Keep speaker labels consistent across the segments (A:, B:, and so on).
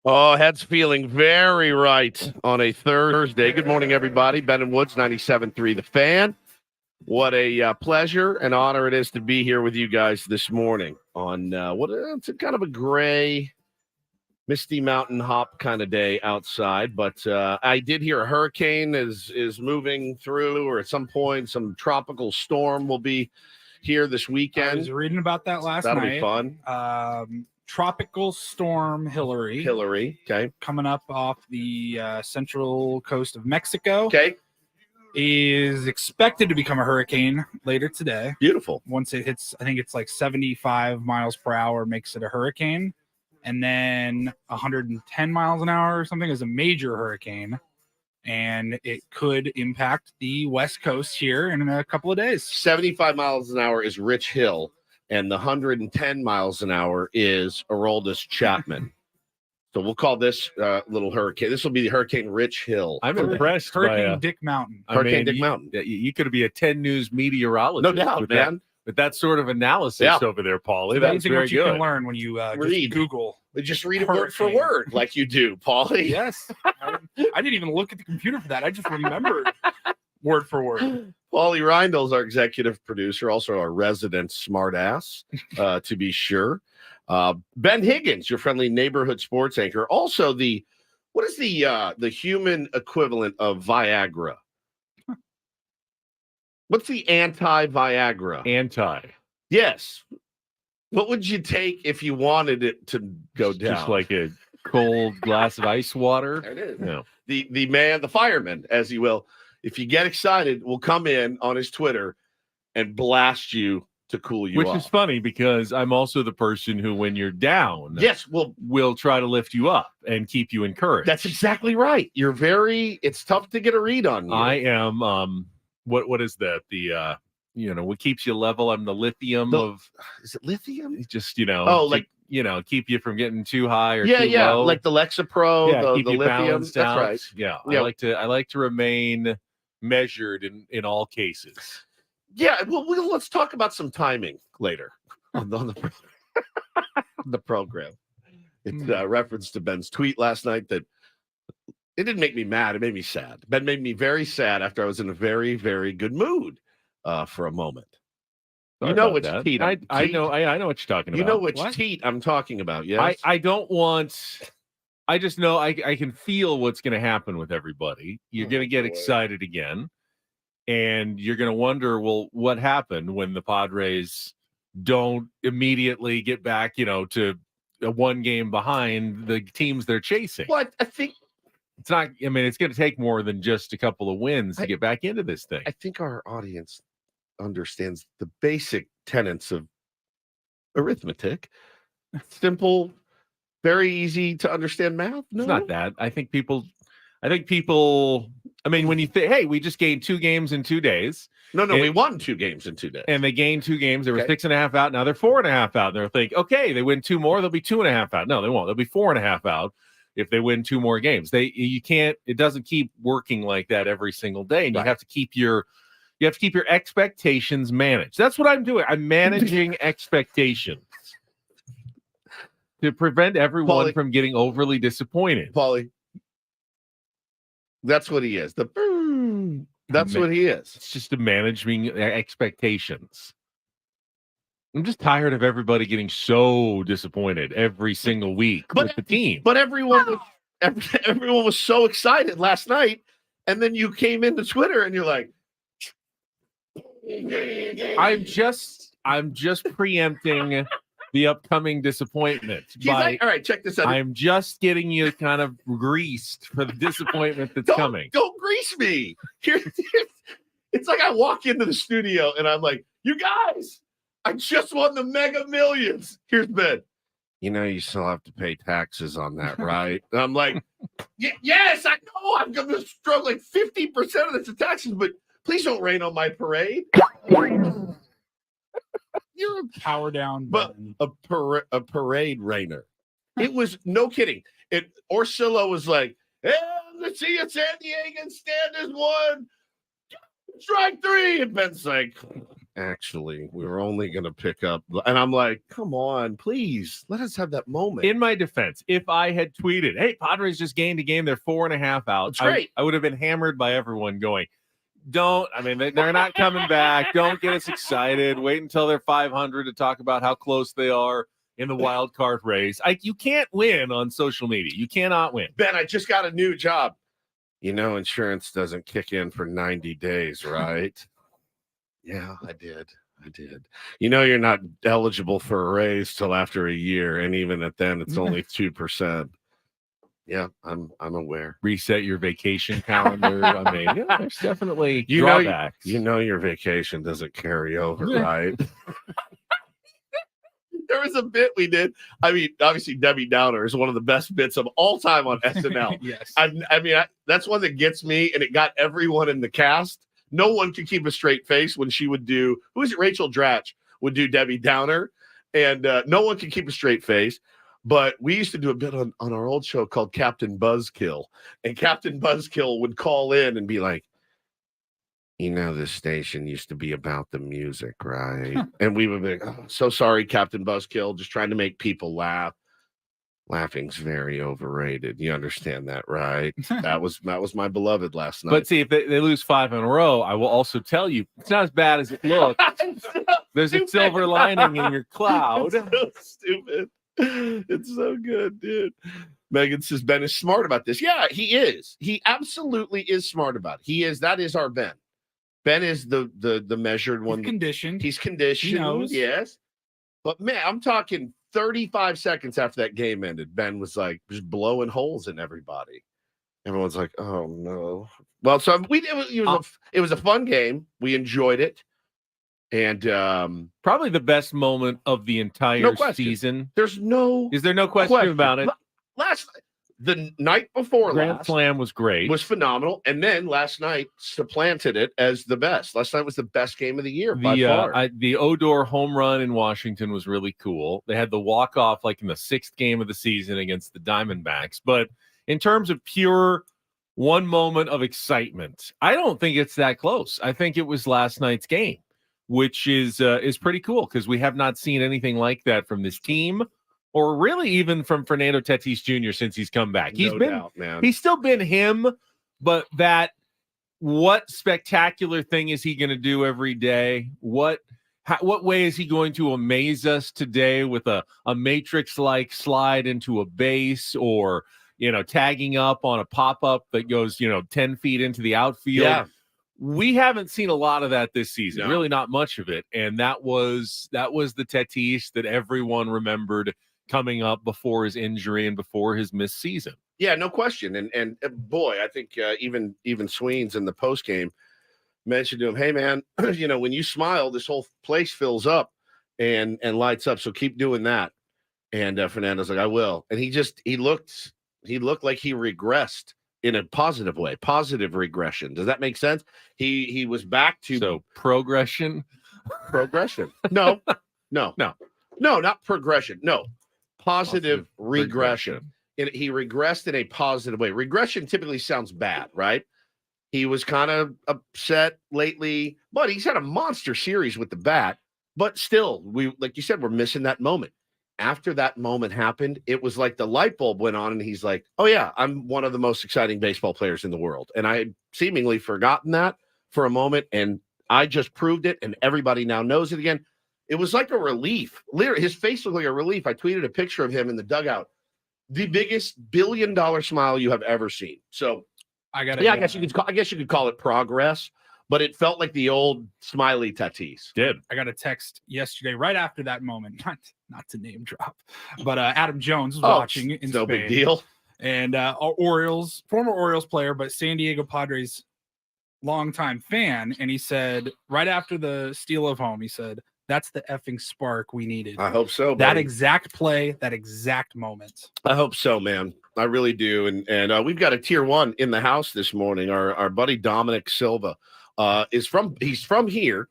A: Oh, head's feeling very right on a Thursday. Good morning, everybody. Ben and Woods, 97.3 The Fan. What a pleasure and honor it is to be here with you guys this morning on it's a kind of a gray, misty mountain hop kind of day outside. But I did hear a hurricane is moving through, or at some point some tropical storm will be here this weekend.
B: I was reading about that last
A: That'll
B: night.
A: That'll be fun.
B: Tropical storm Hillary.
A: Okay.
B: Coming up off the central coast of Mexico.
A: Okay.
B: Is expected to become a hurricane later today.
A: Beautiful.
B: Once it hits, I think it's like 75 miles per hour makes it a hurricane. And then 110 miles an hour or something is a major hurricane. And it could impact the West Coast here in a couple of days.
A: 75 miles an hour is Rich Hill, and the 110 miles an hour is Aroldis Chapman. So we'll call this little hurricane. This will be the Hurricane Rich Hill.
C: I'm impressed
B: Hurricane Dick Mountain.
A: Hurricane Dick Mountain.
C: You could be a 10 News meteorologist.
A: No doubt, man.
C: With that sort of analysis over there, Paulie. That's very
B: what you
C: good.
B: can learn when you
A: read.
B: Just Google.
A: Just read it word for word like you do, Paulie.
B: Yes. I didn't even look at the computer for that. I just remembered word for word.
A: Paulie Reindl's our executive producer, also our resident smartass, to be sure. Ben Higgins, your friendly neighborhood sports anchor. Also what is the human equivalent of Viagra? What's the anti-Viagra?
C: Anti.
A: Yes. What would you take if you wanted it to go down?
C: Just like a cold glass of ice water.
A: There it is.
C: No.
A: The fireman, as he will, if you get excited, will come in on his Twitter and blast you to cool you off.
C: Which is funny because I'm also the person who, when you're down,
A: yes,
C: will try to lift you up and keep you encouraged.
A: That's exactly right. It's tough to get a read on you.
C: I am what is that? The what keeps you level? I'm the lithium of.
A: Is it lithium?
C: Just keep you from getting too high or too low.
A: Like the Lexapro,
C: keep
A: the
C: you
A: lithium.
C: Balanced
A: That's
C: out.
A: right.
C: Yeah, I like to remain measured in all cases.
A: Yeah, well, let's talk about some timing later on the program. It's reference to Ben's tweet last night that it didn't make me mad. It made me sad. Ben made me very sad after I was in a very, very good mood for a moment.
C: Sorry
A: you know
C: which
A: teat.
C: I know what you're talking about.
A: You know which teat I'm talking about, yes?
C: I don't want... I just know I can feel what's going to happen with everybody. You're going to get excited again. And you're going to wonder, well, what happened when the Padres don't immediately get back, to a one game behind the teams they're chasing?
A: Well, I think
C: it's not. I mean, it's going to take more than just a couple of wins to get back into this thing.
A: I think our audience understands the basic tenets of arithmetic. Simple, very easy to understand math. No,
C: it's not that. I think people. I mean, when you think, hey, we just gained 2 games in 2 days.
A: No, we won 2 games in 2 days.
C: And they gained 2 games. They were 6.5 out. Now they're 4.5 out. They'll think, okay, they win 2 more. They'll be 2.5 out. No, they won't. They'll be 4.5 out if they win 2 more games. It doesn't keep working like that every single day. And you have to keep your expectations managed. That's what I'm doing. I'm managing expectations to prevent everyone from getting overly disappointed.
A: Paulie. That's what he is. That's what he is.
C: It's just managing expectations. I'm just tired of everybody getting so disappointed every single week with the team.
A: But everyone was so excited last night, and then you came into Twitter and you're like,
C: I'm just preempting the upcoming disappointment.
A: All right, check this out.
C: I'm just getting you kind of greased for the disappointment that's coming.
A: Don't grease me. It's like I walk into the studio and I'm like, you guys, I just won the Mega Millions. Here's Ben. You still have to pay taxes on that, right? And I'm like, yes, I know. I'm going to stroke like 50% of this to taxes, but please don't rain on my parade.
B: You're a power down,
A: but a parade rainer. It was no kidding. Orsillo was like, "Hey, let's see you, San Diego stand as one, strike 3," and Ben's like, actually, we were only going to pick up. And I'm like, come on, please, let us have that moment.
C: In my defense, if I had tweeted, hey, Padres just gained a game, they're 4.5 out,
A: That's great.
C: I would have been hammered by everyone going, they're not coming back. Don't get us excited. Wait until they're 500 to talk about how close they are in the wild card race. You can't win on social media. You cannot win.
A: Ben, I just got a new job. Insurance doesn't kick in for 90 days, right? Yeah, I did. You're not eligible for a raise till after a year, and even at then, it's only 2%. Yeah, I'm aware.
C: Reset your vacation calendar. There's definitely drawbacks.
A: Your vacation doesn't carry over, right? There was a bit we did. Obviously, Debbie Downer is one of the best bits of all time on SNL.
B: Yes.
A: That's one that gets me, and it got everyone in the cast. No one could keep a straight face when she would do, who is it? Rachel Dratch would do Debbie Downer, and no one could keep a straight face. But we used to do a bit on our old show called Captain Buzzkill. And Captain Buzzkill would call in and be like, this station used to be about the music, right? And we would be like, oh, so sorry, Captain Buzzkill, just trying to make people laugh. Laughing's very overrated. You understand that, right? That was my beloved last night.
C: But see, if they lose 5 in a row, I will also tell you, it's not as bad as it looks. There's a silver lining in your cloud.
A: It's so stupid. It's so good, dude. Megan says Ben is smart about this. Yeah, he is. He absolutely is smart about it. That is our Ben. Ben is the measured one. He's conditioned.
B: He knows.
A: Yes. But man, I'm talking 35 seconds after that game ended, Ben was like just blowing holes in everybody. Everyone's like, oh no. Well, so it was a fun game. We enjoyed it. And
C: probably the best moment of the entire season.
A: Is there no question
C: about it?
A: The night before
C: Grand Slam was great.
A: Was phenomenal. And then last night supplanted it as the best. Last night was the best game of the year by far.
C: The Odor home run in Washington was really cool. They had the walk-off like in the 6th game of the season against the Diamondbacks. But in terms of pure one moment of excitement, I don't think it's that close. I think it was last night's game, which is pretty cool because we have not seen anything like that from this team, or really even from Fernando Tatis Jr. since he's come back. He's still been him, but what spectacular thing is he going to do every day? What way is he going to amaze us today with a Matrix-like slide into a base, or tagging up on a pop-up that goes 10 feet into the outfield?
A: Yeah.
C: We haven't seen a lot of that this season,
A: No.
C: really not much of it. And that was the Tatis that everyone remembered coming up before his injury and before his missed season.
A: Yeah, no question. And boy, I think even Sweens in the post game mentioned to him, hey man, when you smile, this whole place fills up and lights up. So keep doing that. And Fernando's like, I will. And he looked like he regressed in a positive way, positive regression. Does that make sense? He was back to
C: progression.
A: No, not progression. No, positive regression. He regressed in a positive way. Regression typically sounds bad, right? He was kind of upset lately, but he's had a monster series with the bat. But still, like you said, we're missing that moment. After that moment happened, it was like the light bulb went on, and he's like, oh yeah, I'm one of the most exciting baseball players in the world. And I had seemingly forgotten that for a moment, and I just proved it, and everybody now knows it again. It was like a relief. Literally, his face looked like a relief. I tweeted a picture of him in the dugout. The biggest $1 billion smile you have ever seen. So I guess you could call it progress, but it felt like the old smiley Tatis.
B: I got a text yesterday right after that moment, not to name drop, but Adam Jones was watching in
A: no
B: Spain.
A: Big deal.
B: And former Orioles player, but San Diego Padres longtime fan. And he said, right after the steal of home, he said, that's the effing spark we needed.
A: I hope so.
B: That
A: buddy.
B: exact play, that exact moment.
A: I hope so, man. I really do. And we've got a tier 1 in the house this morning. Our buddy Dominic Silva he's from here,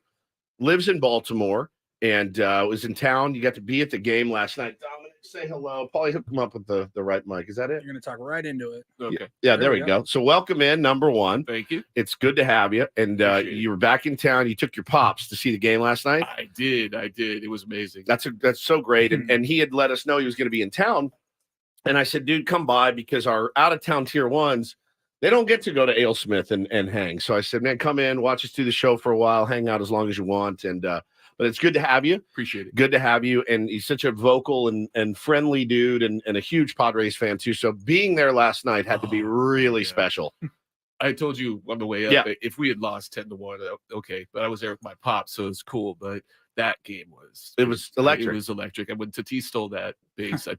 A: lives in Baltimore, and was in town. You got to be at the game last night. Dominic, say hello. Paulie, hook him up with the right mic. Is that it?
B: You're going to talk right into it.
C: Okay.
A: Yeah, there we go. So welcome in, number one.
C: Thank you.
A: It's good to have you. And you were back in town. You took your pops to see the game last night.
C: I did. It was amazing.
A: That's so great. And he had let us know he was going to be in town. And I said, dude, come by because our out-of-town tier ones, they don't get to go to AleSmith and hang. So I said, man, come in, watch us do the show for a while, hang out as long as you want. And but it's good to have you.
C: Appreciate it.
A: Good to have you. And he's such a vocal and friendly dude and a huge Padres fan too. So being there last night had to be really special.
C: I told you on the way up, if we had lost 10-1, okay, but I was there with my pop, so it's cool. But that game was
A: electric.
C: It was electric. And when Tatis stole that base, I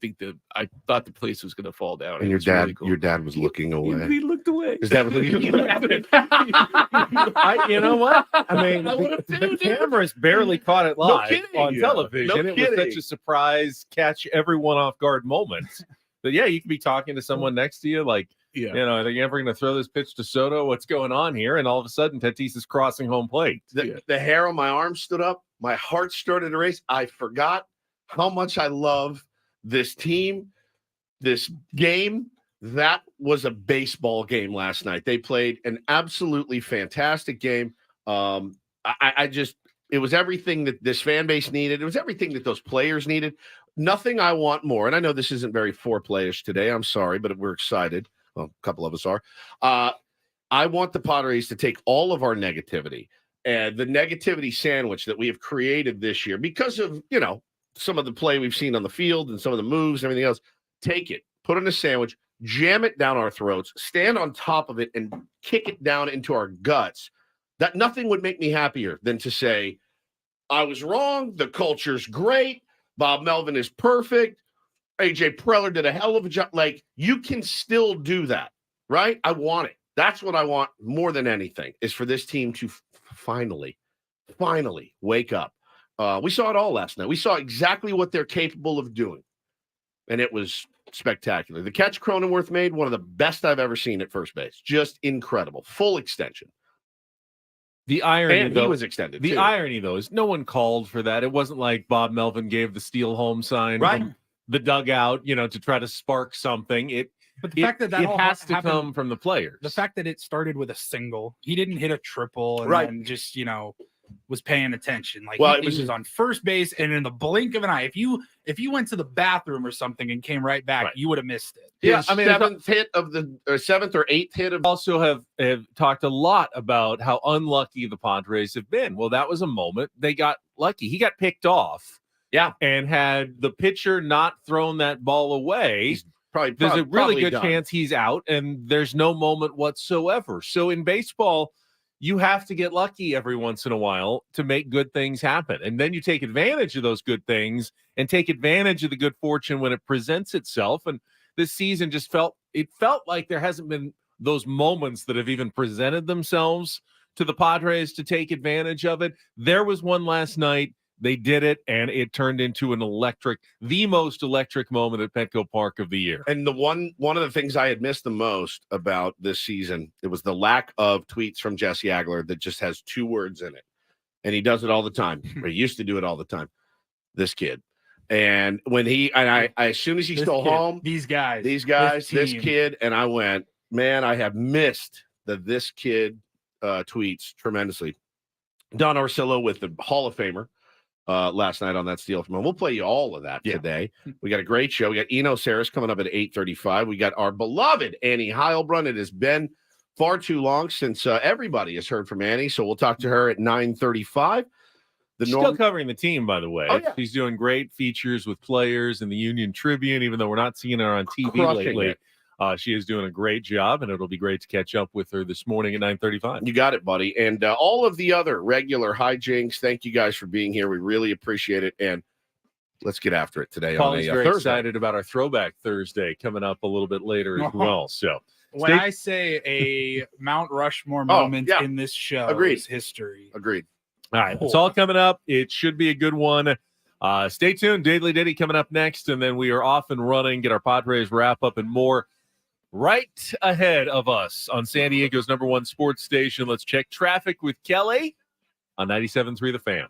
C: thought the place was going to fall down.
A: And your dad was looking away.
C: He looked away.
A: His dad was looking away.
D: You know what? I mean, the cameras barely caught it live on television. It was such a surprise, catch everyone off guard moment. But yeah, you could be talking to someone next to you, like, you know, are they ever going to throw this pitch to Soto? What's going on here? And all of a sudden, Tatis is crossing home plate.
A: The hair on my arm stood up. My heart started to race. I forgot how much I love this team, this game. That was a baseball game last night. They played an absolutely fantastic game. It was everything that this fan base needed. It was everything that those players needed. Nothing I want more. And I know this isn't very foreplayish today. I'm sorry, but we're excited. Well, a couple of us are. I want the Padres to take all of our negativity and the negativity sandwich that we have created this year because of, you know, some of the play we've seen on the field and some of the moves and everything else. Take it, put it in a sandwich, jam it down our throats, stand on top of it and kick it down into our guts. That nothing would make me happier than to say, I was wrong. The culture's great. Bob Melvin is perfect. AJ Preller did a hell of a job. Like, you can still do that, right? I want it. That's what I want more than anything, is for this team to finally wake up. We saw it all last night. We saw exactly what they're capable of doing, and it was spectacular. The catch Cronenworth made, one of the best I've ever seen at first base. Just incredible. Full extension.
D: The irony,
A: and he was extended.
D: The irony, though, is no one called for that. It wasn't like Bob Melvin gave the steal home sign from the dugout, you know, to try to spark something.
B: But the fact that
D: it has to come from the players.
B: The fact that it started with a single, he didn't hit a triple, and then just, you know, was paying attention. Like, he was on first base, and in the blink of an eye, if you went to the bathroom or something and came right back, you would have missed it.
A: Yeah, I mean, seventh or eighth hit of.
D: Also have talked a lot about how unlucky the Padres have been. Well, that was a moment they got lucky. He got picked off.
A: Yeah,
D: and had the pitcher not thrown that ball away, there's a really good chance he's out, and there's no moment whatsoever. So in baseball, you have to get lucky every once in a while to make good things happen. And then you take advantage of those good things and take advantage of the good fortune when it presents itself. And this season just felt like there hasn't been those moments that have even presented themselves to the Padres to take advantage of it. There was one last night. They did it, and it turned into the most electric moment at Petco Park of the year.
A: And one of the things I had missed the most about this season, it was the lack of tweets from Jesse Agler that just has 2 words in it. And he does it all the time. Or he used to do it all the time. This kid. And when I as soon as he stole home,
B: these guys,
A: this kid, and I went, man, I have missed this kid tweets tremendously. Don Orsillo with the Hall of Famer. Last night on that steal from home. We'll play you all of that today. We got a great show. We got Sarris coming up at 8:35. We got our beloved Annie Heilbrunn. It has been far too long since everybody has heard from Annie, so we'll talk to her at 9:35.
D: Still covering the team, by the way.
A: Oh, yeah.
D: She's doing great features with players in the Union Tribune, even though we're not seeing her on TV lately. She is doing a great job, and it'll be great to catch up with her this morning at 9:35.
A: You got it, buddy. And all of the other regular hijinks, thank you guys for being here. We really appreciate it. And let's get after it today.
D: Paul's very
A: Thursday.
D: excited about our Throwback Thursday coming up a little bit later as well. So
B: when I say a Mount Rushmore moment in this show, is history.
A: Agreed.
D: All right, it's all coming up. It should be a good one. Stay tuned. Daily Diddy coming up next, and then we are off and running. Get our Padres wrap up and more right ahead of us on San Diego's #1 sports station. Let's check traffic with Kelly on 97.3 The Fan.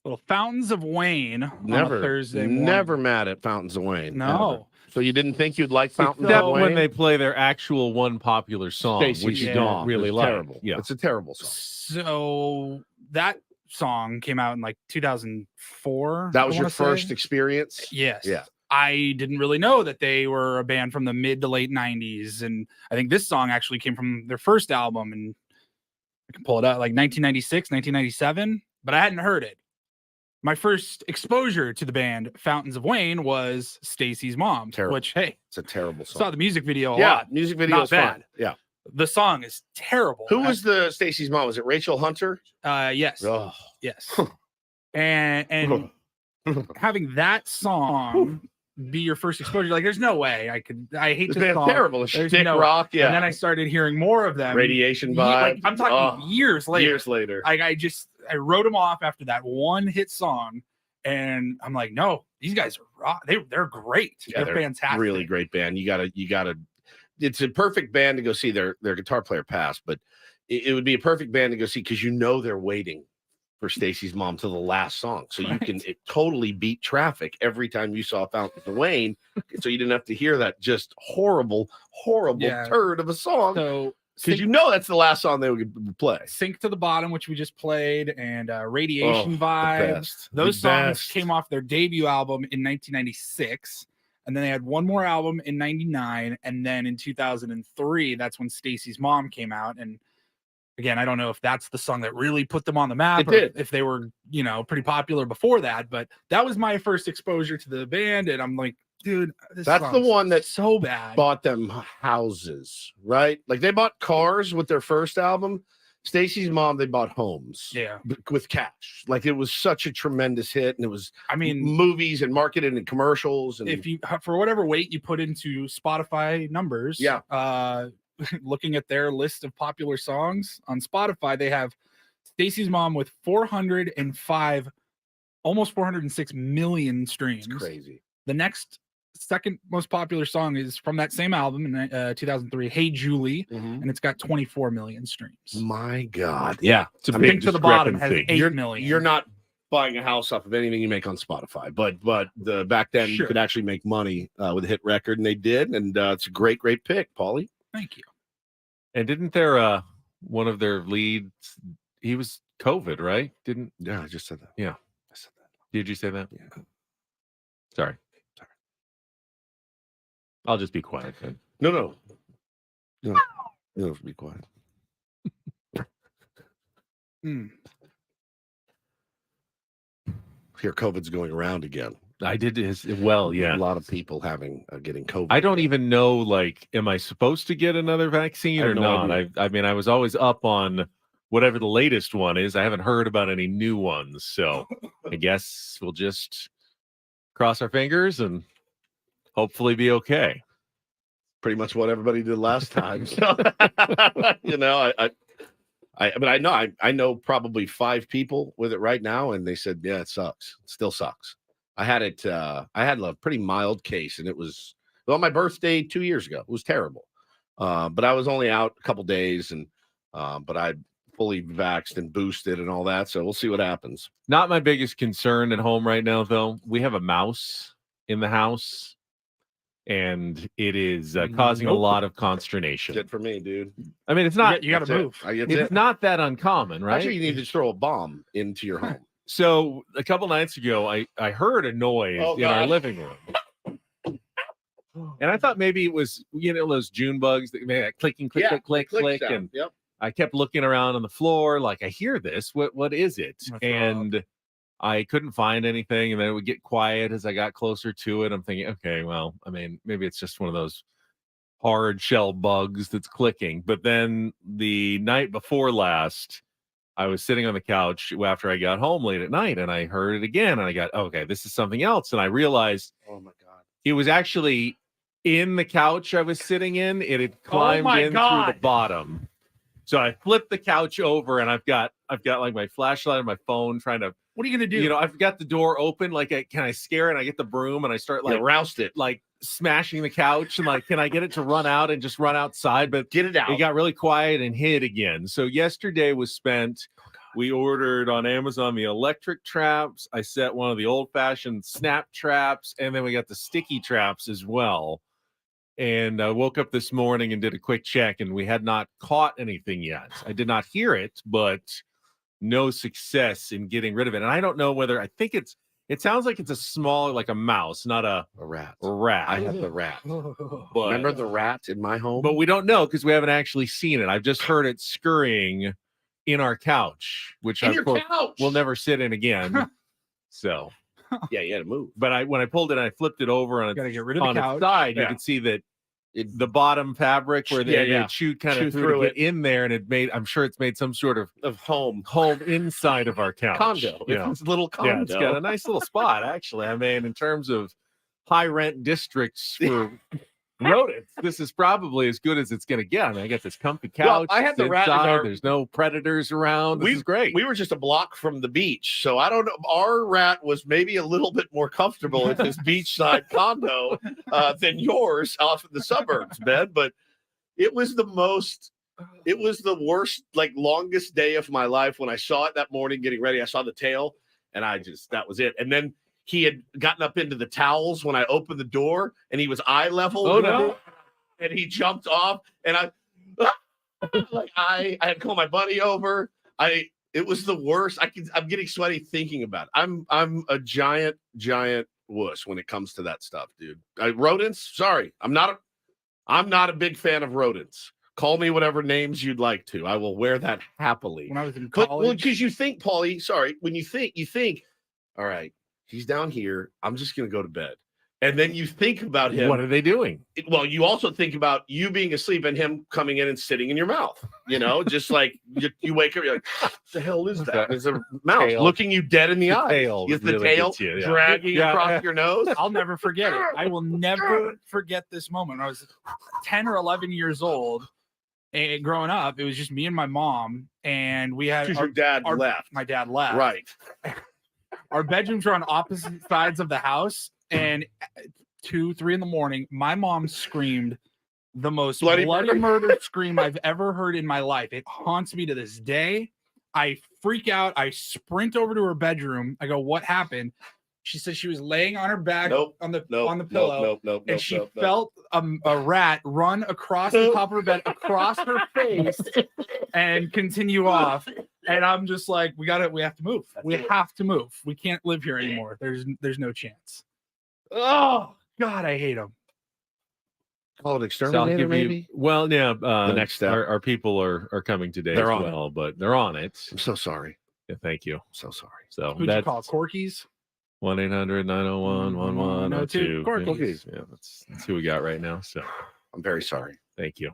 B: Well, Fountains of Wayne on a Thursday morning.
A: Never mad at Fountains of Wayne.
B: No.
A: Ever. So you didn't think you'd like Fountains
C: Except
A: of Wayne?
C: when they play their actual one popular song,
A: Stacey
C: which you
A: Dawn.
C: don't really
A: It's
C: like.
A: terrible.
C: Yeah.
A: It's a terrible song.
B: So that song came out in like 2004.
A: That was your first experience?
B: Yes.
A: Yeah.
B: I didn't really know that they were a band from the mid to late 90s. And I think this song actually came from their first album. And I can pull it out like 1996, 1997, but I hadn't heard it. My first exposure to the band Fountains of Wayne was Stacey's Mom, which, hey,
A: it's a terrible song.
B: Saw the music video a lot.
A: Music video is
B: bad.
A: fine. Yeah.
B: The song is terrible.
A: Who was the Stacey's mom? Was it Rachel Hunter?
B: Yes.
A: Oh.
B: Yes. and having that song be your first exposure, like there's no way I hate this song.
A: Terrible. Stick rock, yeah.
B: And then I started hearing more of them.
A: Radiation Vibe.
B: Like, I'm talking years later.
A: Years later.
B: I wrote them off after that one hit song, and I'm like, no, these guys are rock. They're great.
A: Yeah,
B: they're fantastic.
A: Really great band. You gotta. It's a perfect band to go see. Their guitar player passed, but it would be a perfect band to go see because they're waiting for Stacey's Mom to the last song, so you can totally beat traffic every time you saw Fountains of Wayne, so you didn't have to hear that just horrible turd of a song.
B: So
A: because that's the last song they would play.
B: Sink to the Bottom, which we just played, and Radiation Vibe. Those songs came off their debut album in 1996. And then they had one more album in 99. And then in 2003, that's when Stacey's Mom came out. And again, I don't know if that's the song that really put them on the map. If they were, pretty popular before that. But that was my first exposure to the band. And I'm like, dude,
A: that's the one that's
B: so bad.
A: Bought them houses, right? Like they bought cars with their first album. Stacey's Mom, they bought homes, with cash. Like it was such a tremendous hit, and it was, movies and marketing and commercials. And
B: if you, for whatever weight you put into Spotify numbers, looking at their list of popular songs on Spotify, they have Stacey's Mom with 405, almost 406 million streams.
A: It's crazy.
B: The second most popular song is from that same album in 2003, Hey Julie, and it's got 24 million streams.
A: My God. Yeah.
C: It's a big
B: to the Bottom has 8 million.
A: You're not buying a house off of anything you make on Spotify, but the back then you could actually make money with a hit record, and they did, and it's a great pick, Paulie.
B: Thank you.
C: And didn't there one of their leads, he was COVID, right?
A: Yeah, I just said that.
C: Yeah.
A: I said that.
C: Did you say that?
A: Yeah.
C: Sorry. I'll just be quiet then.
A: No, be quiet. Here, COVID's going around again.
C: I did as well, yeah.
A: A lot of people getting COVID.
C: I don't even know, am I supposed to get another vaccine or not? I was always up on whatever the latest one is. I haven't heard about any new ones, so I guess we'll just cross our fingers and hopefully be okay.
A: Pretty much what everybody did last time. So, I know probably 5 people with it right now, and they said, yeah, it sucks. It still sucks. I had a pretty mild case, and it was on my birthday 2 years ago. It was terrible. But I was only out a couple days, and but I fully vaxxed and boosted and all that. So we'll see what happens.
C: Not my biggest concern at home right now, though. We have a mouse in the house, and it is causing a lot of consternation.
A: Good for me, dude.
C: It's not.
B: You got to move.
C: It's not that uncommon, right?
A: Actually, you need to throw a bomb into your home.
C: So a couple nights ago, I heard a noise in our living room, and I thought maybe it was those June bugs that made that clicking, click, and I kept looking around on the floor like, I hear this. What is it? And I couldn't find anything, and then it would get quiet as I got closer to it. I'm thinking, okay, well, maybe it's just one of those hard shell bugs that's clicking. But then the night before last, I was sitting on the couch after I got home late at night, and I heard it again, and I got, okay, this is something else. And I realized,
A: oh my God,
C: it was actually in the couch I was sitting in. It had climbed in through the bottom. So I flipped the couch over, and I've got like my flashlight and my phone trying to.
B: What are you gonna do?
C: I've got the door open. Can I scare it? And I get the broom and I start
A: roust it,
C: smashing the couch, and can I get it to run out and just run outside? But
A: get it out.
C: It got really quiet and hid again. So yesterday was spent We ordered on Amazon the electric traps. I set one of the old-fashioned snap traps, and then we got the sticky traps as well. And I woke up this morning and did a quick check, and we had not caught anything yet. I did not hear it, but no success in getting rid of it. And I don't know whether it sounds like it's a small, like a mouse, not a
A: rat.
C: I
A: have the rat.
C: But,
A: remember the rat in my home?
C: But we don't know because we haven't actually seen it. I've just heard it scurrying in our couch, which we'll never sit in again. So
A: yeah, you had to move.
C: But when I pulled it and I flipped it over on
B: Gotta get rid of the couch.
C: its side, you could see that the bottom fabric where the chute kind of threw it in there, and I'm sure it's made some sort of home inside of our couch.
A: Condo. It's a little condo.
C: Yeah, it's got a nice little spot, actually. I mean, in terms of high rent districts for rodents, this is probably as good as it's going to get. I mean, I got this comfy couch.
A: I had the rat.
C: There's no predators around. This is great.
A: We were just a block from the beach, so I don't know. Our rat was maybe a little bit more comfortable in his beachside condo than yours off in the suburbs, Ben. But it was the worst, like longest day of my life when I saw it that morning getting ready. I saw the tail, and that was it. And then he had gotten up into the towels when I opened the door, and he was eye level.
C: Oh no!
A: And he jumped off, and I had to call my buddy over. It was the worst. I'm getting sweaty thinking about it. I'm a giant wuss when it comes to that stuff, dude. Rodents. Sorry, I'm not a big fan of rodents. Call me whatever names you'd like to. I will wear that happily.
B: When I was in college,
A: because you think, Paulie. Sorry, when you think, all right. He's down here. I'm just going to go to bed. And then you think about him.
C: What are they doing?
A: You also think about you being asleep and him coming in and sitting in your mouth. Just like you wake up, you're like, what the hell is that? It's a mouse looking you dead in the eye. It's the tail dragging across your nose.
B: I'll never forget it. I will never forget this moment. When I was 10 or 11 years old, and growing up, it was just me and my mom, and we had
A: your dad left.
B: My dad left.
A: Right.
B: Our bedrooms were on opposite sides of the house, and 2, 3 in the morning, my mom screamed the most bloody murder scream I've ever heard in my life. It haunts me to this day. I freak out. I sprint over to her bedroom. I go, "What happened?" She said she was laying on her back on the pillow, and she felt a rat run across the top of her bed, across her face, and continue off. And I'm just like, we have to move. We have to move. We can't live here anymore. There's no chance. Oh God, I hate them.
A: Call it exterminator, maybe.
C: Well, yeah.
A: The next step.
C: Our people are coming today
A: they're
C: as well, but they're on it.
A: I'm so sorry.
C: Yeah, thank you.
A: I'm so sorry.
C: So
B: who'd you call? Corkies?
C: 1-800-901-1102.
A: Corkies.
C: Yeah, that's who we got right now. So
A: I'm very sorry.
C: Thank you.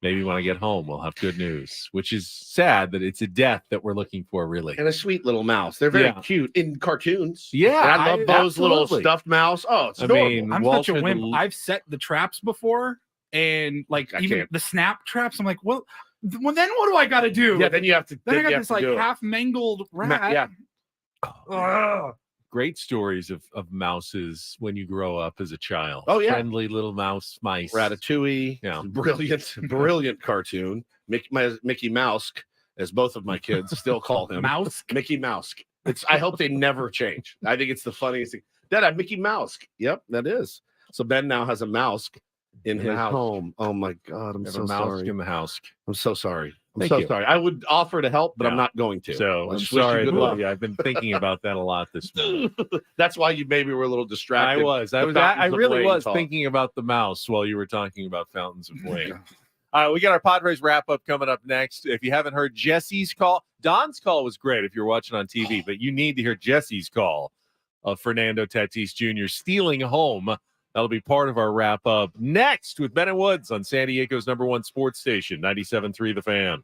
C: Maybe when I get home, we'll have good news, which is sad that it's a death that we're looking for, really.
A: And a sweet little mouse. They're very cute in cartoons.
C: Yeah.
A: And I love those little stuffed mouse. Oh, it's adorable.
B: I'm such a wimp. I've set the traps before, and even the snap traps, I'm like, well, then what do I got to do?
A: Yeah, then you have to.
B: Then I got this half mangled rat.
C: Great stories of mouses when you grow up as a child.
A: Oh yeah,
C: friendly little mice.
A: Ratatouille. Yeah, brilliant cartoon. Mickey Mouse, as both of my kids still call him.
B: Mouse.
A: Mickey Mouse. I hope they never change. I think it's the funniest thing. Dad, Mickey Mouse. Yep, that is. So Ben now has a mouse in his home. Oh my God, I'm so sorry.
C: In the house.
A: I'm so sorry. I'm so sorry. I would offer to help, but I'm not going to.
C: So I'm sorry. Yeah, I've been thinking about that a lot this morning.
A: That's why you maybe were a little distracted.
C: I really was thinking about the mouse while you were talking about fountains of wayne. All right, we got our Padres wrap up coming up next. If you haven't heard Jesse's call, Don's call was great if you're watching on TV, but you need to hear Jesse's call of Fernando Tatis Jr. stealing home. That'll be part of our wrap up next with Ben and Woods on San Diego's #1 sports station, 97.3 The Fan.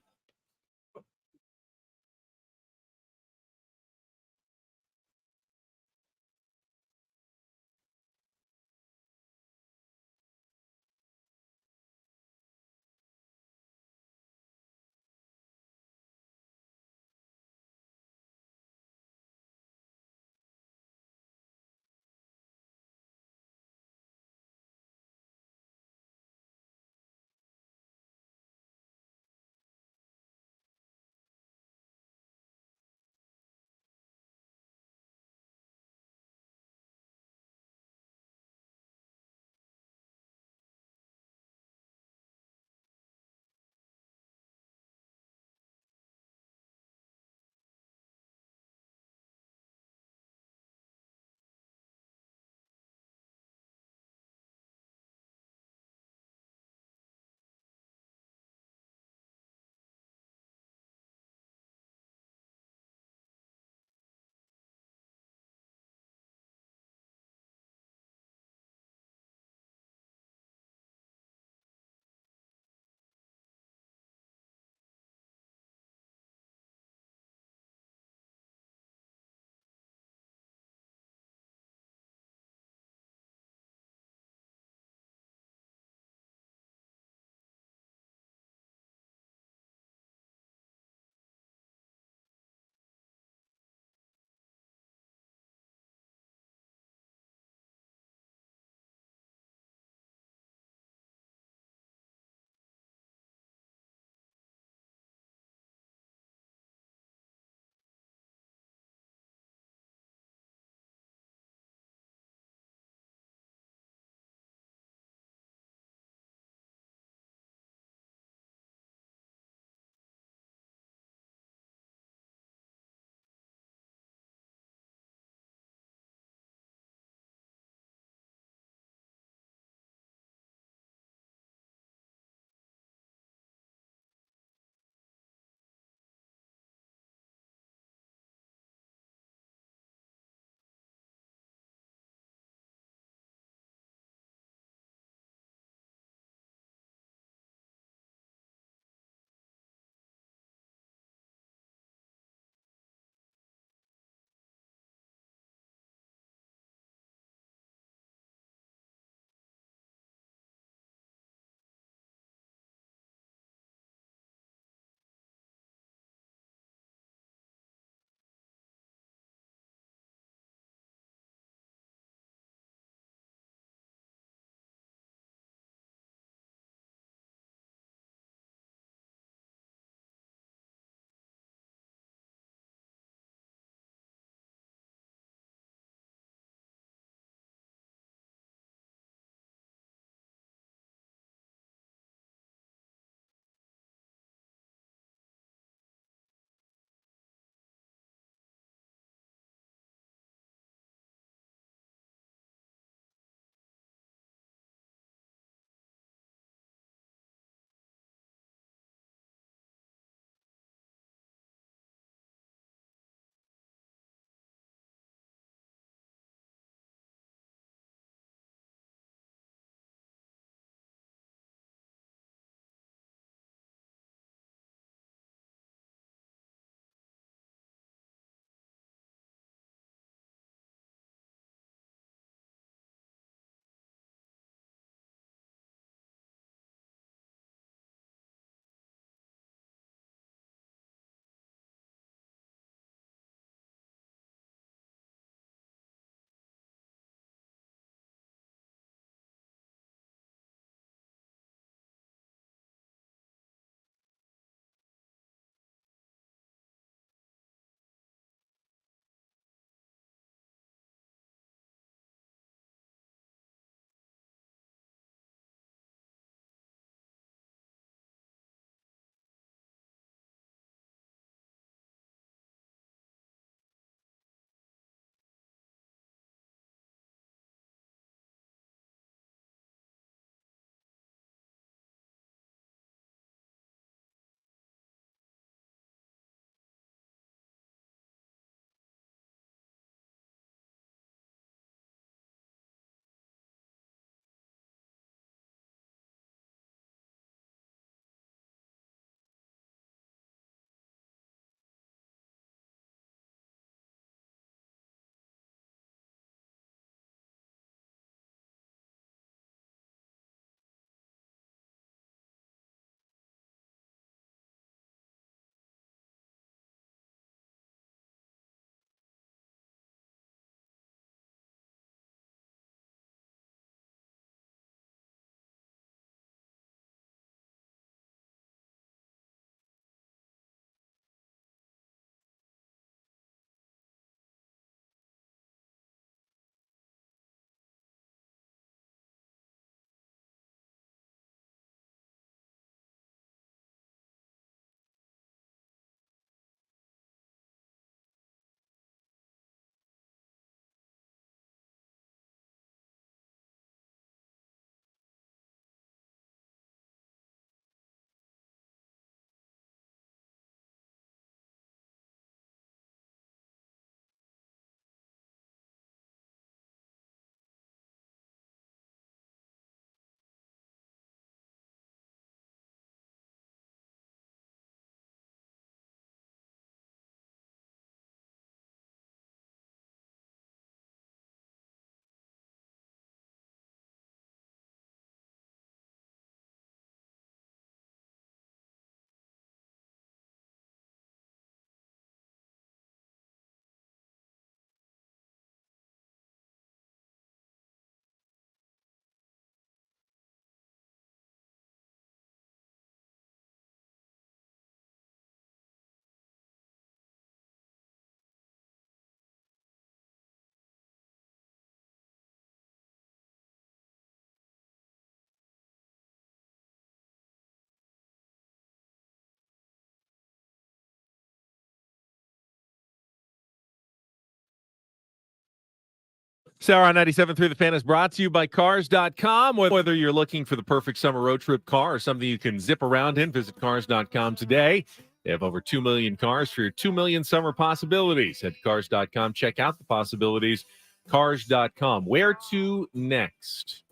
C: Sarah on 97.3 The Fan is brought to you by Cars.com. Whether you're looking for the perfect summer road trip car or something you can zip around in, visit Cars.com today. They have over 2 million cars for your 2 million summer possibilities. Head to Cars.com. Check out the possibilities. Cars.com. Where to next?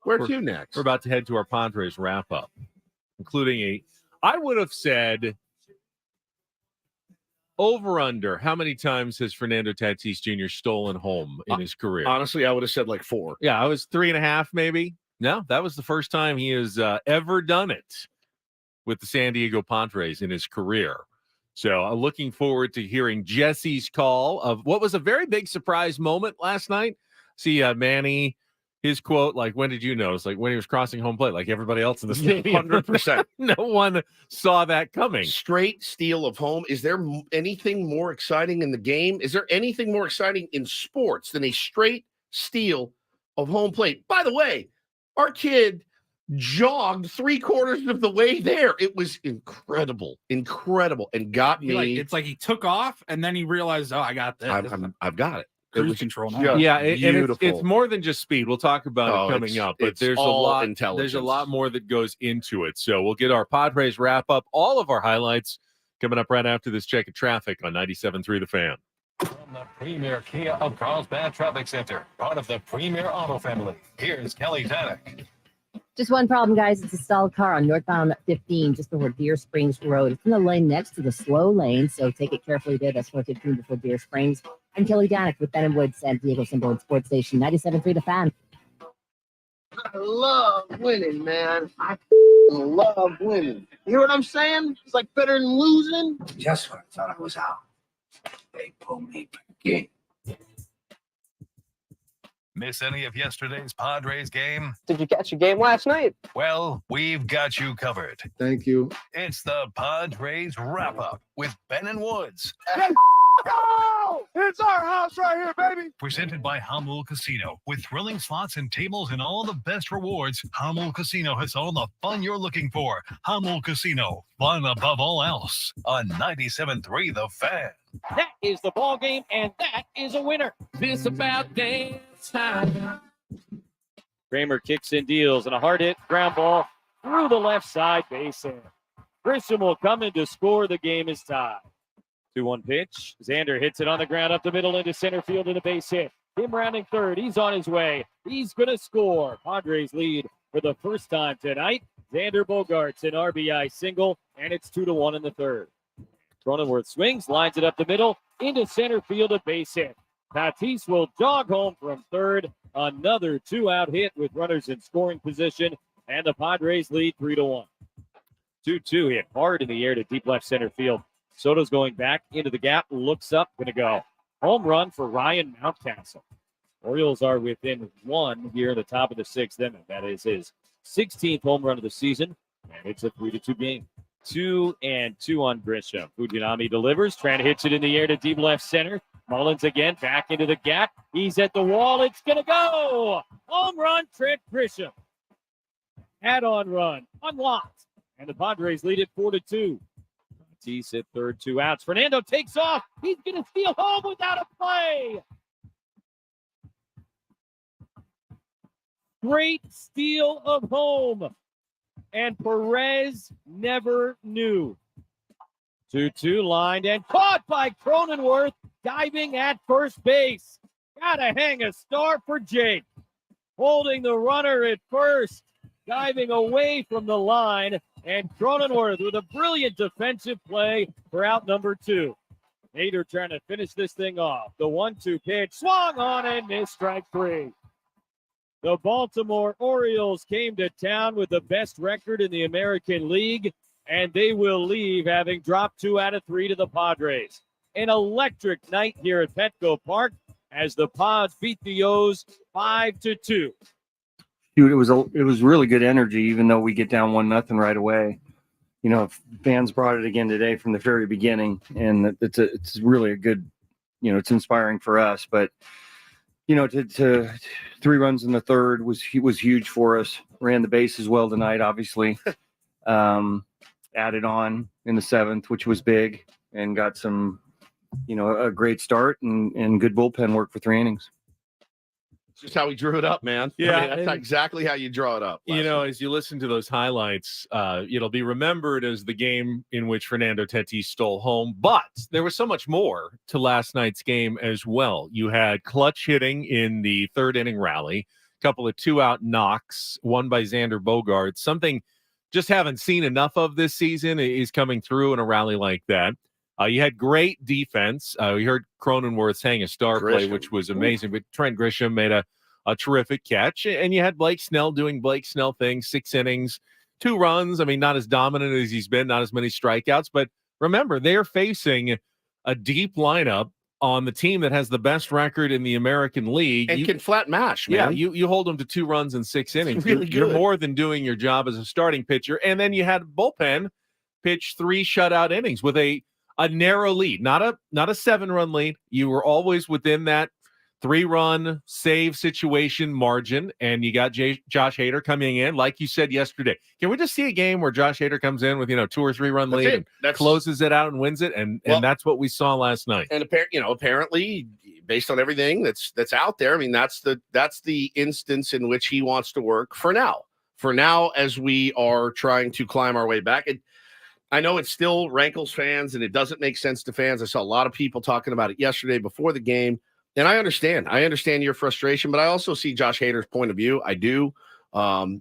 A: Where to next?
C: We're about to head to our Padres wrap-up, including I would have said over-under. How many times has Fernando Tatis Jr. stolen home in his career?
A: Honestly, I would have said like 4.
C: Yeah, I was 3.5 maybe. No, that was the first time he has ever done it with the San Diego Padres in his career. So looking forward to hearing Jesse's call of what was a very big surprise moment last night. See Manny, his quote, like, when did you notice? Like when he was crossing home plate, like everybody else in the stadium.
A: 100%.
C: No one saw that coming.
A: Straight steal of home. Is there anything more exciting in the game? Is there anything more exciting in sports than a straight steal of home plate? By the way, our kid jogged 3/4 of the way there. It was incredible, and got me.
B: It's like he took off and then he realized, oh, I got this.
A: I've got it.
B: Cruise control now.
C: Yeah, and it's more than just speed. We'll talk about it coming up, but there's a lot.
A: Intelligence.
C: There's a lot more that goes into it. So we'll get our Padres wrap up, all of our highlights coming up right after this check of traffic on 97.3 The Fan.
E: From the premier Kia of Carlsbad Traffic Center, part of the premier auto family. Here's Kelly Tannick.
F: Just one problem, guys. It's a stalled car on northbound 15 just before Deer Springs Road. It's in the lane next to the slow lane, so take it carefully there. That's 415 before Deer Springs. I'm Kelly Danik with Ben and Wood, San Diego Symbol Sports Station 97.3 The Fan.
G: I love winning, man. I love winning. You hear what I'm saying? It's like better than losing.
H: Just when I thought I was out, they pulled me back in.
E: Miss any of yesterday's Padres game?
G: Did you catch a game last night?
E: Well, we've got you covered.
G: Thank you.
E: It's the Padres wrap-up with Ben and Woods.
G: It's our house right here, baby.
E: Presented by Hamul Casino. With thrilling slots and tables and all the best rewards, Hamul Casino has all the fun you're looking for. Hamul Casino, fun above all else. On 97.3 The Fan.
I: That is the ball game, and that is a winner. This about dance time. Kramer kicks and deals, and a hard hit ground ball through the left side base hit. Grisham will come in to score. The game is tied. 2-1 pitch. Xander hits it on the ground up the middle into center field and a base hit. Him rounding third. He's on his way. He's going to score. Padres lead for the first time tonight. Xander Bogaerts an RBI single, and it's 2-1 in the third. Cronenworth swings, lines it up the middle into center field, a base hit. Tatis will jog home from third. Another 2-out hit with runners in scoring position, and the Padres lead 3-1. 2-2 hit hard in the air to deep left center field. Soto's going back into the gap, looks up, going to go. Home run for Ryan Mountcastle. Orioles are within 1 here in the top of the 6th inning. That is his 16th home run of the season, and it's a 3-2 game. 2-2 on Grisham. Fujinami delivers. Tran hits it in the air to deep left center. Mullins again back into the gap. He's at the wall. It's going to go. Home run, Trent Grisham. Add-on run. Unlocked. And the Padres lead it 4-2. Tatis at third, 2 outs. Fernando takes off. He's going to steal home without a play. Great steal of home. And Perez never knew. 2-2 lined and caught by Cronenworth, diving at first base. Gotta hang a star for Jake. Holding the runner at first, diving away from the line, and Cronenworth with a brilliant defensive play for out number 2. Nader trying to finish this thing off. The 1-2 pitch, swung on and missed, strike 3. The Baltimore Orioles came to town with the best record in the American League, and they will leave having dropped 2 out of 3 to the Padres. An electric night here at Petco Park as the Pods beat the O's 5-2.
J: Dude, it was really good energy, even though we get down 1-0 right away. You know, fans brought it again today from the very beginning, and it's really a good, you know, it's inspiring for us. But you know, to 3 runs in the third was huge for us. Ran the bases well tonight, obviously. Added on in the 7th, which was big, and got some, you know, a great start and good bullpen work for 3 innings.
A: just how he drew it up, man.
C: Yeah,
A: I mean, that's exactly how you draw it up.
C: As you listen to those highlights, it'll be remembered as the game in which Fernando Tatis stole home. But there was so much more to last night's game as well. You had clutch hitting in the third inning rally, a couple of 2-out knocks, one by Xander Bogaerts. Something just haven't seen enough of this season is coming through in a rally like that. You had great defense. We heard Cronenworth hang a star play, which was amazing. But Trent Grisham made a terrific catch. And you had Blake Snell doing Blake Snell things, 6 innings, 2 runs. I mean, not as dominant as he's been, not as many strikeouts. But remember, they're facing a deep lineup on the team that has the best record in the American League.
A: And can flat mash, man.
C: Yeah, you hold them to 2 runs in 6 innings.
A: Really
C: You're more than doing your job as a starting pitcher. And then you had bullpen pitch 3 shutout innings with a narrow lead, not a 7-run lead. You were always within that 3-run save situation margin, and you got Josh Hader coming in, like you said yesterday. Can we just see a game where Josh Hader comes in with 2 or 3-run lead and closes it out and wins it? And that's what we saw last night.
A: And apparently, based on everything that's out there, I mean, that's the instance in which he wants to work for now. For now, as we are trying to climb our way back. I know it still rankles fans and it doesn't make sense to fans. I saw a lot of people talking about it yesterday before the game. And I understand your frustration, but I also see Josh Hader's point of view. I do.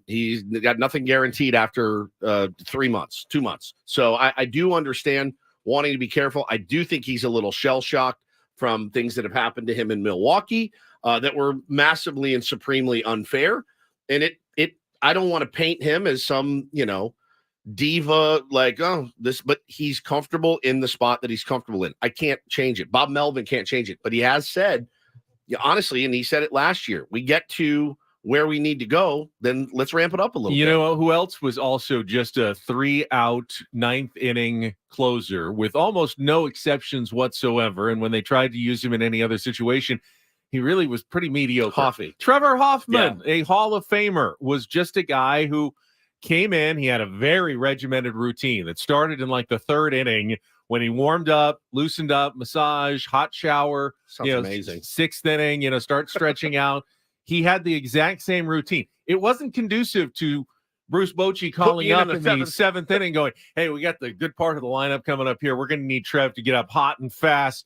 A: He's got nothing guaranteed after 3 months, 2 months. So I do understand wanting to be careful. I do think he's a little shell-shocked from things that have happened to him in Milwaukee that were massively and supremely unfair. And I don't want to paint him as some, diva, but he's comfortable in the spot that he's comfortable in. I can't change it. Bob Melvin can't change it, but he has said, honestly, and he said it last year, we get to where we need to go, then let's ramp it up a little bit.
C: You know who else was also just a 3-out 9th inning closer with almost no exceptions whatsoever, and when they tried to use him in any other situation, he really was pretty mediocre. Trevor Hoffman, a Hall of Famer, was just a guy who came in. He had a very regimented routine that started in the 3rd inning when he warmed up, loosened up, massage, hot shower.
A: Sounds amazing.
C: 6th inning, start stretching out. He had the exact same routine. It wasn't conducive to Bruce Bochy calling up in the 7th inning going, hey, we got the good part of the lineup coming up here. We're going to need Trev to get up hot and fast.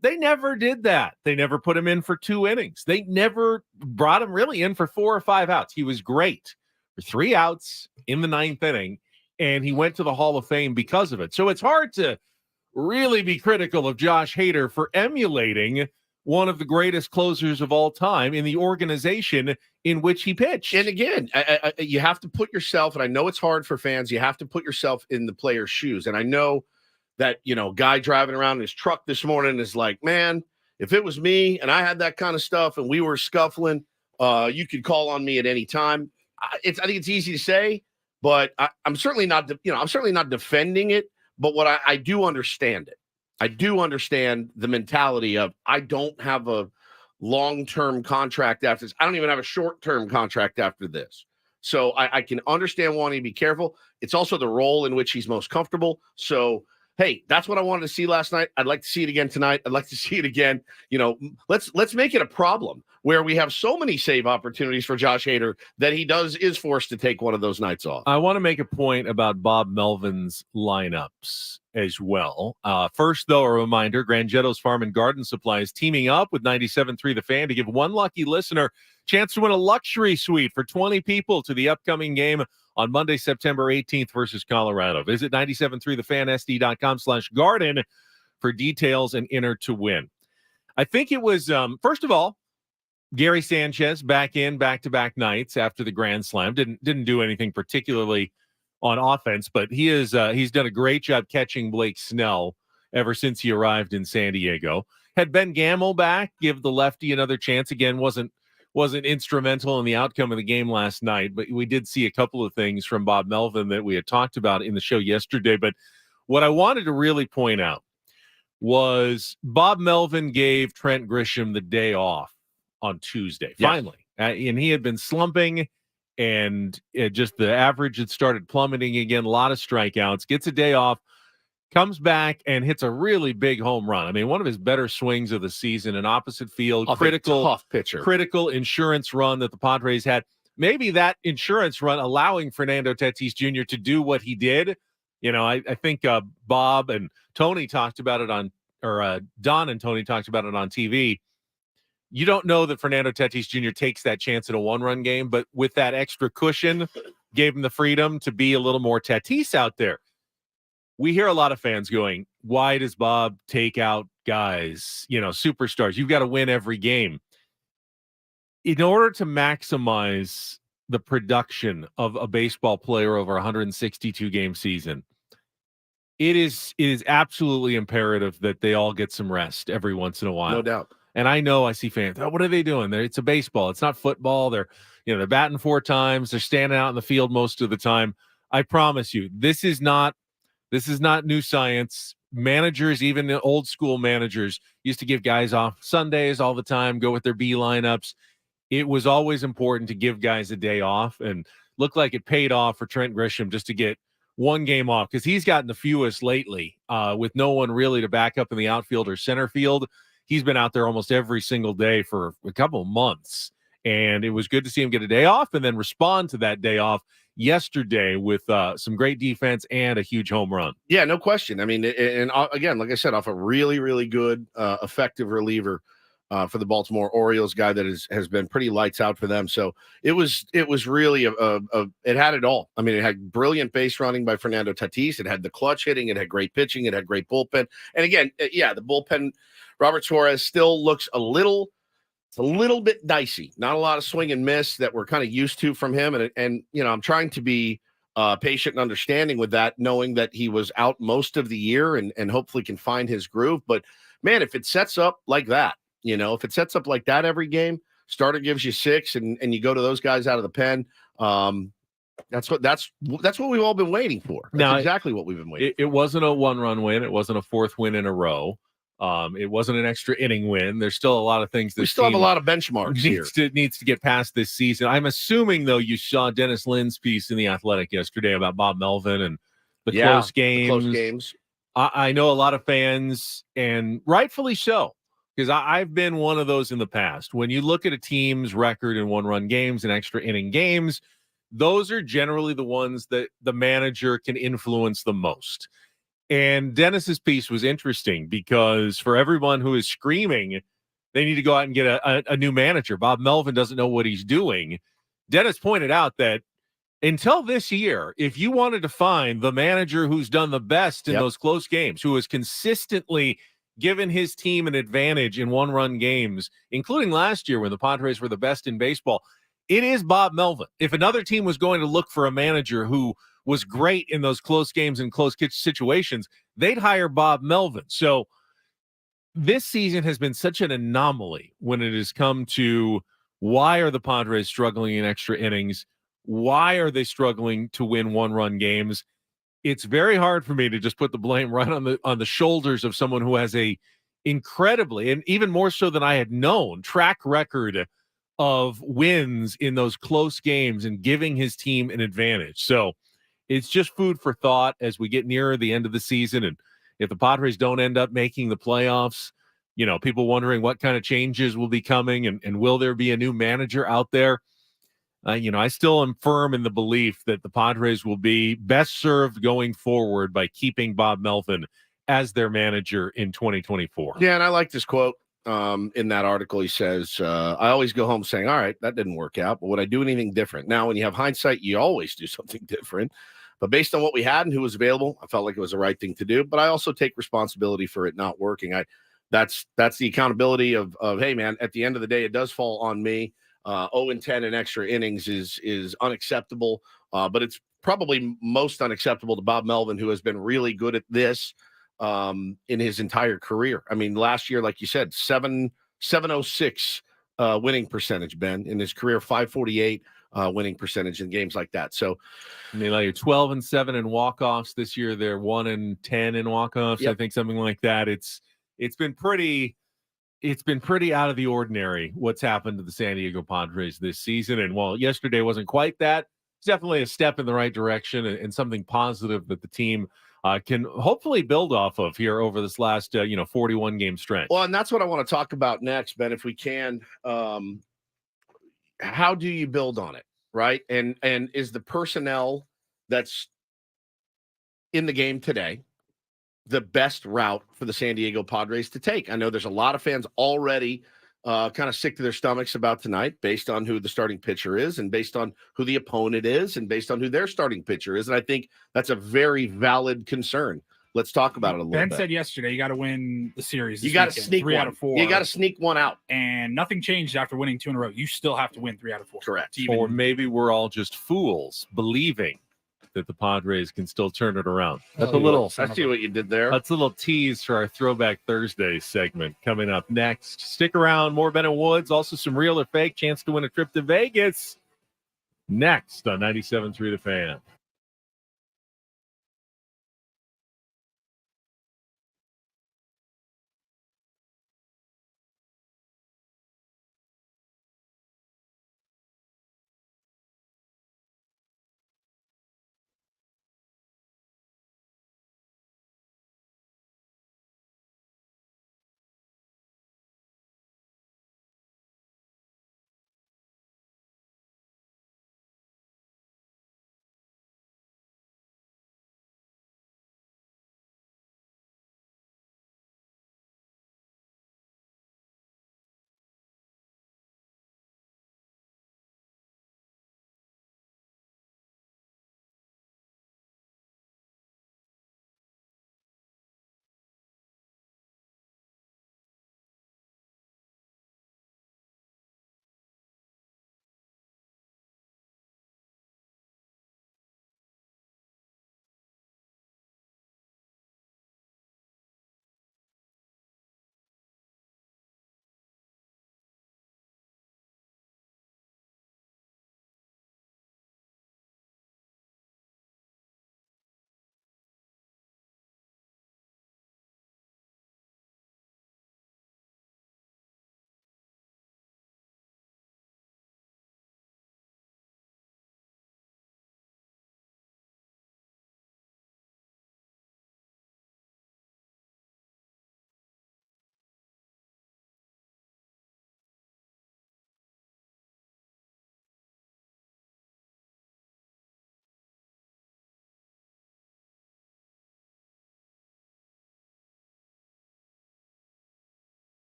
C: They never did that. They never put him in for 2 innings. They never brought him really in for 4 or 5 outs. He was great. 3 outs in the 9th inning, and he went to the Hall of Fame because of it. So it's hard to really be critical of Josh Hader for emulating one of the greatest closers of all time in the organization in which he pitched.
A: And again, you have to put yourself, and I know it's hard for fans, you have to put yourself in the player's shoes. And I know that, guy driving around in his truck this morning is like, man, if it was me and I had that kind of stuff and we were scuffling, you could call on me at any time. I think it's easy to say, but I'm certainly not, I'm certainly not defending it. But what I do understand it. I do understand the mentality of I don't have a long-term contract after this. I don't even have a short-term contract after this. So I can understand wanting to be careful. It's also the role in which he's most comfortable. So, hey, that's what I wanted to see last night. I'd like to see it again tonight. I'd like to see it again. Let's make it a problem where we have so many save opportunities for Josh Hader that he is forced to take one of those nights off.
C: I want to make a point about Bob Melvin's lineups as well. First, though, a reminder, Grangetto's Farm and Garden Supply is teaming up with 97.3 The Fan to give one lucky listener chance to win a luxury suite for 20 people to the upcoming game on Monday, September 18th versus Colorado. Visit 973thefan.sd.com/garden for details and enter to win. I think it was, first of all, Gary Sanchez back in back-to-back nights after the Grand Slam. Didn't do anything particularly on offense, but he's done a great job catching Blake Snell ever since he arrived in San Diego. Had Ben Gamel back, give the lefty another chance. Again, wasn't instrumental in the outcome of the game last night, but we did see a couple of things from Bob Melvin that we had talked about in the show yesterday. But what I wanted to really point out was Bob Melvin gave Trent Grisham the day off on Tuesday, finally. And he had been slumping, and just the average had started plummeting again, a lot of strikeouts, gets a day off. comes back and hits a really big home run. I mean, one of his better swings of the season, an opposite field,
A: tough pitcher,
C: critical insurance run that the Padres had. Maybe that insurance run allowing Fernando Tatis Jr. to do what he did. You know, I think Bob and Tony talked about it on, or Don and Tony talked about it on TV. You don't know that Fernando Tatis Jr. takes that chance in a one-run game, but with that extra cushion, gave him the freedom to be a little more Tatis out there. We hear a lot of fans going, why does Bob take out guys, you know, superstars? You've got to win every game. In order to maximize the production of a baseball player over a 162 game season, it is absolutely imperative that they all get some rest every once in a while.
A: No doubt.
C: And I know I see fans, oh, what are they doing? It's a baseball. It's not football. They're batting 4 times. They're standing out in the field most of the time. I promise you, this is not new science. Managers, even the old school managers, used to give guys off Sundays all the time, go with their B lineups. It was always important to give guys a day off, and looked like it paid off for Trent Grisham just to get one game off, because he's gotten the fewest lately with no one really to back up in the outfield or center field. He's been out there almost every single day for a couple of months, and it was good to see him get a day off and then respond to that day off yesterday with some great defense and a huge home run.
A: Yeah, no question. I mean, and again, like I said, off a really, really good, effective reliever for the Baltimore Orioles, guy that has been pretty lights out for them. So it was really it had it all. I mean, it had brilliant base running by Fernando Tatis. It had the clutch hitting. It had great pitching. It had great bullpen. And again, yeah, the bullpen, Robert Suarez still looks a little bit dicey. Not a lot of swing and miss that we're kind of used to from him. And you know, I'm trying to be patient and understanding with that, knowing that he was out most of the year and hopefully can find his groove. But man, if it sets up like that, you know, if it sets up like that every game, starter gives you 6 and you go to those guys out of the pen. That's what we've all been waiting for. That's exactly what we've been waiting.
C: It wasn't a 1-run win. It wasn't a 4th win in a row. It wasn't an extra inning win. There's still a lot of things.
A: We still have a lot of benchmarks
C: needs to get past this season. I'm assuming, though, you saw Dennis Lynn's piece in The Athletic yesterday about Bob Melvin and the close games. I know a lot of fans, and rightfully so, because I've been one of those in the past. When you look at a team's record in 1-run games and extra inning games, those are generally the ones that the manager can influence the most. And Dennis's piece was interesting because for everyone who is screaming, they need to go out and get a new manager. Bob Melvin doesn't know what he's doing. Dennis pointed out that until this year, if you wanted to find the manager who's done the best in those close games, who has consistently given his team an advantage in 1-run games, including last year when the Padres were the best in baseball, it is Bob Melvin. If another team was going to look for a manager who was great in those close games and close situations, they'd hire Bob Melvin. So this season has been such an anomaly when it has come to why are the Padres struggling in extra innings? Why are they struggling to win 1-run games? It's very hard for me to just put the blame right on the shoulders of someone who has a incredibly, and even more so than I had known, track record of wins in those close games and giving his team an advantage. So it's just food for thought as we get nearer the end of the season. And if the Padres don't end up making the playoffs, you know, people wondering what kind of changes will be coming and will there be a new manager out there? You know, I still am firm in the belief that the Padres will be best served going forward by keeping Bob Melvin as their manager in 2024.
A: Yeah, and I like this quote in that article. He says, I always go home saying, all right, that didn't work out, but would I do anything different? Now, when you have hindsight, you always do something different. But based on what we had and who was available, I felt like it was the right thing to do. But I also take responsibility for it not working. That's the accountability of hey, man, at the end of the day, it does fall on me. 0-10 in extra innings is unacceptable, but it's probably most unacceptable to Bob Melvin, who has been really good at this in his entire career. I mean, last year, like you said, 706 winning percentage, Ben, in his career, 548 winning percentage in games like that. So,
C: I mean, like 12-7 in walk-offs this year. They're 1-10 in walk-offs.
A: Yep.
C: I think something like that. It's been pretty out of the ordinary what's happened to the San Diego Padres this season. And while yesterday wasn't quite that, it's definitely a step in the right direction and something positive that the team can hopefully build off of here over this last 41 game stretch.
A: Well, and that's what I want to talk about next, Ben, if we can. How do you build on it, right? And is the personnel that's in the game today the best route for the San Diego Padres to take? I know there's a lot of fans already kind of sick to their stomachs about tonight based on who the starting pitcher is and based on who the opponent is and based on who their starting pitcher is. And I think that's a very valid concern. Let's talk about it a little bit.
B: Ben said yesterday, you got to win the series.
A: You got to sneak
B: 3
A: one.
B: out of 4.
A: You got to sneak one out.
B: And nothing changed after winning 2 in a row. You still have to win 3 out of 4.
A: Correct.
C: Or maybe we're all just fools believing that the Padres can still turn it around. That's
A: I see what you did there.
C: That's a little tease for our Throwback Thursday segment coming up next. Stick around. More Ben and Woods. Also some real or fake. Chance to win a trip to Vegas. Next on 97.3 The Fan.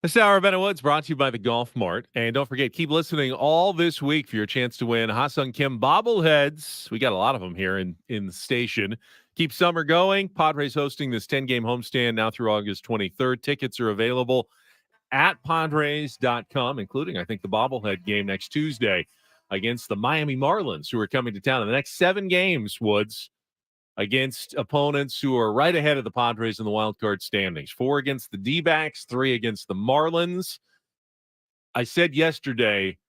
C: This hour of Ben and Woods brought to you by the Golf Mart. And don't forget, keep listening all this week for your chance to win Ha-Sung Kim bobbleheads. We got a lot of them here in the station. Keep summer going. Padres hosting this 10-game homestand now through August 23rd. Tickets are available at Padres.com, including, I think, the bobblehead game next Tuesday against the Miami Marlins, who are coming to town in the next 7 games, Woods, against opponents who are right ahead of the Padres in the wild card standings. 4 against the D-backs, 3 against the Marlins. I said yesterday,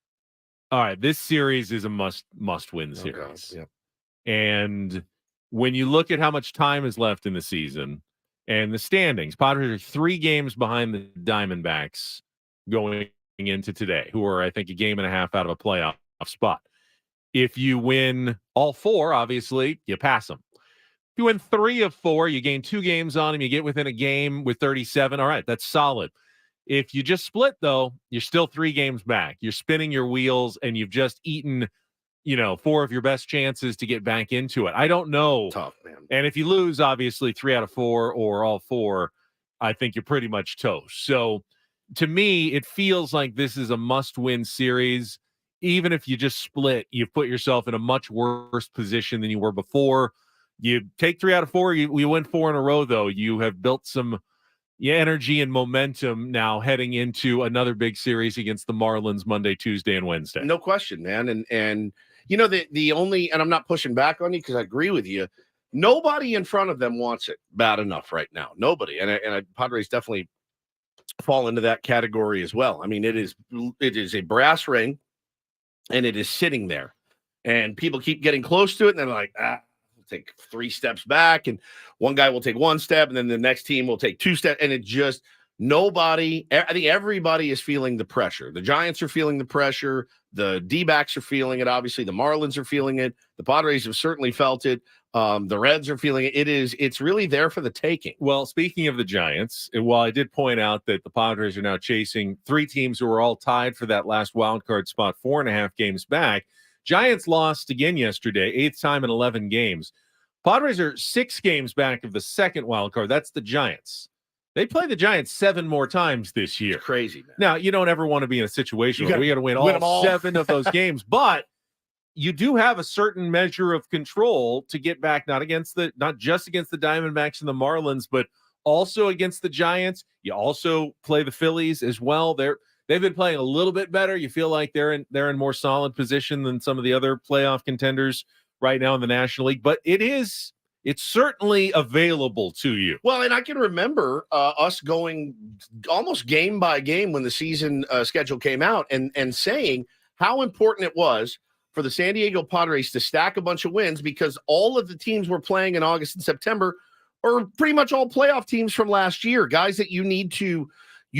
C: all right, this series is a must-win series.
A: Yep.
C: And when you look at how much time is left in the season and the standings, Padres are 3 games behind the Diamondbacks going into today, who are, I think, a game and a half out of a playoff spot. If you win all 4, obviously, you pass them. You win 3 of 4, you gain 2 games on them, you get within a game with 37. All right, that's solid. If you just split, though, you're still 3 games back. You're spinning your wheels, and you've just eaten, 4 of your best chances to get back into it. I don't know.
A: Tough, man.
C: And if you lose, obviously, 3 out of 4 or all 4, I think you're pretty much toast. So, to me, it feels like this is a must-win series. Even if you just split, you've put yourself in a much worse position than you were before. You take 3 out of 4. You win 4 in a row, though. You have built some energy and momentum now heading into another big series against the Marlins Monday, Tuesday, and Wednesday.
A: No question, man. And the only, and I'm not pushing back on you because I agree with you. Nobody in front of them wants it bad enough right now. Nobody. And Padres definitely fall into that category as well. I mean, it is a brass ring, and it is sitting there, and people keep getting close to it, and they're like, take 3 steps back, and one guy will take 1 step, and then the next team will take 2 steps, and it just I think everybody is feeling the pressure. The Giants are feeling the pressure. The D-backs are feeling it. Obviously, the Marlins are feeling it. The Padres have certainly felt it. The Reds are feeling it. It's really there for the taking.
C: Well, speaking of the Giants, and while I did point out that the Padres are now chasing 3 teams who are all tied for that last wild card spot, 4.5 games back, Giants lost again yesterday, 8th time in 11 games. Padres are 6 games back of the second wild card. That's the Giants. They play the Giants 7 more times this year.
A: It's crazy, man.
C: Now, you don't ever want to be in a situation where we got to win all 7 of those games, but you do have a certain measure of control to get back, not just against the Diamondbacks and the Marlins, but also against the Giants. You also play the Phillies as well. They've been playing a little bit better. You feel like they're in more solid position than some of the other playoff contenders right now in the National League, but it's certainly available to you.
A: Well, and I can remember us going almost game by game when the season schedule came out and saying how important it was for the San Diego Padres to stack a bunch of wins, because all of the teams we're playing in August and September are pretty much all playoff teams from last year, guys that you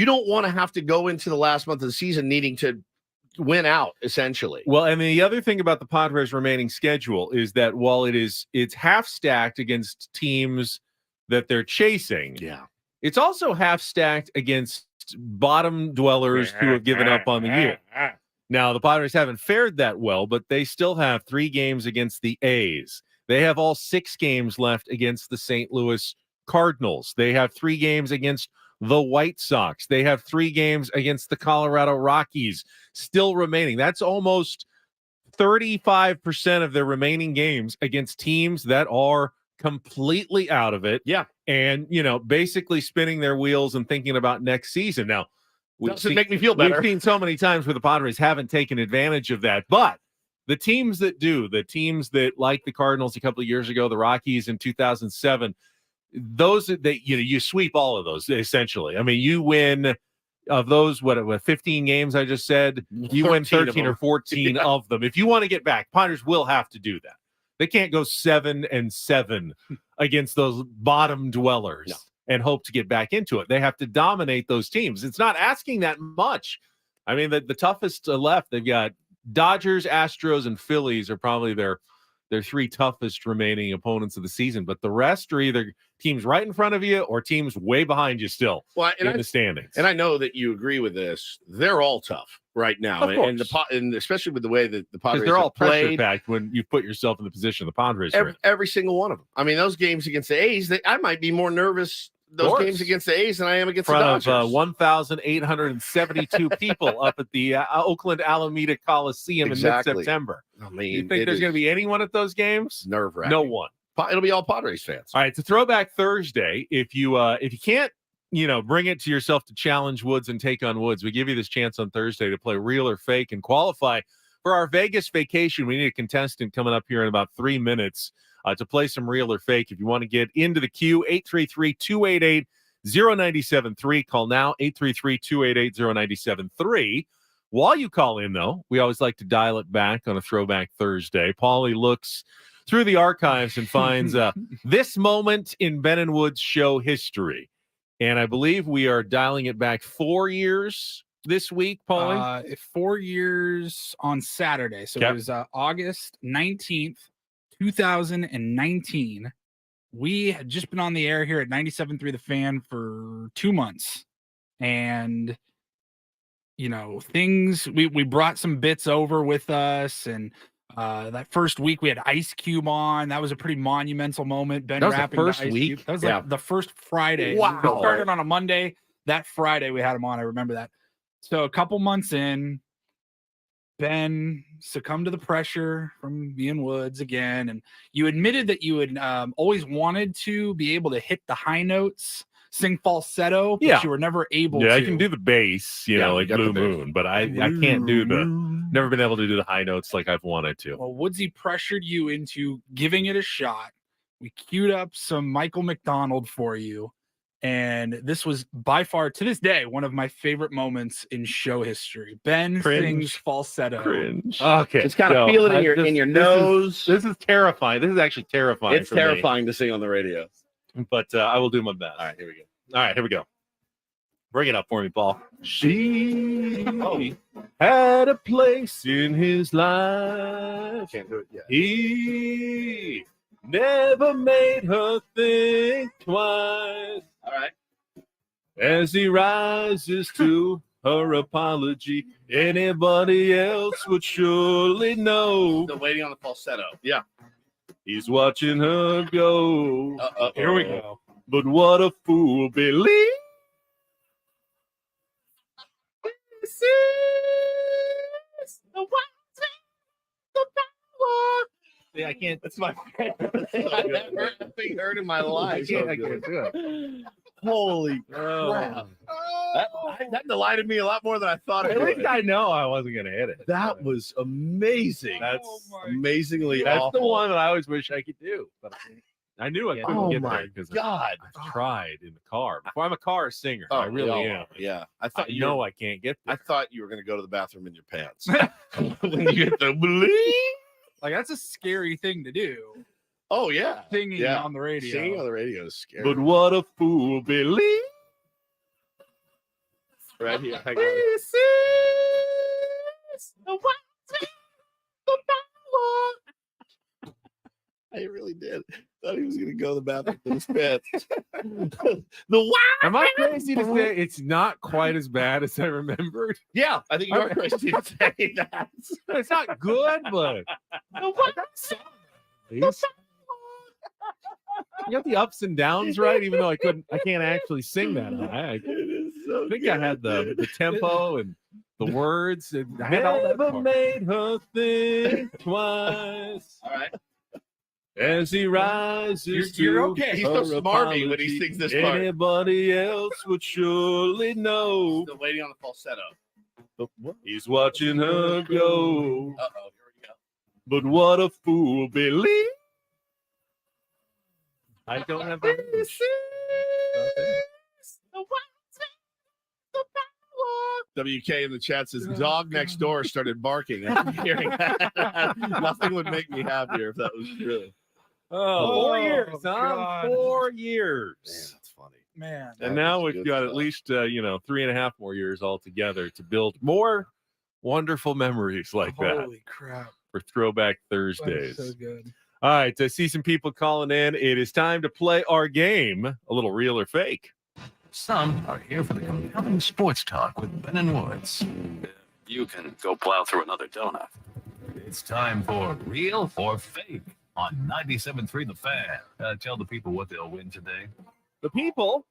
A: don't want to have to go into the last month of the season needing to win out, essentially.
C: Well, and the other thing about the Padres' remaining schedule is that while it's half stacked against teams that they're chasing, it's also half stacked against bottom dwellers who have given up on the year. Now, the Padres haven't fared that well, but they still have 3 games against the A's. They have all 6 games left against the St. Louis Cardinals. They have 3 games against the White Sox. They have 3 games against the Colorado Rockies still remaining. That's almost 35% of their remaining games against teams that are completely out of it.
A: Yeah.
C: And, basically spinning their wheels and thinking about next season. Now,
A: doesn't make me feel better.
C: We've seen so many times where the Padres haven't taken advantage of that, but the teams that do, the teams that, like the Cardinals a couple of years ago, the Rockies in 2007, those that you sweep all of those essentially. I mean, you win of those, what 15 games I just said, you win 13 or 14 of them. If you want to get back, Padres will have to do that. They can't go 7-7 against those bottom dwellers and hope to get back into it. They have to dominate those teams. It's not asking that much. I mean, the toughest left, they've got Dodgers, Astros, and Phillies are probably their 3 toughest remaining opponents of the season. But the rest are either teams right in front of you or teams way behind you still in the standings.
A: And I know that you agree with this. They're all tough right now. And especially with the way that the Padres
C: they're all
A: pressure
C: packed when you put yourself in the position the Padres are in.
A: Every single one of them. I mean, those games against the A's, I might be more nervous those games against the A's than I am against the
C: Dodgers.
A: Dodgers.
C: Of 1,872 people up at the Oakland Alameda Coliseum in mid-September.
A: I mean,
C: you think there's going to be anyone at those games?
A: Nerve-wracking.
C: No one.
A: It'll be all Padres fans.
C: All right, it's a Throwback Thursday. If you can't, bring it to yourself to challenge Woods and take on Woods, we give you this chance on Thursday to play Real or Fake and qualify for our Vegas vacation. We need a contestant coming up here in about 3 minutes to play some Real or Fake. If you want to get into the queue, 833-288-0973. Call now, 833-288-0973. While you call in, though, we always like to dial it back on a Throwback Thursday. Paulie looks through the archives and finds this moment in Ben and Woods show history. And I believe we are dialing it back 4 years this week, Paulie.
B: 4 years on Saturday. So it was August 19th, 2019. We had just been on the air here at 97.3 The Fan for 2 months. And, things, we brought some bits over with us. And that first week we had Ice Cube on. That was a pretty monumental moment. Ben rapping the first week. That was like the first Friday.
A: Wow.
B: We started on a Monday. That Friday we had him on. I remember that. So a couple months in, Ben succumbed to the pressure from me and Woods again. And you admitted that you had always wanted to be able to hit the high notes, sing falsetto, but you were never able to.
C: Yeah, I can do the bass, like Blue Moon, but I can't do never been able to do the high notes like I've wanted to.
B: Well, Woodsy pressured you into giving it a shot. We queued up some Michael McDonald for you. And this was by far, to this day, one of my favorite moments in show history. Ben sings falsetto.
C: Cringe.
A: Okay. Just kind of feel it in your nose.
C: This is terrifying. This is actually terrifying.
A: It's terrifying to sing on the radio.
C: But I will do my best.
A: All right, here we go.
C: All right, here we go. Bring it up for me, Paul. She had a place in his life.
A: Can't do it yet.
C: He never made her think twice.
A: All right.
C: As he rises to her apology, anybody else would surely know.
A: Still waiting on the falsetto. Yeah.
C: He's watching her go.
B: Here we go.
C: But what a fool believes. I can't.
A: That's my favorite thing I've ever heard in my life.
C: I can't do it.
A: Holy crap. That delighted me a lot more than I thought it
C: At
A: would.
C: least I know I wasn't going to hit it.
A: That was amazing.
C: That's
A: amazingly
C: That's
A: awful.
C: the one that I always wish I could do. But I knew I couldn't get there because
A: God.
C: I've tried in the car. Before I'm a car singer. I really am.
A: Yeah. I
C: can't get there.
A: I thought you were going to go to the bathroom in your pants. When you get the bleep.
B: Like, that's a scary thing to do.
A: Oh, yeah.
B: Singing on the radio.
A: Singing on the radio is scary.
C: But what a fool believes.
A: Right here. Hang on. I really did. Thought he was going to go to the bathroom in his pants.
C: Am I crazy to say it's not quite as bad as I remembered?
A: Yeah, I think you are crazy to say that.
C: It's not good, but you got the ups and downs right, even though I can't actually sing that high. I think I had the tempo and the words. And I had all that part. Made her think twice.
A: All right.
C: As he rises
A: You're
C: to
A: okay. He's so smarmy when he sings this part.
C: Anybody else would surely know.
A: Still waiting on the falsetto.
C: He's watching her go.
A: Uh-oh, here we go.
C: But what a fool believes. I don't have that.
A: WK in the chat says dog next door started barking. After hearing that. Nothing would make me happier if that was true.
C: 4 years, huh?
B: God.
C: 4 years.
A: Man, that's funny.
B: Man.
C: And now we've got at least 3.5 more years altogether to build more wonderful memories like that
B: Holy crap.
C: for Throwback Thursdays.
B: That's so good.
C: All right, I see some people calling in. It is time to play our game, a little Real or Fake.
E: Some are here for the compelling sports talk with Ben and Woods. You can go plow through another donut. It's time for Real or Fake on 97.3 The Fan. Tell the people what they'll win today.
C: The people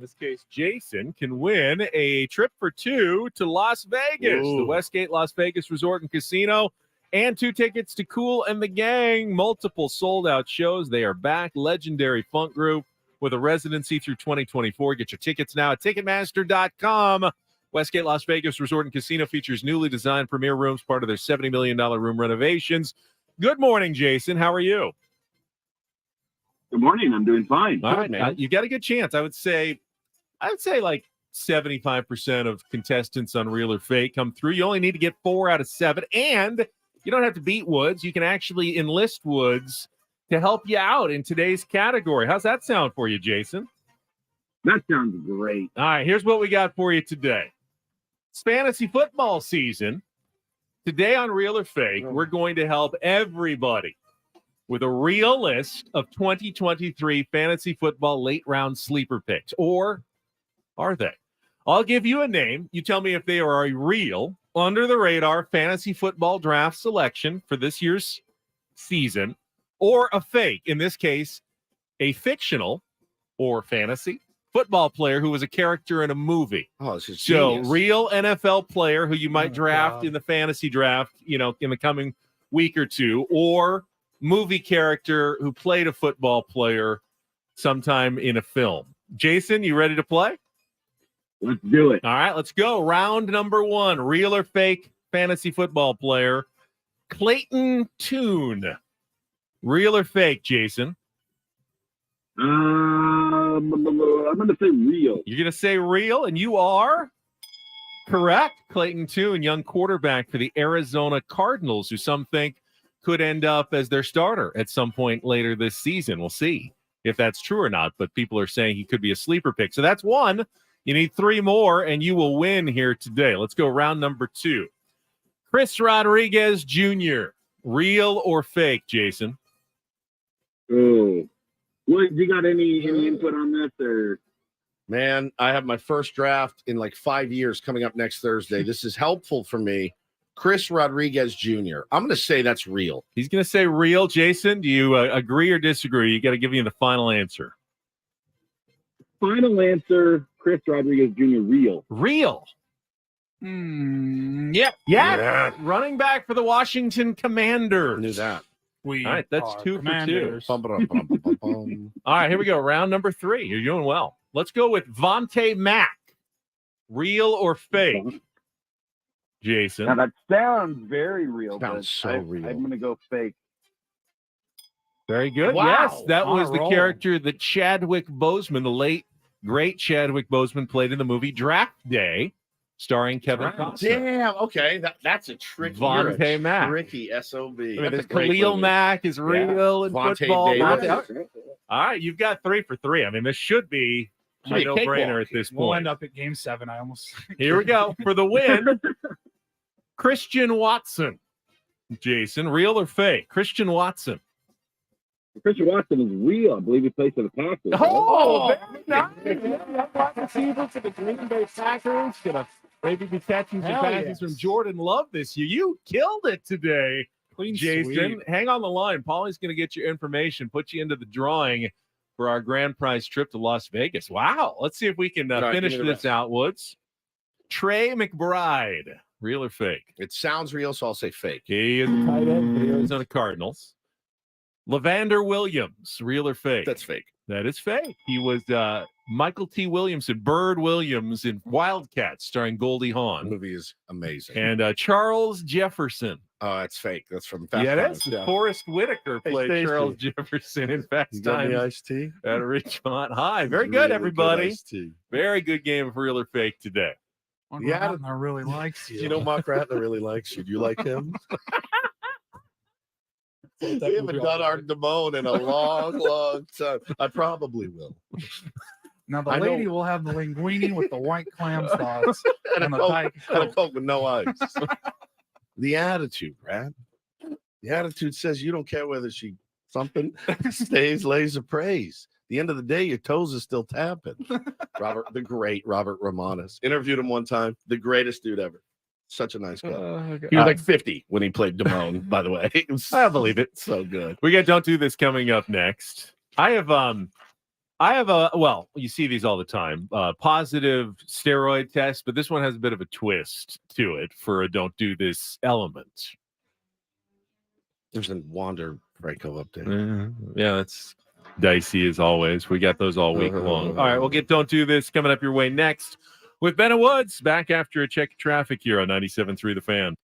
C: In this case, Jason can win a trip for two to Las Vegas, the Westgate Las Vegas Resort and Casino, and 2 tickets to Kool and the Gang. Multiple sold-out shows. They are back. Legendary funk group with a residency through 2024. Get your tickets now at Ticketmaster.com. Westgate Las Vegas Resort and Casino features newly designed premier rooms, part of their $70 million room renovations. Good morning, Jason. How are you?
K: Good morning. I'm doing fine.
C: All right, man. You got a good chance. I would say like 75% of contestants on Real or Fake come through. You only need to get 4 out of 7, and you don't have to beat Woods. You can actually enlist Woods to help you out in today's category. How's that sound for you, Jason?
K: That sounds great.
C: All right, here's what we got for you today. It's fantasy football season. Today on Real or Fake, we're going to help everybody with a real list of 2023 fantasy football late round sleeper picks. Or are they? I'll give you a name. You tell me if they are a real, under the radar fantasy football draft selection for this year's season, or a fake. In this case, a fictional or fantasy football player who was a character in a movie.
A: Oh, this is
C: so
A: genius.
C: Real NFL player who you might draft in the fantasy draft, in the coming week or two, or movie character who played a football player sometime in a film. Jason, you ready to play?
K: Let's do it.
C: All right, let's go. Round number 1, real or fake fantasy football player, Clayton Tune. Real or fake, Jason?
K: I'm going to say real.
C: You're going to say real, and you are correct. Clayton Tune, young quarterback for the Arizona Cardinals, who some think could end up as their starter at some point later this season. We'll see if that's true or not, but people are saying he could be a sleeper pick. So that's 1. You need 3 more, and you will win here today. Let's go round number 2. Chris Rodriguez Jr., real or fake, Jason?
K: Oh. What, you got any input on this? Or
A: Man, I have my first draft in like 5 years coming up next Thursday. This is helpful for me. Chris Rodriguez Jr. I'm going to say that's real.
C: He's going to say real. Jason, do you agree or disagree? You got to give me the final answer.
K: Final answer, Chris Rodriguez Jr. real.
C: Real.
B: Yep.
C: Yeah. Running back for the Washington Commanders.
A: I knew that.
C: All right, that's 2
B: Commanders.
C: for 2. All right, here we go. Round number 3. You're doing well. Let's go with Vontae Mack. Real or fake? Jason.
K: Now that sounds very real.
A: Sounds so real.
K: I'm going to go fake.
C: Very good.
A: Wow.
C: Yes, that
B: On a
C: was the
B: roll.
C: character that Chadwick Boseman, the late, great Chadwick Boseman, played in the movie Draft Day, starring Kevin Costner.
A: Damn. Okay. That's a tricky.
C: Vontae Mack.
A: Tricky SOB.
C: I mean,
A: That's
C: the
A: a great
C: Khalil
A: movie.
C: Mack is real in
A: Vontae
C: football.
A: Davis.
C: All right, you've got 3 for 3. I mean, this should be a
A: Hey,
C: no-brainer
A: cakewalk.
C: at this
B: We'll
C: point.
B: end up at game 7. I almost.
C: Here we go. For the win, Christian Watson. Jason, real or fake? Christian Watson.
K: Christian Watson is real. I believe he plays for the Packers.
C: Oh, very nice. Young wide receiver for the Green Bay Packers. Gonna maybe be catching some
B: Hell
C: passes
B: yes.
C: from Jordan Love this year. You killed it today,
B: Clean
C: Jason.
B: sweep.
C: Hang on the line. Paulie's going to get your information, put you into the drawing for our grand prize trip to Las Vegas. Wow. Let's see if we can
A: All right,
C: finish
A: give me the
C: this out, Woods. Trey McBride, real or fake?
A: It sounds real, so I'll say fake.
C: He is a tight end for the Arizona Cardinals. Lavander Williams, real or fake?
A: That's fake.
C: That is fake. He was Michael T. Williamson, Bird Williams in Wildcats, starring Goldie
A: The
C: Hawn.
A: movie is amazing.
C: And Charles Jefferson.
A: Oh, that's fake. That's from Fast
C: Yeah,
A: Times.
C: that's Forrest Whitaker
A: Hey,
C: played
A: Stacey.
C: Charles Jefferson in Fast
A: You got any
C: Times
A: iced tea?
C: at Richmond High. Very good,
A: Really
C: everybody.
A: iced tea.
C: Very good game of real or fake today.
A: Yeah.
B: I really likes you.
A: You know, Mark Ratner really likes you. Do you like him? We haven't done our Damone in a long, long time. I probably will.
B: Now the
A: I
B: lady
A: know.
B: will have the linguine with the white clam sauce
A: And a
B: and the
A: Coke,
B: Diet
A: and a
B: Coke.
A: Coke with no ice. The attitude, Brad. The attitude says you don't care whether she something stays, lays, or prays. The end of the day, your toes are still tapping. The great Robert Romanus. Interviewed him one time. The greatest dude ever. Such a nice guy. He was like 50 when he played Damone, by the way. It was
C: I believe it.
A: so good.
C: We got Don't Do This coming up next. I have I have you see these all the time, positive steroid test, but this one has a bit of a twist to it for a don't do this element.
A: There's a Wander Franco update.
C: Yeah, that's dicey as always. We got those all week long. All right, we'll get don't do this coming up your way next with Ben and Woods back after a check of traffic here on 97.3 The Fan.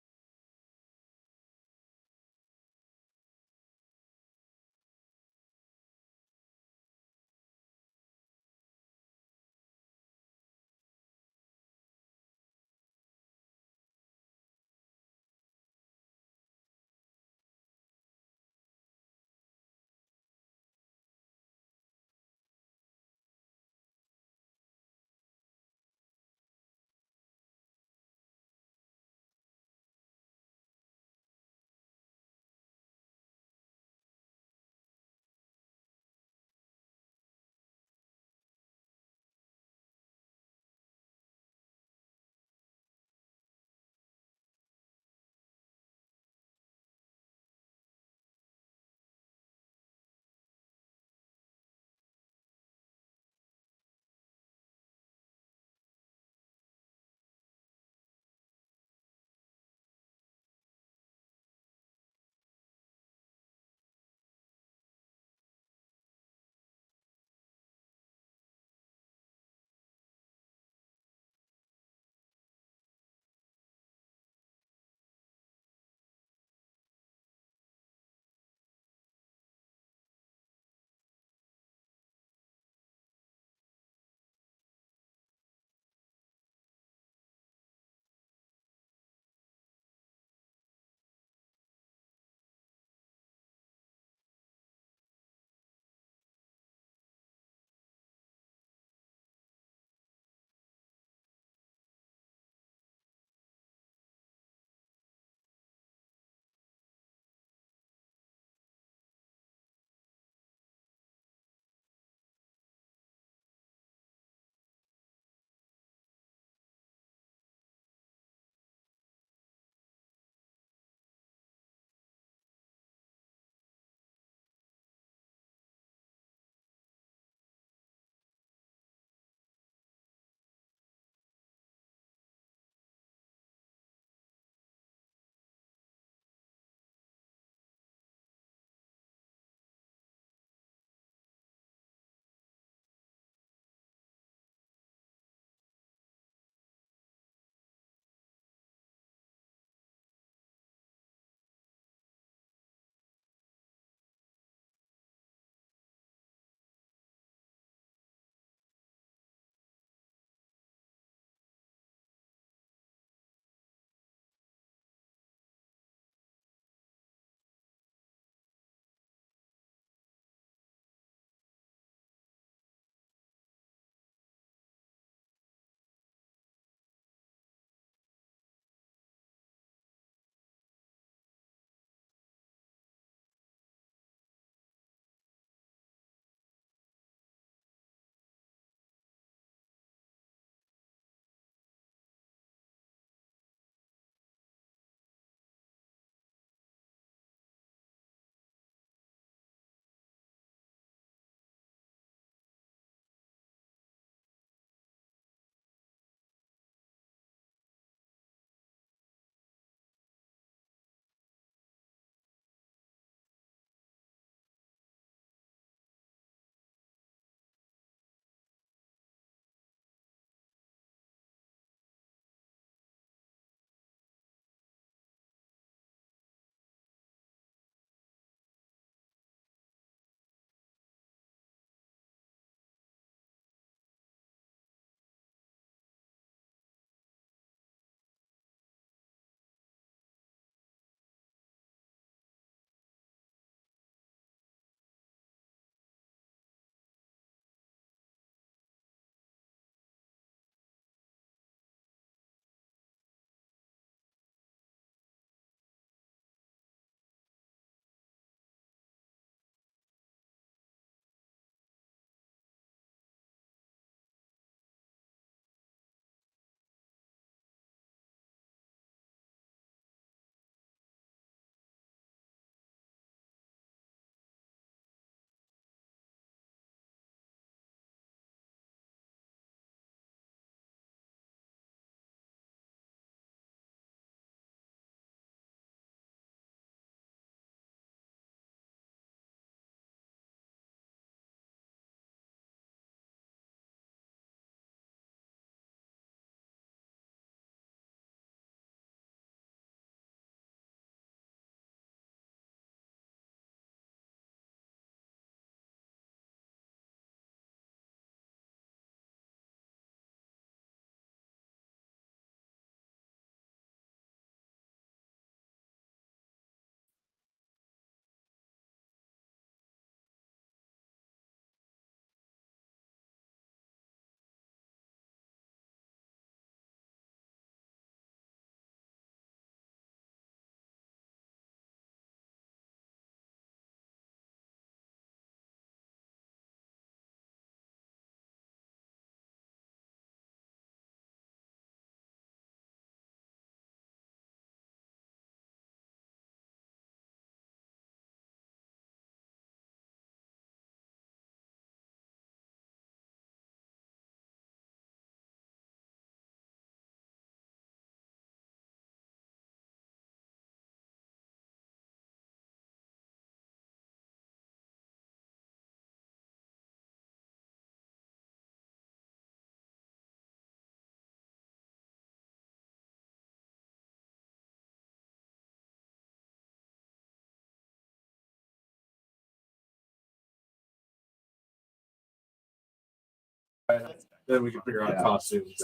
D: Then we can figure out costumes.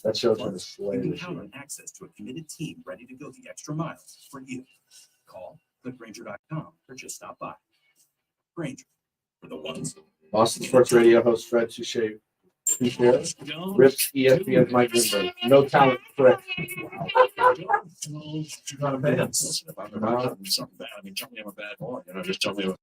A: That shows on the slate.
L: You count on access to a committed team ready to go the extra miles for you. Call, click Granger.com, or just stop by. Granger, for the ones.
A: Boston Sports Radio host Fred Touche. Rips ESPN Mike Greenberg. No talent threat.
L: You're not a bad. Listen, if I'm about something bad, tell me I'm a bad boy. Just tell me.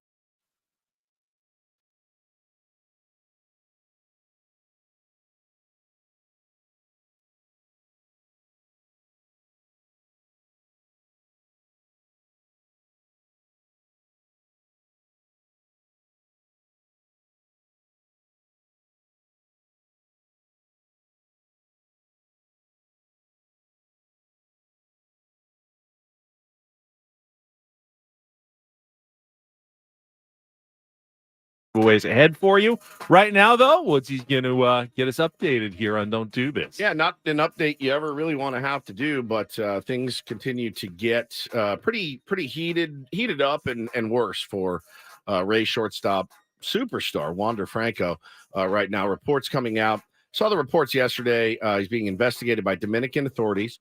C: Ways ahead for you. Right now, though, what's he's going to get us updated here on Don't Do This?
A: Yeah, not an update you ever really want to have to do, but things continue to get pretty heated up and worse for Rays shortstop superstar Wander Franco right now. Reports coming out. Saw the reports yesterday. He's being investigated by Dominican authorities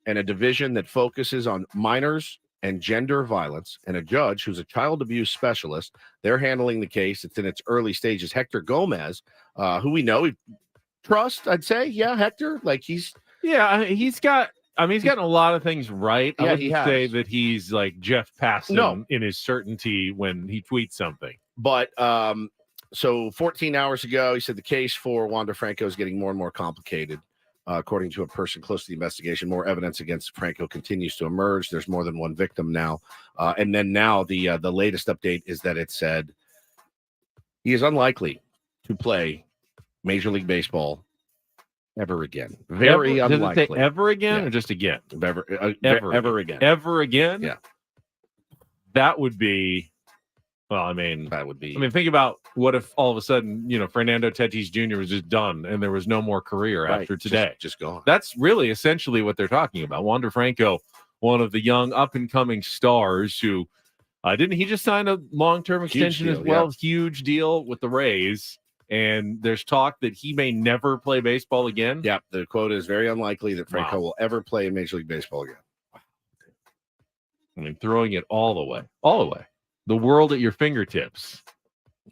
A: and a division that focuses on minors and gender violence, and a judge who's a child abuse specialist. They're handling the case. It's in its early stages. Hector Gomez, who we know, we trust, I'd say. Yeah, Hector. He's gotten a lot of things right. I wouldn't say that he's like Jeff Passan in his certainty when he tweets something. But so 14 hours ago, he said the case for Wander Franco is getting more and more complicated. According to a person close to the investigation, more evidence against Franco continues to emerge. There's more than one victim now. And then now the latest update is that it said he is unlikely to play Major League Baseball ever again. Very unlikely.
C: Does it say ever again or just again?
A: Ever again.
C: Ever again?
A: Yeah.
C: That would be,
A: that would be.
C: Think about what if all of a sudden, Fernando Tatis Jr. was just done and there was no more career after today.
A: Just gone.
C: That's really essentially what they're talking about. Wander Franco, one of the young up-and-coming stars who didn't he just sign a long-term extension as well? Yeah. Huge deal with the Rays. And there's talk that he may never play baseball again.
A: Yeah, the quote is very unlikely that Franco will ever play in Major League Baseball again.
C: Throwing it all away. The world at your fingertips.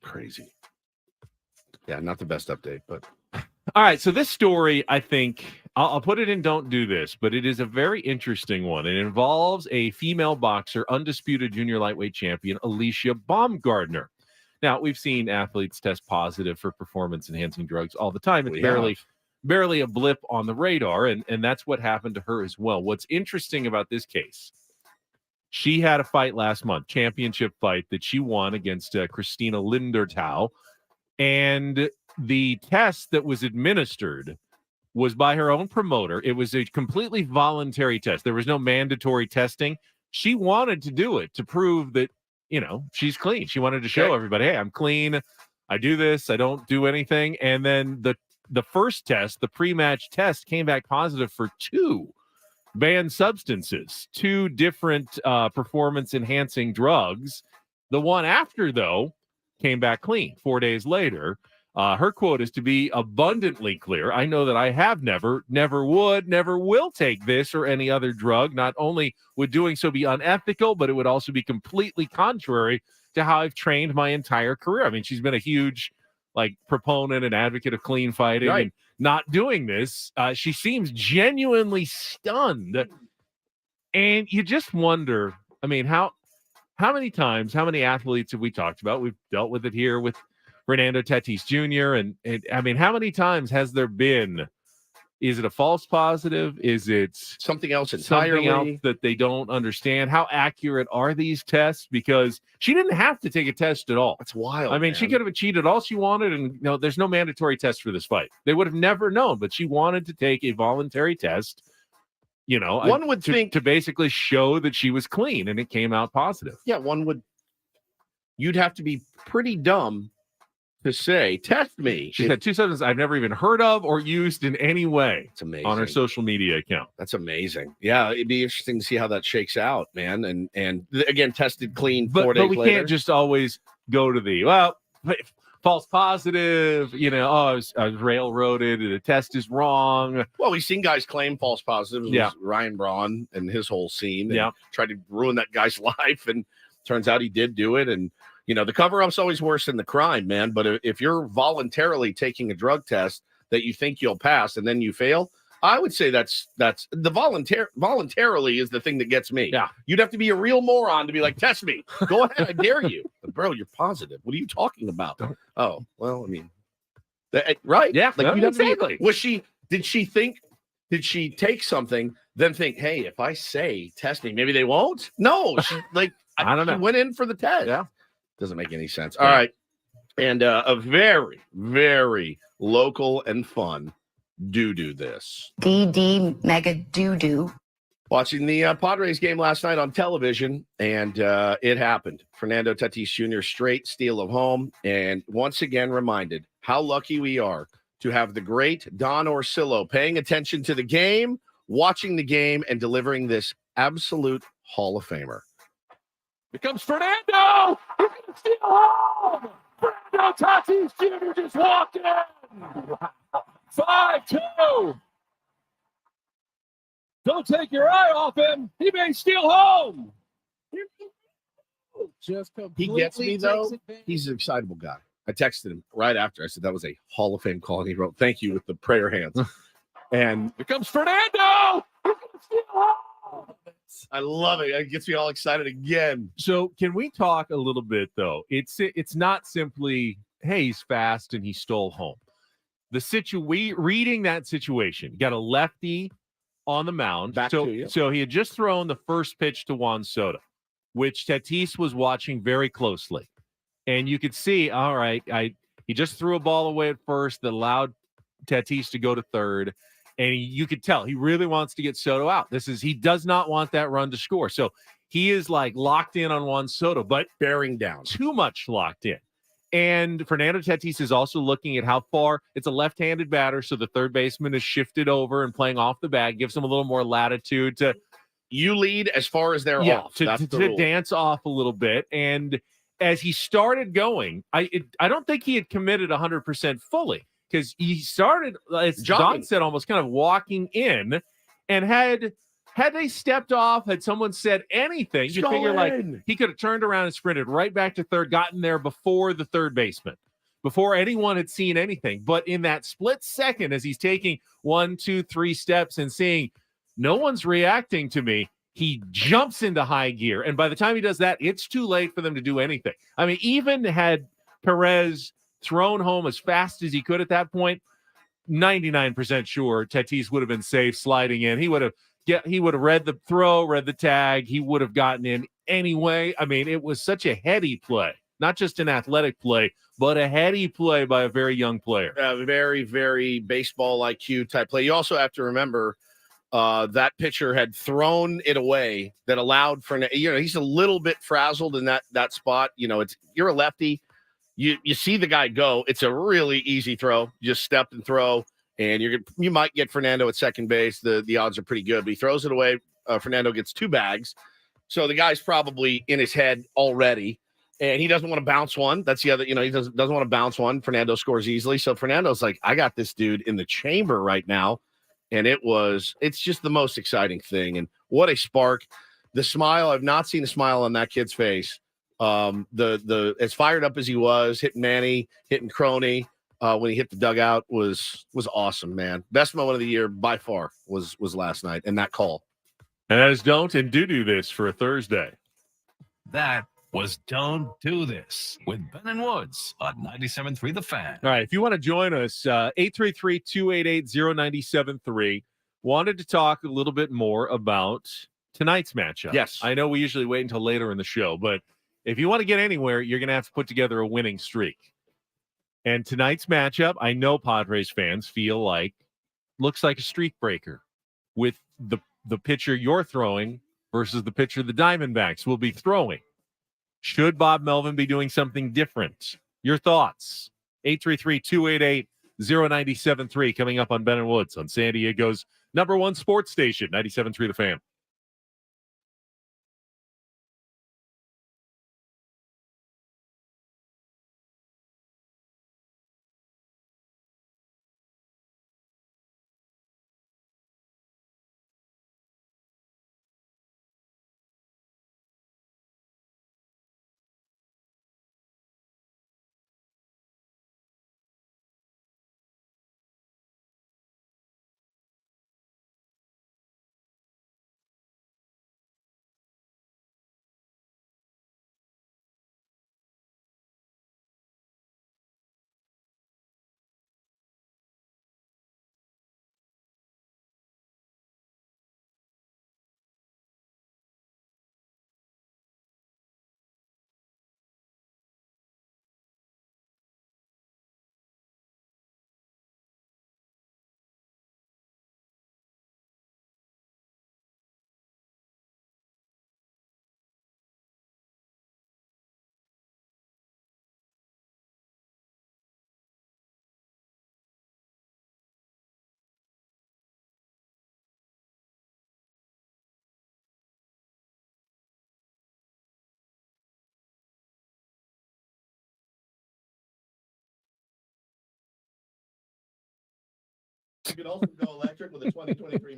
A: Crazy. Yeah, not the best update, but.
C: All right, so this story, I think, I'll put it in Don't Do This, but it is a very interesting one. It involves a female boxer, undisputed junior lightweight champion, Alicia Baumgardner. Now, we've seen athletes test positive for performance-enhancing drugs all the time. It's barely a blip on the radar, and that's what happened to her as well. What's interesting about this case, she had a fight last month, championship fight that she won against Christina Lindertau, and the test that was administered was by her own promoter. It was a completely voluntary test. There was no mandatory testing. She wanted to do it to prove that, she's clean. She wanted to show everybody, hey, I'm clean. I do this. I don't do anything. And then the first test, the pre-match test, came back positive for 2 banned substances, 2 different performance-enhancing drugs. The one after, though, came back clean 4 days later. Her quote is to be abundantly clear. I know that I have never would, never will take this or any other drug. Not only would doing so be unethical, but it would also be completely contrary to how I've trained my entire career. She's been a huge proponent and advocate of clean fighting and not doing this. She seems genuinely stunned. And you just wonder, how many times, how many athletes have we talked about? We've dealt with it here with Fernando Tatis Jr. And how many times has there been, is it a false positive? Is it
A: something else entirely?
C: Something else that they don't understand? How accurate are these tests? Because she didn't have to take a test at all.
A: That's wild.
C: She could have achieved all she wanted, and there's no mandatory test for this fight. They would have never known, but she wanted to take a voluntary test.
A: One would think
C: to basically show that she was clean, and it came out positive.
A: Yeah, you'd have to be pretty dumb to say, test me.
C: She had 2 substances I've never even heard of or used in any way.
A: It's amazing.
C: On her social media account.
A: That's amazing. Yeah, it'd be interesting to see how that shakes out, man. And again, tested clean 4 days later.
C: But we can't just always go to false positive. I was railroaded. The test is wrong.
A: Well, we've seen guys claim false positives.
C: Yeah.
A: Ryan Braun and his whole scene. And
C: Yeah.
A: tried to ruin that guy's life, and turns out he did do it. And the cover-up's always worse than the crime, man. But if you're voluntarily taking a drug test that you think you'll pass and then you fail, I would say that's the voluntarily is the thing that gets me.
C: Yeah.
A: You'd have to be a real moron to be like, test me. Go ahead, I dare you. But bro, you're positive. What are you talking about? Oh, well, I mean, right?
C: Yeah,
A: like you'd have to be-
C: exactly.
A: Did she take something, then think, hey, if I say test me, maybe they won't? No, she
C: I don't know.
A: She went in for the test.
C: Yeah.
A: Doesn't make any sense. All right. And a very, very local and fun do this.
M: DD mega doo-doo.
A: Watching the Padres game last night on television, and it happened. Fernando Tatis Jr. straight steal of home, and once again reminded how lucky we are to have the great Don Orsillo paying attention to the game, watching the game, and delivering this absolute Hall of Famer.
I: Here comes Fernando. He's going to steal home. Fernando Tatis Jr. just walked in. 5-2. Don't take your eye off him. He may steal home.
A: He gets me, though. He's an excitable guy. I texted him right after. I said, that was a Hall of Fame call. And he wrote, thank you, with the prayer hands. And
I: here comes Fernando. He's going to steal home.
A: I love it. It gets me all excited again.
C: So can we talk a little bit, though? It's not simply, hey, he's fast and he stole home. Reading that situation, you got a lefty on the mound. So he had just thrown the first pitch to Juan Soto, which Tatis was watching very closely. And you could see, all right, he just threw a ball away at first that allowed Tatis to go to third. And you could tell he really wants to get Soto out. He does not want that run to score. So he is like locked in on Juan Soto, but
A: bearing down.
C: Too much locked in. And Fernando Tatis is also looking at how far it's a left-handed batter. So the third baseman is shifted over and playing off the bat, gives him a little more latitude to.
A: You lead as far as they're off.
C: To dance off a little bit. And as he started going, I don't think he had committed 100% fully. Because he started, as Don said, almost kind of walking in, and had they stepped off, had someone said anything, you figure like he could have turned around and sprinted right back to third, gotten there before the third baseman, before anyone had seen anything. But in that split second, as he's taking 1, 2, 3 steps and seeing no one's reacting to me, he jumps into high gear. And by the time he does that, it's too late for them to do anything. I mean, even had Perez thrown home as fast as he could at that point, 99% sure Tatis would have been safe sliding in. He would have read the throw, read the tag. He would have gotten in anyway. I mean, it was such a heady play, not just an athletic play, but a heady play by a very young player.
A: Very, very baseball IQ type play. You also have to remember that pitcher had thrown it away that allowed for, he's a little bit frazzled in that spot. You're a lefty. You see the guy go. It's a really easy throw. Just step and throw, and you might get Fernando at second base. The odds are pretty good, but he throws it away. Fernando gets 2 bags, so the guy's probably in his head already, and he doesn't want to bounce one. That's the other. He doesn't want to bounce one. Fernando scores easily, so Fernando's like, I got this dude in the chamber right now, and it's just the most exciting thing. And what a spark! The smile. I've not seen a smile on that kid's face. The as fired up as he was, hitting Manny, hitting Crony, when he hit the dugout was awesome, man. Best moment of the year by far was last night, and that call.
C: And that is Don't and Do This for a Thursday.
E: That was Don't Do This with Ben and Woods on 97.3 The Fan.
C: All right, if you want to join us, 833-288-0973. Wanted to talk a little bit more about tonight's matchup.
A: Yes.
C: I know we usually wait until later in the show, but if you want to get anywhere, you're going to have to put together a winning streak. And tonight's matchup, I know Padres fans feel like looks like a streak breaker with the pitcher you're throwing versus the pitcher the Diamondbacks will be throwing. Should Bob Melvin be doing something different? Your thoughts? 833-288-0973 coming up on Ben and Woods on San Diego's #1 sports station, 97.3 The Fan.
A: You could also go electric with a 2023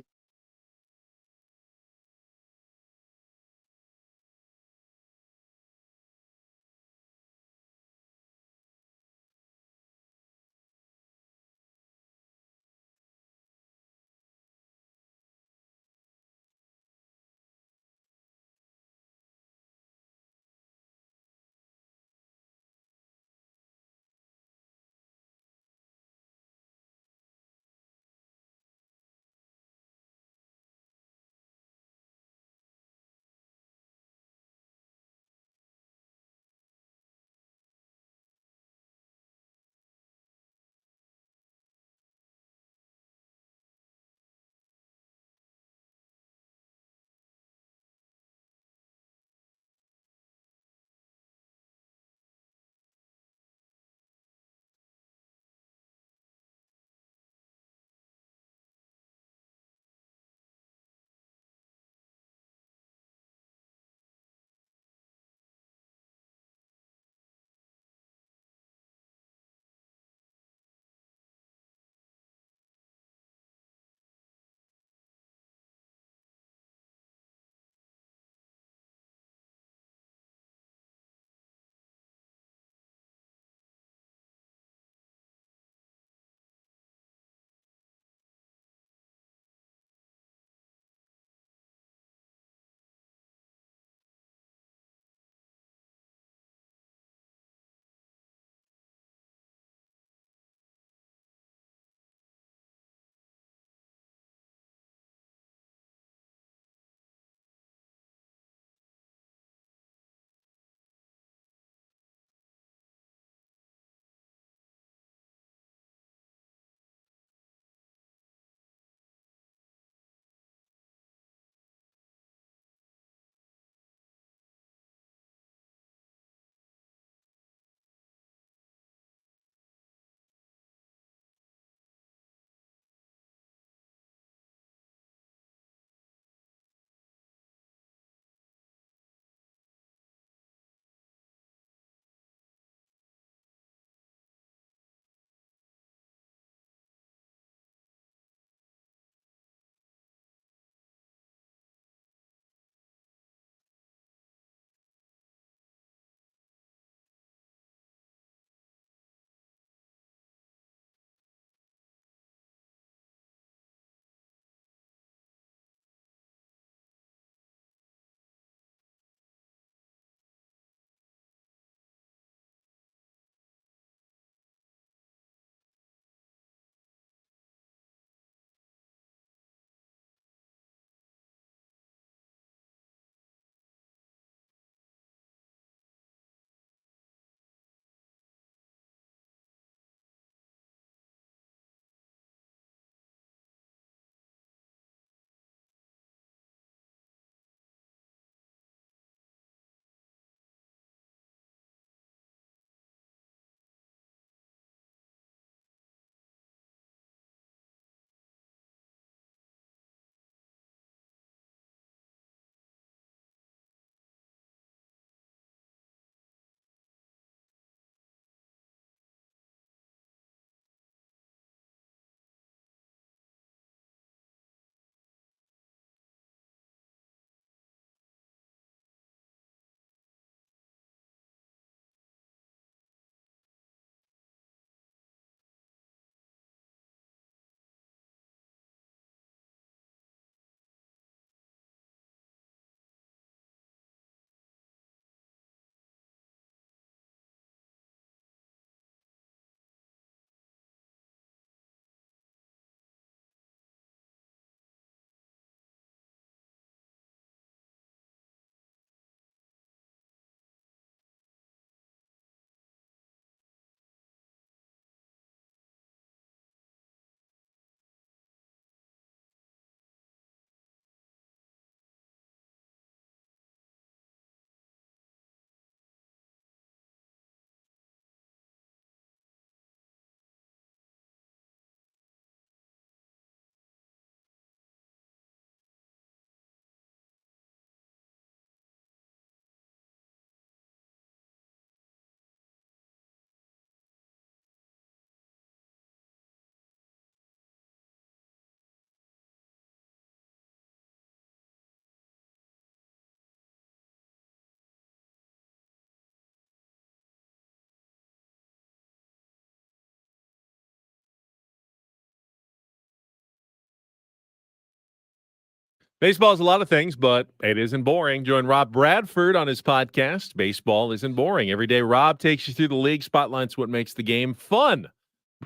C: Baseball is a lot of things, but it isn't boring. Join Rob Bradford on his podcast, Baseball Isn't Boring. Every day, Rob takes you through the league, spotlights what makes the game fun.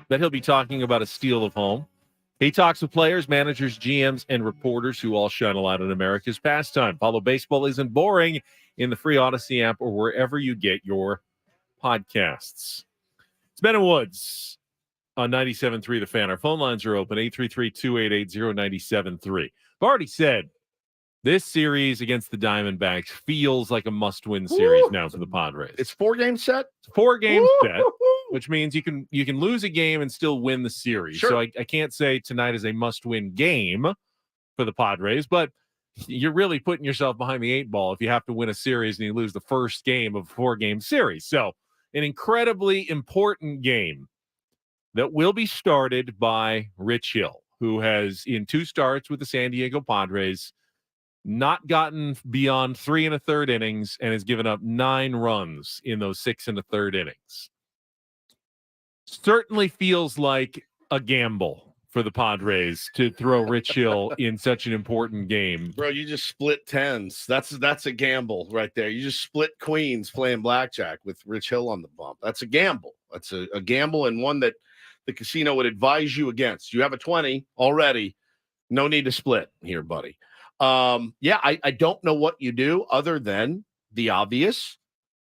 C: That he'll be talking about a steal of home. He talks with players, managers, GMs, and reporters who all shine a light on America's pastime. Follow Baseball Isn't Boring in the free Odyssey app or wherever you get your podcasts. It's Ben and Woods on 97.3 The Fan. Our phone lines are open, 833-288-0973. I've already said this series against the Diamondbacks feels like a must-win series now for the Padres.
A: It's 4-game set?
C: It's 4-game set, which means you can lose a game and still win the series.
A: Sure.
C: So I can't say tonight is a must-win game for the Padres, but you're really putting yourself behind the 8 ball if you have to win a series and you lose the first game of a 4-game series. So an incredibly important game that will be started by Rich Hill, who has, in 2 starts with the San Diego Padres, not gotten beyond 3 1/3 innings and has given up 9 runs in those 6 1/3 innings. Certainly feels like a gamble for the Padres to throw Rich Hill in such an important game.
A: Bro, you just split tens. That's a gamble right there. You just split queens playing blackjack with Rich Hill on the bump. That's a gamble. That's a gamble, and one that the casino would advise you against. You have a 20 already. No need to split here, buddy. I don't know what you do other than the obvious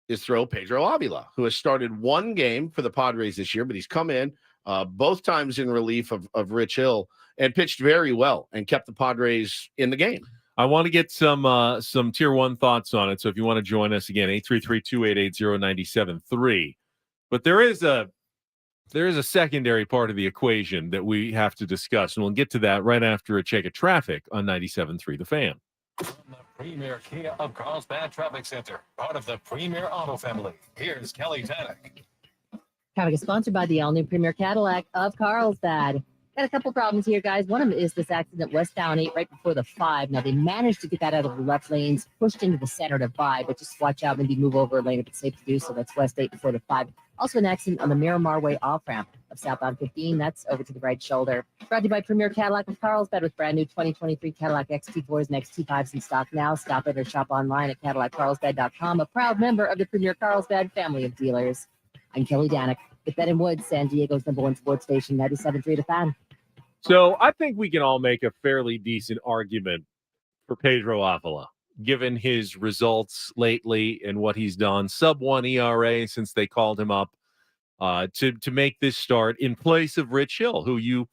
A: is throw Pedro Avila, who has started 1 game for the Padres this year, but he's come in both times in relief of Rich Hill and pitched very well and kept the Padres in the game.
C: I want to get some tier 1 thoughts on it. So if you want to join us again, 833-288-0973. But there is a secondary part of the equation that we have to discuss, and we'll get to that right after a check of traffic on 97.3 The Fan.
E: From the Premier Kia of Carlsbad Traffic Center, part of the Premier Auto family, here's Kelly Tannick.
F: Traffic is sponsored by the all-new Premier Cadillac of Carlsbad. Got a couple problems here, guys. One of them is this accident westbound 8 right before the 5. Now, they managed to get that out of the left lanes, pushed into the center to 5, but just watch out, maybe move over a lane if it's safe to do so. That's west 8 before the 5. Also an accident on the Miramar Way off-ramp of southbound 15. That's over to the right shoulder. Brought to you by Premier Cadillac of Carlsbad with brand new 2023 Cadillac XT4s and XT5s in stock now. Stop it or shop online at CadillacCarlsbad.com, a proud member of the Premier Carlsbad family of dealers. I'm Kelly Danek with Ben and Woods, San Diego's #1 sports station, 97.3 The Fan.
C: So I think we can all make a fairly decent argument for Pedro Avila, given his results lately and what he's done. Sub-1 ERA since they called him up to make this start in place of Rich Hill, who you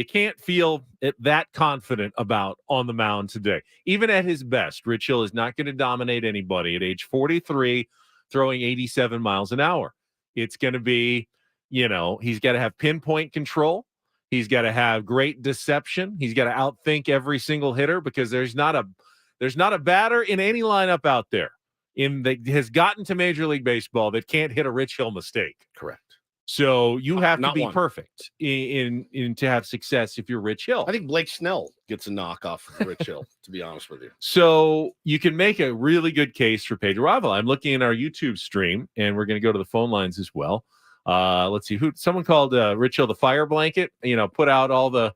C: can't feel that confident about on the mound today. Even at his best, Rich Hill is not going to dominate anybody at age 43, throwing 87 miles an hour. It's going to be, he's got to have pinpoint control. He's got to have great deception. He's got to outthink every single hitter because there's not a batter in any lineup out there that has gotten to Major League Baseball that can't hit a Rich Hill mistake.
A: Correct.
C: So you have to be
A: one.
C: perfect in to have success if you're Rich Hill.
A: I think Blake Snell gets a knockoff of Rich Hill, to be honest with you.
C: So you can make a really good case for Pedro Avila. I'm looking at our YouTube stream, and we're going to go to the phone lines as well. Let's see, someone called Rich Hill the fire blanket, put out all the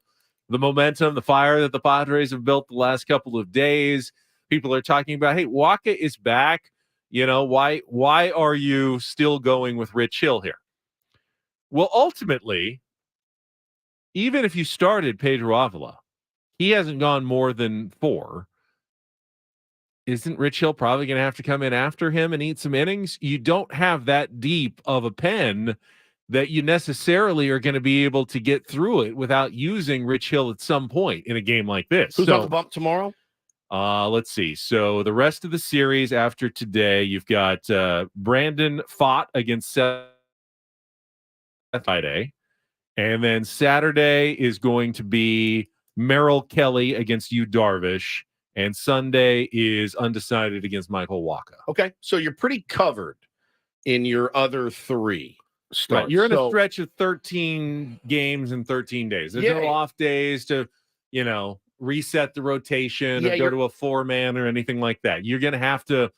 C: momentum, the fire that the Padres have built the last couple of days. People are talking about, hey, Waka is back. Why are you still going with Rich Hill here? Well, ultimately, even if you started Pedro Avila, he hasn't gone more than 4. Isn't Rich Hill probably going to have to come in after him and eat some innings? You don't have that deep of a pen that you necessarily are going to be able to get through it without using Rich Hill at some point in a game like this.
A: Who's on the bump tomorrow?
C: Let's see. So the rest of the series after today, you've got Brandon Pfaadt against Seth Friday. And then Saturday is going to be Merrill Kelly against Yu Darvish. And Sunday is undecided against Michael Waka.
A: Okay, so you're pretty covered in your other 3 starts.
C: Right. You're in a stretch of 13 games in 13 days. There's no off days to, reset the rotation or go to a 4-man or anything like that. You're going to have to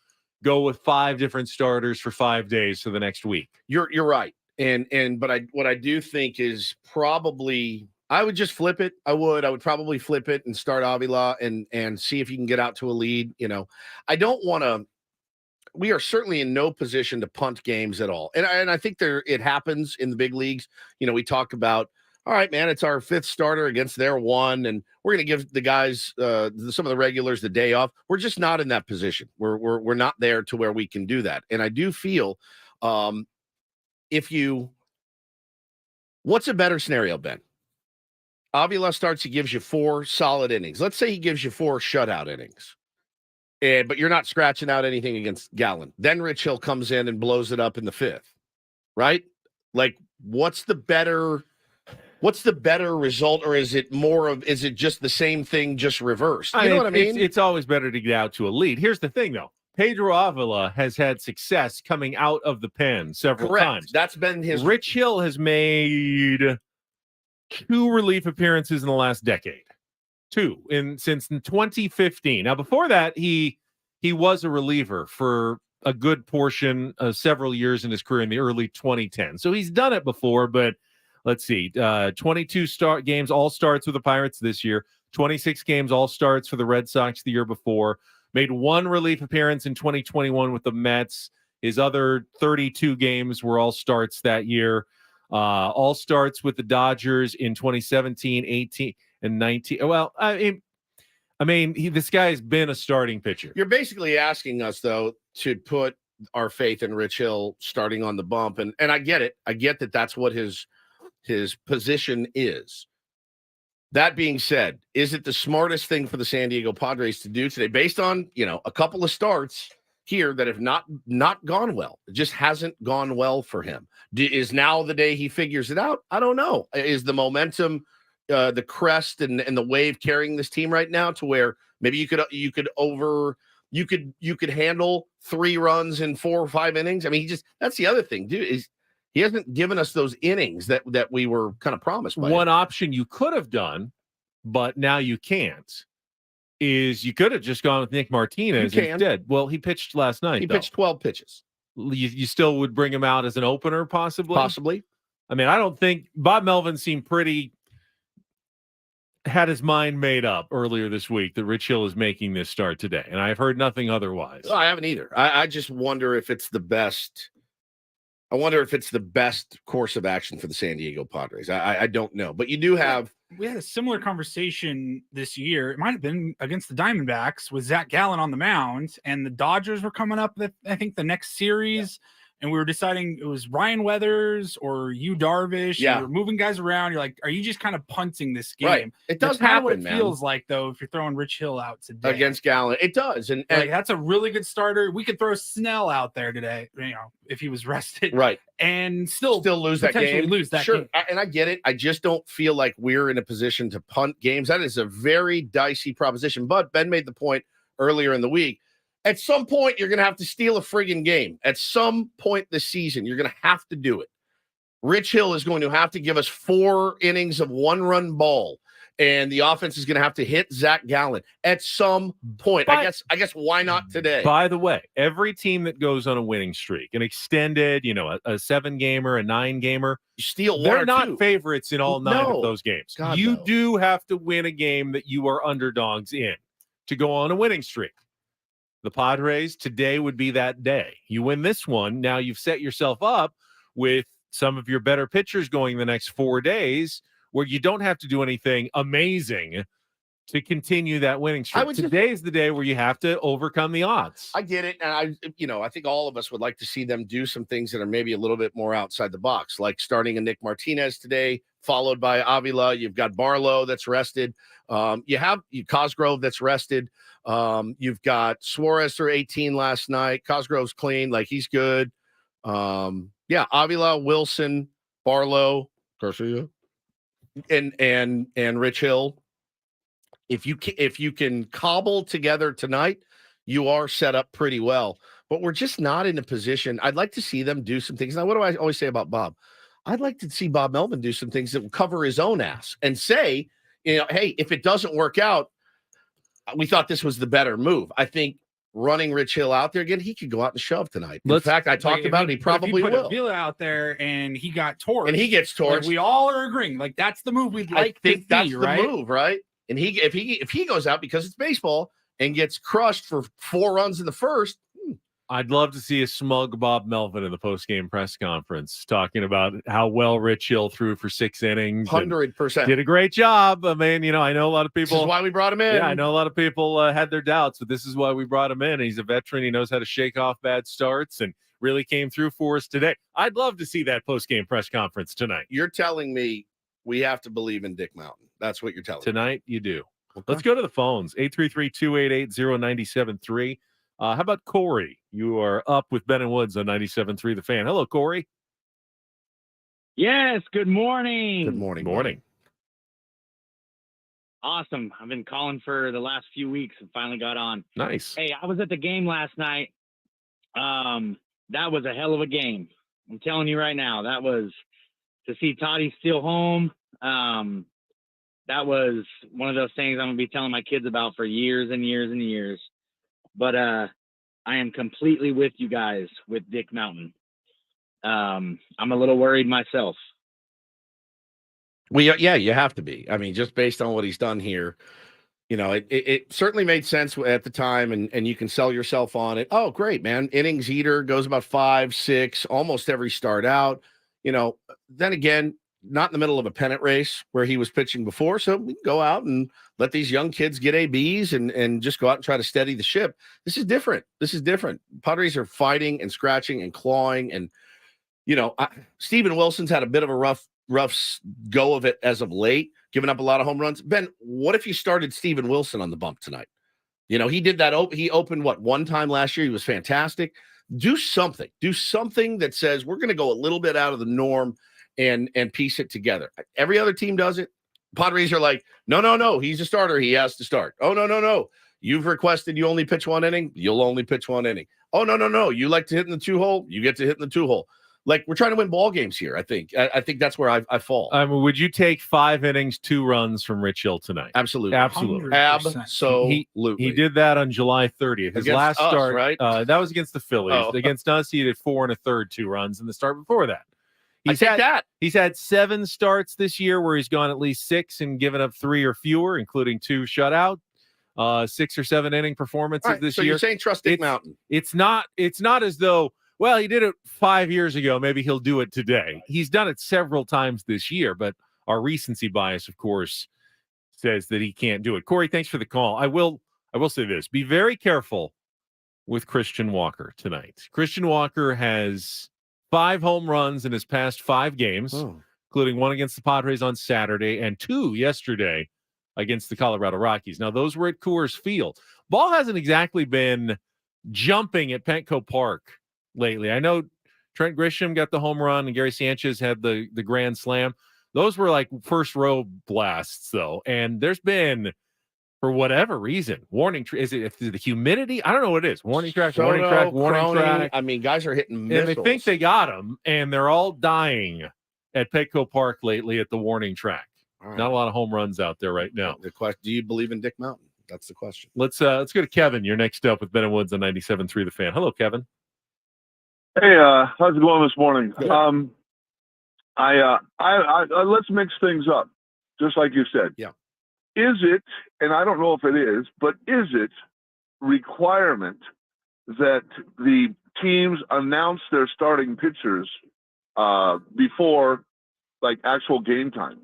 C: go with 5 different starters for 5 days for the next week.
A: You're right. But what I do think is probably I would just flip it. I would probably flip it and start Avila and see if you can get out to a lead. I don't want to. We are certainly in no position to punt games at all. And I think it happens in the big leagues. We talk about, all right, man, it's our 5th starter against their 1, and we're going to give the guys, some of the regulars, the day off. We're just not in that position. We're not there to where we can do that. And I do feel what's a better scenario, Ben? Avila starts, he gives you 4 solid innings. Let's say he gives you 4 shutout innings. But you're not scratching out anything against Gallen. Then Rich Hill comes in and blows it up in the 5th, right? Like, what's the better result, or is it just the same thing, just reversed? You know what I mean?
C: It's always better to get out to a lead. Here's the thing, though. Pedro Avila has had success coming out of the pen several times.
A: That's been his.
C: Rich Hill has made 2 relief appearances in the last decade. 2 since 2015. Now, before that, he was a reliever for a good portion of several years in his career in the early 2010s. So he's done it before, but let's see, 22 games, all starts with the Pirates this year, 26 games, all starts for the Red Sox the year before, made 1 relief appearance in 2021 with the Mets. His other 32 games were all starts that year. All starts with the Dodgers in 2017, 18, and 19. Well, I mean, this guy has been a starting pitcher.
A: You're basically asking us, though, to put our faith in Rich Hill starting on the bump, and I get it. I get that that's what his position is. That being said, is it the smartest thing for the San Diego Padres to do today, based on a couple of starts here that have not gone well? It just hasn't gone well for him. Is now the day he figures it out? I don't know. Is the momentum, the crest and the wave carrying this team right now to where maybe you could handle 3 runs in 4 or 5 innings? I mean, that's the other thing, dude, is he hasn't given us those innings that we were kind of promised by
C: One
A: him.
C: Option you could have done, but now you can't, is you could have just gone with Nick Martinez instead. Well, he pitched last night.
A: He pitched 12 pitches.
C: You still would bring him out as an opener, possibly?
A: Possibly.
C: I mean, I don't think Bob Melvin seemed had his mind made up earlier this week that Rich Hill is making this start today, and I've heard nothing otherwise.
A: No, I haven't either. I just wonder if it's the best. I wonder if it's the best course of action for the San Diego Padres. I don't know, but you do have.
B: We had a similar conversation this year. It might have been against the Diamondbacks with Zach Gallen on the mound, and the Dodgers were coming up, I think, the next series. Yeah. And we were deciding it was Ryan Weathers or Yu Darvish.
A: Yeah.
B: You were moving guys around. You're like, are you just kind of punting this game?
A: Right. It does happen,
B: what it
A: man.
B: Feels like, though, if you're throwing Rich Hill out today
A: against Gallen. It does. And
B: that's a really good starter. We could throw Snell out there today, if he was rested.
A: Right.
B: And still
A: lose that game.
B: Lose that
A: sure.
B: game.
A: And I get it. I just don't feel like we're in a position to punt games. That is a very dicey proposition. But Ben made the point earlier in the week. At some point, you're going to have to steal a friggin' game. At some point this season, you're going to have to do it. Rich Hill is going to have to give us 4 innings of 1-run ball, and the offense is going to have to hit Zach Gallen at some point. I guess why not today?
C: By the way, every team that goes on a winning streak, an extended, a 7-gamer, a 9-gamer, they're not favorites in all 9 of those games.
A: God,
C: you
A: no.
C: do have to win a game that you are underdogs in to go on a winning streak. The Padres, today would be that day. You win this one, now you've set yourself up with some of your better pitchers going the next 4 days where you don't have to do anything amazing to continue that winning streak. Today is the day where you have to overcome the odds.
A: I get it. And I think all of us would like to see them do some things that are maybe a little bit more outside the box, like starting a Nick Martinez today, followed by Avila. You've got Barlow that's rested. You have Cosgrove that's rested. You've got Suarez through 18 last night. Cosgrove's clean, like he's good. Avila, Wilson, Barlow, Garcia, and Rich Hill. If you can cobble together tonight, you are set up pretty well. But we're just not in a position. I'd like to see them do some things. Now, what do I always say about Bob? I'd like to see Bob Melvin do some things that will cover his own ass and say, hey, if it doesn't work out, we thought this was the better move. I think running Rich Hill out there again, he could go out and shove tonight. In fact, I talked about it. He probably
B: if he put
A: will.
B: Avila out there and he got torched,
A: And he gets torched.
B: Like we all are agreeing. Like that's the move we'd like
A: I think
B: to
A: that's
B: see,
A: the
B: right?
A: move, right? And if he goes out because it's baseball and gets crushed for 4 runs in the first.
C: I'd love to see a smug Bob Melvin in the post-game press conference talking about how well Rich Hill threw for 6 innings.
A: 100%.
C: Did a great job. I mean, I know a lot of people.
A: This is why we brought him in.
C: Yeah, I know a lot of people had their doubts, but this is why we brought him in. He's a veteran. He knows how to shake off bad starts and really came through for us today. I'd love to see that post-game press conference tonight.
A: You're telling me we have to believe in Dick Mountain. That's what you're telling me.
C: Tonight, you do.
A: Okay.
C: Let's go to the phones. 833-288-0973. How about Corey? You are up with Ben and Woods on 97.3 The Fan. Hello, Corey.
N: Yes, good morning.
A: Good morning.
C: Morning.
N: Awesome. I've been calling for the last few weeks and finally got on.
C: Nice.
N: Hey, I was at the game last night. That was a hell of a game. I'm telling you right now, that was to see Toddy still home. That was one of those things I'm going to be telling my kids about for years and years and years. But I am completely with you guys with Dick Mountain. I'm a little worried myself.
A: Well, yeah, you have to be. I mean, just based on what he's done here, it certainly made sense at the time, and you can sell yourself on it. Oh, great, man. Innings eater, goes about 5, 6, almost every start out. Then again, not in the middle of a pennant race where he was pitching before. So we can go out and let these young kids get ABs and just go out and try to steady the ship. This is different. Padres are fighting and scratching and clawing. And, Steven Wilson's had a bit of a rough go of it as of late, giving up a lot of home runs. Ben, what if you started Steven Wilson on the bump tonight? He did that. He opened one time last year. He was fantastic. Do something that says we're going to go a little bit out of the norm and piece it together. Every other team does it. Padres are like, no, he's a starter. He has to start. Oh, no. You've requested you only pitch 1 inning. You'll only pitch 1 inning. Oh, no. You like to hit in the 2-hole. You get to hit in the 2-hole. Like, we're trying to win ball games here, I think. I think that's where I fall.
C: Would you take 5 innings, 2 runs from Rich Hill tonight?
A: Absolutely.
C: 100%.
A: Absolutely.
C: He did that on July 30th. His last
A: us,
C: start,
A: right?
C: That was against the Phillies.
A: Oh.
C: Against us, he did 4 1/3, 2 runs in the start before that. He's had 7 starts this year where he's gone at least 6 and given up 3 or fewer, including 2 shutout. 6 or 7 inning performances this year.
A: So you're saying trust Dick Mountain?
C: It's not as though, well, he did it 5 years ago. Maybe he'll do it today. He's done it several times this year, but our recency bias, of course, says that he can't do it. Corey, thanks for the call. I will say this: be very careful with Christian Walker tonight. Christian Walker has 5 home runs in his past 5 games, including 1 against the Padres on Saturday and 2 yesterday against the Colorado Rockies. Now, those were at Coors Field. Ball hasn't exactly been jumping at Petco Park lately. I know Trent Grisham got the home run and Gary Sanchez had the grand slam. Those were like first row blasts, though. And there's been, for whatever reason, is it the humidity? I don't know what it is. Warning track.
A: I mean, guys are hitting missiles.
C: And they think they got them, and they're all dying at Petco Park lately at the warning track. Right. Not a lot of home runs out there right now.
A: The question: do you believe in Dick Mountain? That's the question.
C: Let's go to Kevin. You're next up with Ben and Woods on 97.3 The Fan. Hello, Kevin.
K: Hey, how's it going this morning? Let's mix things up, just like you said.
A: Yeah.
K: Is it, and I don't know if it is, but is it requirement that the teams announce their starting pitchers before like actual game time?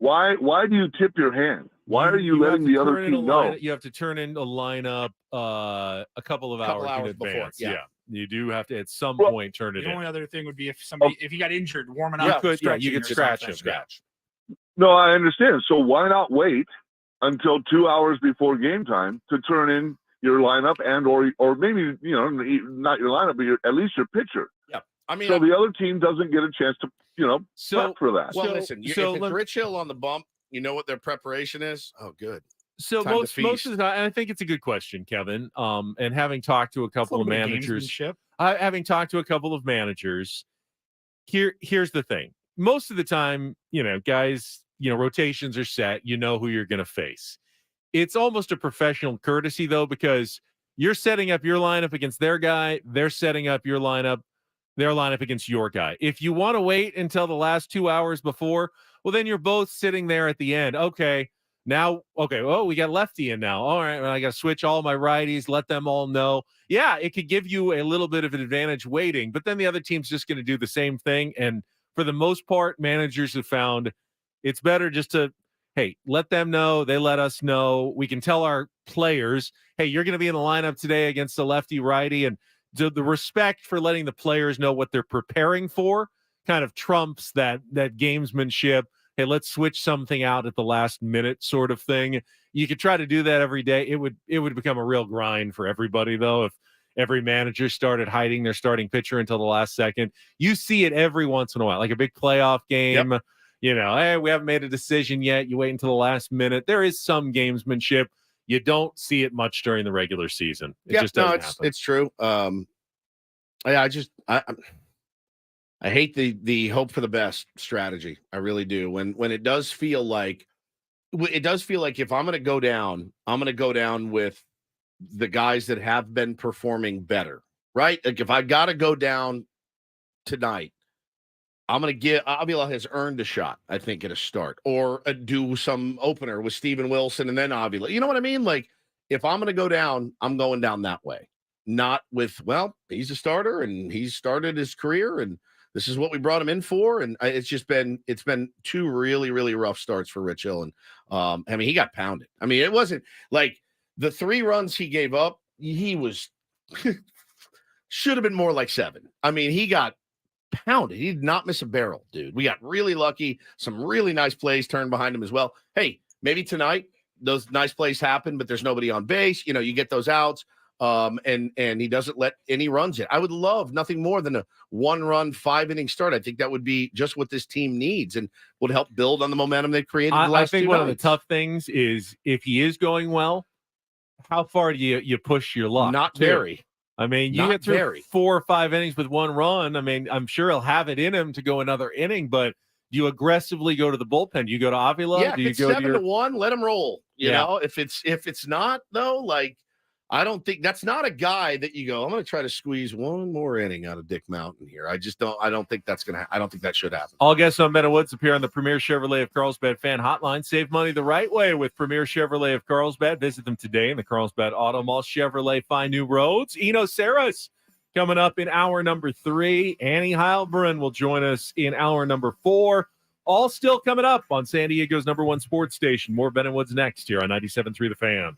K: Why do you tip your hand? Why are you letting the other team know?
C: You have to turn in a lineup a couple of hours in advance.
A: Before,
C: yeah. You do have to at some point turn it in.
B: The only other thing would be if he got injured warming up.
C: You could scratch him.
K: No, I understand. So why not wait until 2 hours before game time to turn in your lineup and or maybe not your lineup, but at least your pitcher.
A: Yeah, I mean,
K: so the other team doesn't get a chance to prep for that.
A: Well, listen, if it's Rich Hill on the bump, you know what their preparation is. Oh, good.
C: So most of the time, and I think it's a good question, Kevin. And having talked to a couple of managers, here's the thing. Most of the time, guys, rotations are set. You know who you're going to face. It's almost a professional courtesy, though, because You're setting up your lineup against their guy. They're setting up their lineup against your guy. If you want to wait until the last 2 hours before, well, then you're both sitting there at the end. Okay, we got lefty in now. All right, well, I got to switch all my righties, let them all know. Yeah, it could give you a little bit of an advantage waiting, but then the other team's just going to do the same thing. And for the most part, managers have found it's better just to, hey, let them know. They let us know. We can tell our players, hey, you're going to be in the lineup today against the lefty righty. And the respect for letting the players know what they're preparing for kind of trumps that gamesmanship. Hey, let's switch something out at the last minute sort of thing. You could try to do that every day. It would become a real grind for everybody, though, if every manager started hiding their starting pitcher until the last second. You see it every once in a while, like a big playoff game.
A: Yep.
C: Hey, we haven't made a decision yet. You wait until the last minute. There is some gamesmanship. You don't see it much during the regular season. It just doesn't happen.
A: It's true. I hate the hope for the best strategy. I really do. When it does feel like if I'm going to go down, I'm going to go down with the guys that have been performing better, right? Like if I got to go down tonight, Avila has earned a shot, I think, at a start, or do some opener with Steven Wilson and then Avila. You know what I mean? Like if I'm going to go down, I'm going down that way, not with, well, he's a starter and he's started his career and this is what we brought him in for. And it's been two really, really rough starts for Rich Hill. And he got pounded. I mean, it wasn't like the 3 runs he gave up. He was should have been more like 7. I mean, he got pounded. He did not miss a barrel, dude. We got really lucky. Some really nice plays turned behind him as well. Hey, maybe tonight those nice plays happen, but there's nobody on base. You get those outs. And he doesn't let any runs in. I would love nothing more than a 1-run, 5-inning start. I think that would be just what this team needs and would help build on the momentum they've created.
C: I think one of the tough things is if he is going well, how far do you push your luck?
A: Not very.
C: I mean, you get through 4 or 5 innings with 1 run. I mean, I'm sure he'll have it in him to go another inning, but do you aggressively go to the bullpen? Do you go to Avila?
A: Yeah,
C: do you
A: if it's 7-1, let him roll. You know, if it's not though, like. I don't think that's not a guy that you go, I'm going to try to squeeze one more inning out of Dick Mountain here. I don't think that's going to, I don't think that should happen.
C: All guests on Ben and Woods appear on the Premier Chevrolet of Carlsbad fan hotline. Save money the right way with Premier Chevrolet of Carlsbad. Visit them today in the Carlsbad Auto Mall. Chevrolet, find new roads. Sarris coming up in hour number 3. Annie Heilbrunn will join us in hour number 4. All still coming up on San Diego's #1 sports station. More Ben and Woods next here on 97.3 The Fan.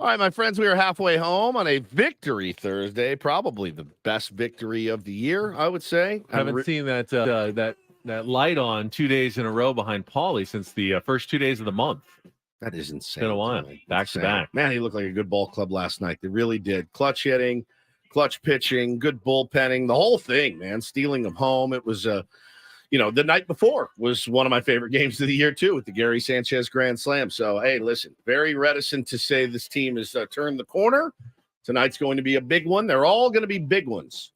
A: All right, my friends, we are halfway home on a victory Thursday, probably the best victory of the year, I would say.
C: I haven't seen that light on 2 days in a row behind Paulie since the first 2 days of the month.
A: That is insane.
C: Been a while. Back to back.
A: Man, he looked like a good ball club last night. They really did. Clutch hitting, clutch pitching, good bullpenning, the whole thing, man. Stealing them home. It was the night before was one of my favorite games of the year, too, with the Gary Sanchez Grand Slam. So, hey, listen, very reticent to say this team has turned the corner. Tonight's going to be a big one. They're all going to be big ones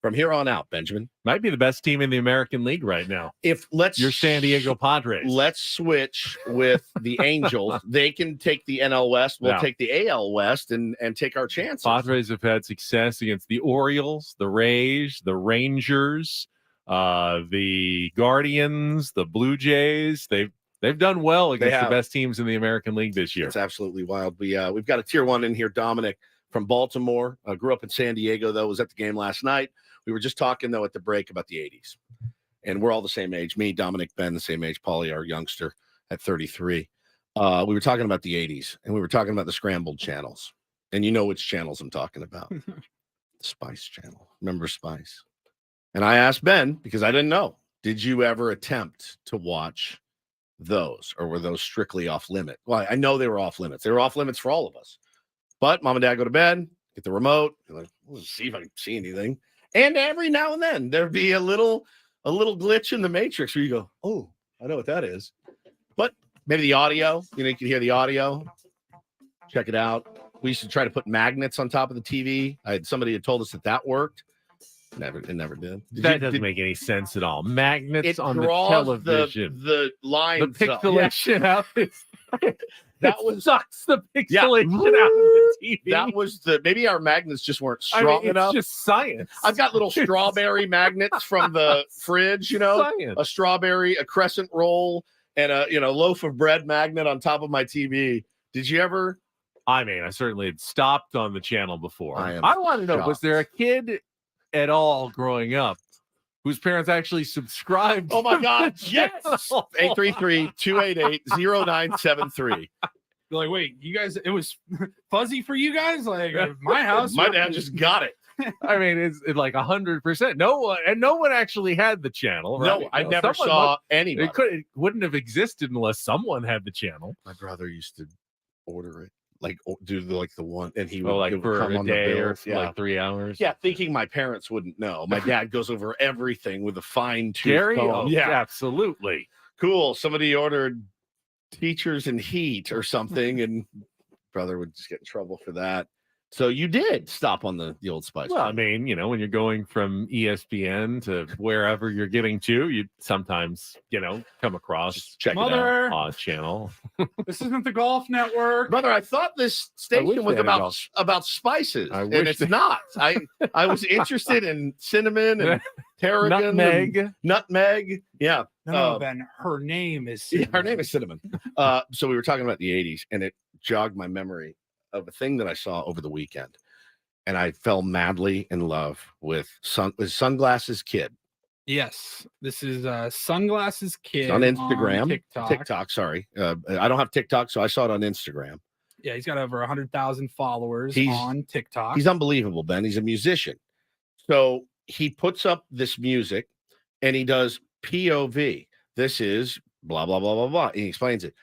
A: from here on out, Benjamin.
C: Might be the best team in the American League right now. Your San Diego Padres.
A: Let's switch with the Angels. They can take the NL West. We'll take the AL West and take our chances.
C: Padres have had success against the Orioles, the Rays, the Rangers, the Guardians, the Blue Jays. They've done well against the best teams in the American League this year.
A: It's absolutely wild. We've got a tier 1 in here, Dominic from Baltimore. Grew up in San Diego, though. Was at the game last night. We were just talking, though, at the break about the 80s. And we're all the same age. Me, Dominic, Ben, the same age. Paulie, our youngster, at 33. We were talking about the 80s, and we were talking about the scrambled channels. And you know which channels I'm talking about. The Spice Channel. Remember Spice? And I asked Ben, because I didn't know, did you ever attempt to watch those, or were those strictly off limit? Well, I know they were off limits. They were off limits for all of us. But mom and dad go to bed, get the remote, like, let's see if I can see anything. And every now and then there'd be a little glitch in the matrix where you go, oh, I know what that is. But maybe the audio, you can hear the audio. Check it out. We used to try to put magnets on top of the TV. Somebody had told us that worked. It never did.
C: That doesn't make any sense at all. Magnets on the television.
A: The lines.
C: The pixelation out.
A: That was
C: sucks the pixelation out of the TV.
A: That was maybe our magnets just weren't strong enough.
C: It's just science.
A: I've got little strawberry magnets from the fridge,
C: Science.
A: A strawberry, a crescent roll, and a loaf of bread magnet on top of my TV. Did you ever?
C: I certainly had stopped on the channel before.
A: I
C: want to know, was there a kid at all growing up whose parents actually subscribed?
A: Oh my God, yes! 833-288-0973.
B: You're like, wait, you guys, it was fuzzy for you guys? Like my house?
A: My dad just got it.
C: It's like 100%. No one actually had the channel. Right?
A: No, I never saw anybody.
C: It wouldn't have existed unless someone had the channel.
A: My brother used to order it. Do the one, and he would
C: for
A: come
C: a
A: on
C: day
A: the
C: or for like 3 hours.
A: Yeah, thinking my parents wouldn't know. My dad goes over everything with a fine tooth comb.
C: Oh, yeah, absolutely.
A: Cool. Somebody ordered Teachers in Heat or something, and brother would just get in trouble for that. So you did stop on the Old Spice.
C: Well, when you're going from ESPN to wherever you're getting to, you sometimes, come across
B: Mother
C: odd channel.
B: This isn't the Golf Network.
A: Brother, I thought this station was about spices, and it's not. I was interested in cinnamon and tarragon, nutmeg. Yeah.
B: No, Ben, her name is Cinnamon.
A: Yeah, her name is Cinnamon. So we were talking about the 80s, and it jogged my memory of a thing that I saw over the weekend, and I fell madly in love with Sunglasses Kid.
B: Yes, this is Sunglasses Kid
A: on Instagram,
B: on
A: TikTok. Sorry, I don't have TikTok, so I saw it on Instagram.
B: Yeah, he's got over 100,000 followers on TikTok.
A: He's unbelievable, Ben. He's a musician, so he puts up this music, and he does POV. This is blah blah blah blah blah. He explains it.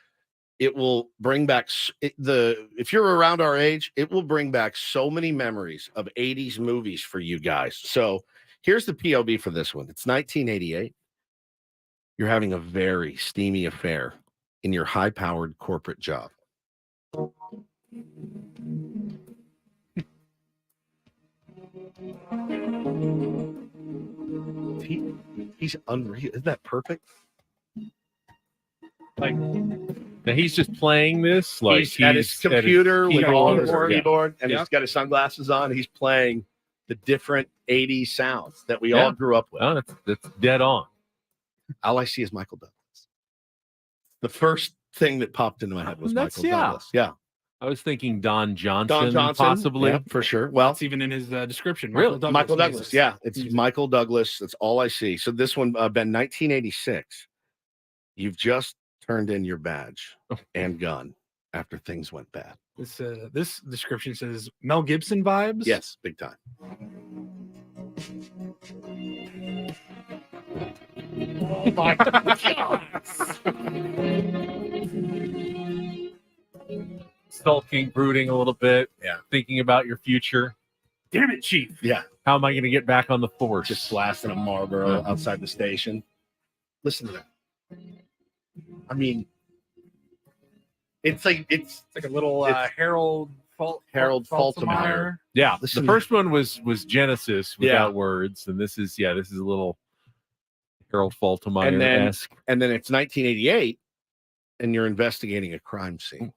A: It will bring back if you're around our age, it will bring back so many memories of 80s movies for you guys. So here's the POV for this one. It's 1988. You're having a very steamy affair in your high-powered corporate job. He's unreal. Isn't that perfect?
C: Now he's just playing this.
A: He's at his computer with all his keyboard, and he's got his sunglasses on. He's playing the different 80s sounds that we all grew up with.
C: Oh, that's dead on.
A: All I see is Michael Douglas. The first thing that popped into my head was Michael Douglas. Yeah.
C: I was thinking Don Johnson possibly.
A: For sure. Well,
B: it's even in his description.
A: Michael Douglas. Yeah, it's Michael Douglas. That's all I see. So this one, Ben, 1986. You've just turned in your badge and gun after things went bad.
B: This description says Mel Gibson vibes.
A: Yes, big time.
B: Oh my God.
C: Sulking, brooding a little bit.
A: Yeah.
C: Thinking about your future.
B: Damn it, Chief.
A: Yeah.
C: How am I going to get back on the force?
A: Just blasting a Marlboro outside the station. Listen to that. I mean, it's like
B: a little Harold
A: Faltermeyer.
C: Yeah.
A: Listen
C: The
A: to
C: first one was Genesis without words, and this is a little Harold Faltermeyer-esque.
A: And then it's 1988, and you're investigating a crime scene.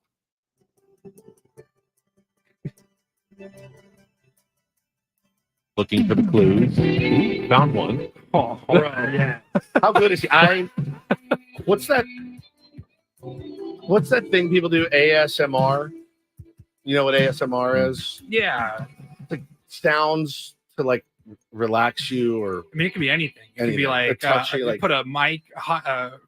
C: Looking for the clues. Ooh, found one.
B: Oh, right, yeah.
A: How good is he? What's that thing people do? ASMR. You know what ASMR is?
B: Yeah.
A: Like sounds to like relax you, or
B: I mean, it could be anything. It could be like, put a mic,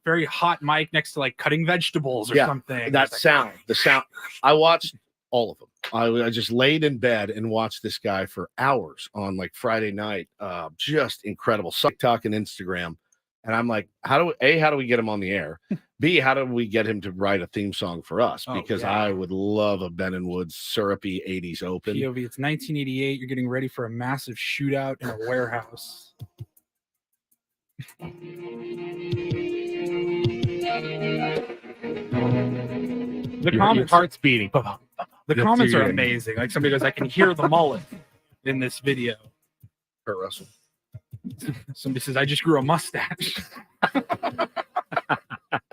B: very hot mic next to like cutting vegetables or something.
A: That sound, the sound. I watched all of them. I just laid in bed and watched this guy for hours on like Friday night. Just incredible. TikTok and Instagram. And I'm like, how do we get him on the air? B, how do we get him to write a theme song for us? Because I would love a Ben and Woods syrupy 80s open.
B: POV, it's 1988. You're getting ready for a massive shootout in a warehouse.
C: Your heart's beating.
B: The comments are amazing. Like somebody goes, I can hear the mullet in this video.
A: Kurt Russell.
B: Somebody says, I just grew a mustache.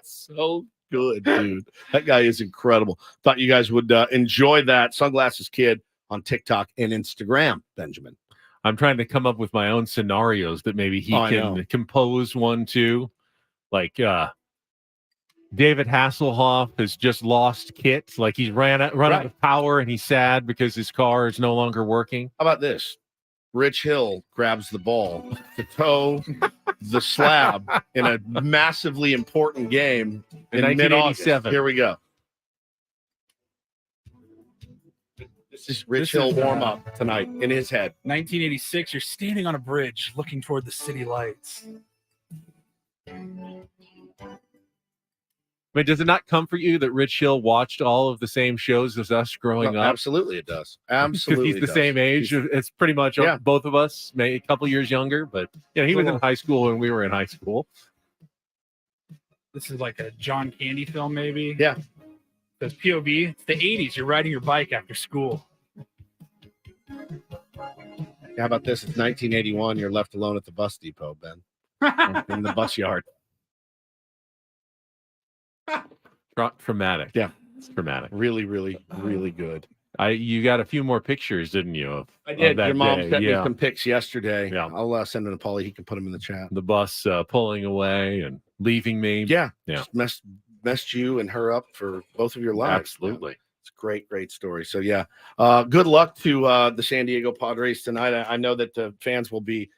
A: So good, dude. That guy is incredible. Thought you guys would enjoy that. Sunglasses Kid on TikTok and Instagram, Benjamin.
C: I'm trying to come up with my own scenarios that maybe he can compose one too. Like David Hasselhoff has just lost Kit. Like he's run out of power and he's sad because his car is no longer working.
A: How about this? Rich Hill grabs the ball to toe the slab in a massively important game in mid-August. Here we go. This is Rich Hill warm-up tonight in his head.
B: 1986, you're standing on a bridge looking toward the city lights.
C: I mean, does it not comfort you that Rich Hill watched all of the same shows as us growing up?
A: Absolutely, it does. Absolutely,
C: because he's the same age. It's pretty much both of us, maybe a couple years younger. But he was in high school when we were in high school.
B: This is like a John Candy film, maybe.
A: Yeah.
B: Because POV, it's the 80s. You're riding your bike after school.
A: How about this? It's 1981. You're left alone at the bus depot, Ben, in the bus yard.
C: Traumatic.
A: Yeah,
C: it's traumatic.
A: Really, really, really good.
C: You got a few more pictures, didn't you?
A: I did. Your mom sent me some pics yesterday.
C: Yeah,
A: I'll send them to Paulie. He can put them in the chat.
C: The bus pulling away and leaving me.
A: Yeah.
C: Just
A: messed you and her up for both of your lives.
C: Absolutely.
A: It's a great story. So good luck to the San Diego Padres tonight. I know that the fans will be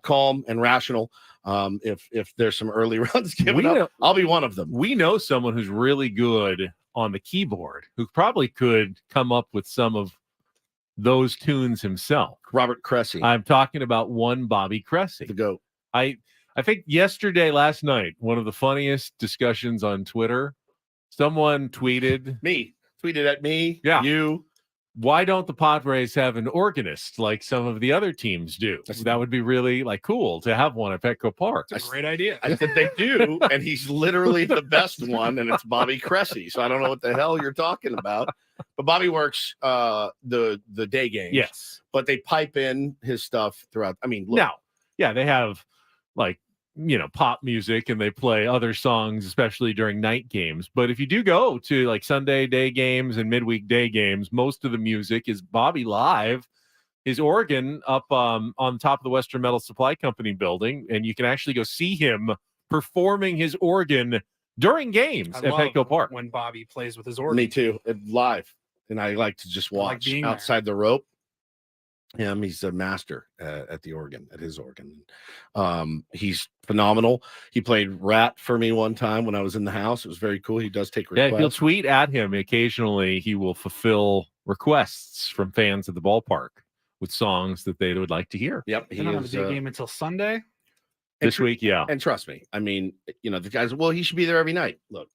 A: calm and rational. If there's some early runs given up, I'll be one of them.
C: We know someone who's really good on the keyboard who probably could come up with some of those tunes himself.
A: Robert Cressy.
C: I'm talking about one Bobby Cressy.
A: The GOAT.
C: I think last night, one of the funniest discussions on Twitter, someone tweeted
A: at me.
C: Yeah.
A: You.
C: Why don't the Padres have an organist like some of the other teams do? That would be really cool to have one at Petco Park.
B: That's a great idea.
A: I said they do, and he's literally the best one, and it's Bobby Cressy. So I don't know what the hell you're talking about. But Bobby works the day games.
C: Yes.
A: But they pipe in his stuff throughout. I mean, look.
C: They have pop music and they play other songs, especially during night games. But if you do go to Sunday day games and midweek day games, most of the music is Bobby live, his organ up on top of the Western Metal Supply Company building. And you can actually go see him performing his organ during games at Petco Park.
B: When Bobby plays with his organ.
A: Me too. Live. And I like to just watch outside the rope. him. He's a master at his organ. He's phenomenal. He played Rat for me one time when I was in the house. It was very cool. He does take requests.
C: Yeah, if you'll tweet at him occasionally, he will fulfill requests from fans at the ballpark with songs that they would like to hear.
A: Yep.
B: He don't have a day game until Sunday.
C: This week, yeah.
A: And trust me, I mean, the guys, well, he should be there every night. Look,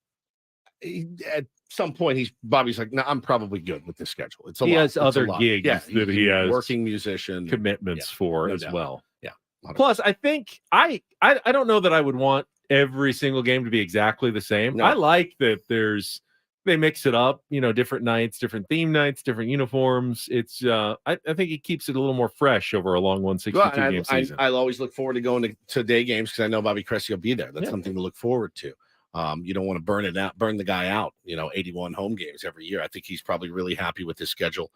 A: at some point, Bobby's like, no, I'm probably good with this schedule. It's a lot.
C: Has other gigs that he has
A: working musician
C: commitments for as well.
A: Yeah. 100%.
C: Plus, I think I don't know that I would want every single game to be exactly the same.
A: No.
C: I like that they mix it up, different nights, different theme nights, different uniforms. It's I think it keeps it a little more fresh over a long 162 game season.
A: I always look forward to going to day games because I know Bobby Cressy will be there. That's something to look forward to. You don't want to burn the guy out, 81 home games every year. I think he's probably really happy with his schedule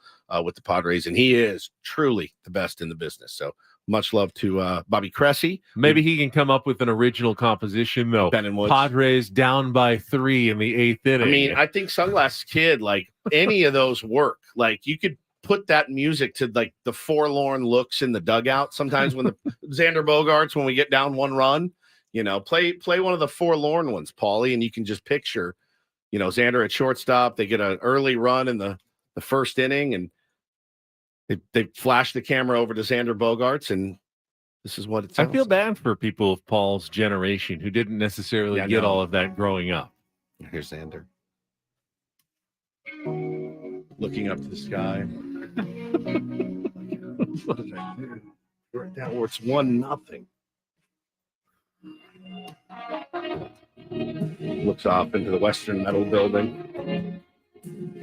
A: with the Padres, and he is truly the best in the business. So much love to Bobby Cressy.
C: Maybe he can come up with an original composition, though.
A: Ben and Woods.
C: Padres down by 3 in the 8th inning.
A: I mean, I think Sunglasses Kid, like any of those work. Like you could put that music to like the forlorn looks in the dugout. Sometimes when the Xander Bogaerts, when we get down 1 run, play one of the forlorn ones, Paulie, and you can just picture, Xander at shortstop. They get an early run in the first inning, and they flash the camera over to Xander Bogaerts, and this is what it sounds
C: I feel bad for people of Paul's generation who didn't necessarily get all of that growing up.
A: Here's Xander looking up to the sky. What did I do? Right down where it's 1-0. Looks off into the Western Metal Building.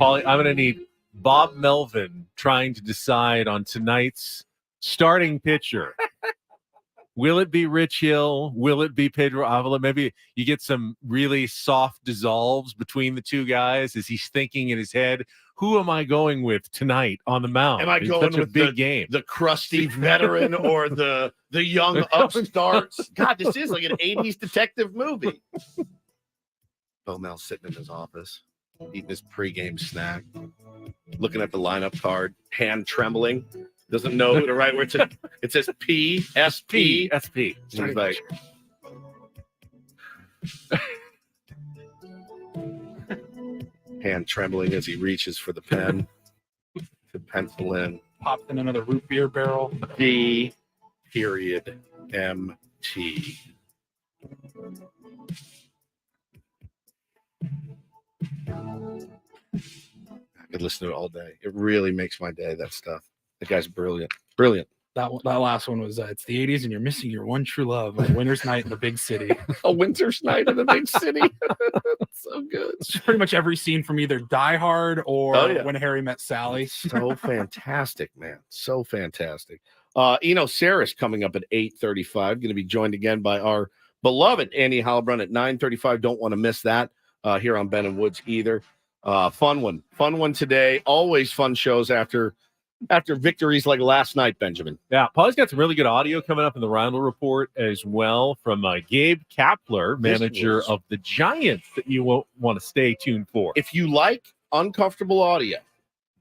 C: Paulie, I'm going to need Bob Melvin trying to decide on tonight's starting pitcher. Will it be Rich Hill? Will it be Pedro Avila? Maybe you get some really soft dissolves between the two guys as he's thinking in his head, who am I going with tonight on the mound?
A: Am I going with
C: big game?
A: The crusty veteran or the young upstarts? God, this is like an 80s detective movie. Bo Mel's sitting in his office, eating his pregame snack, looking at the lineup card, hand trembling. Doesn't know who to write. Where it says P S P
C: S P.
A: He's like, hand trembling as he reaches for the pen to pencil in.
B: Popped in another root beer barrel.
A: D. M.T. I could listen to it all day. It really makes my day, that stuff. The guy's brilliant. Brilliant.
B: That last one was it's the 80s and you're missing your one true love, a winter's night in the big city.
A: A winter's night in the big city. So good.
B: It's pretty much every scene from either Die Hard or When Harry Met Sally.
A: So fantastic, man. So fantastic. Sarris coming up at 8:35. Going to be joined again by our beloved Andy Heilbrunn at 9:35. Don't want to miss that here on Ben and Woods either. Fun one today. Always fun shows after victories like last night, Benjamin.
C: Yeah, Paul's got some really good audio coming up in the Roundel Report as well from Gabe Kapler, manager of the Giants, that you won't want to stay tuned for.
A: If you like uncomfortable audio,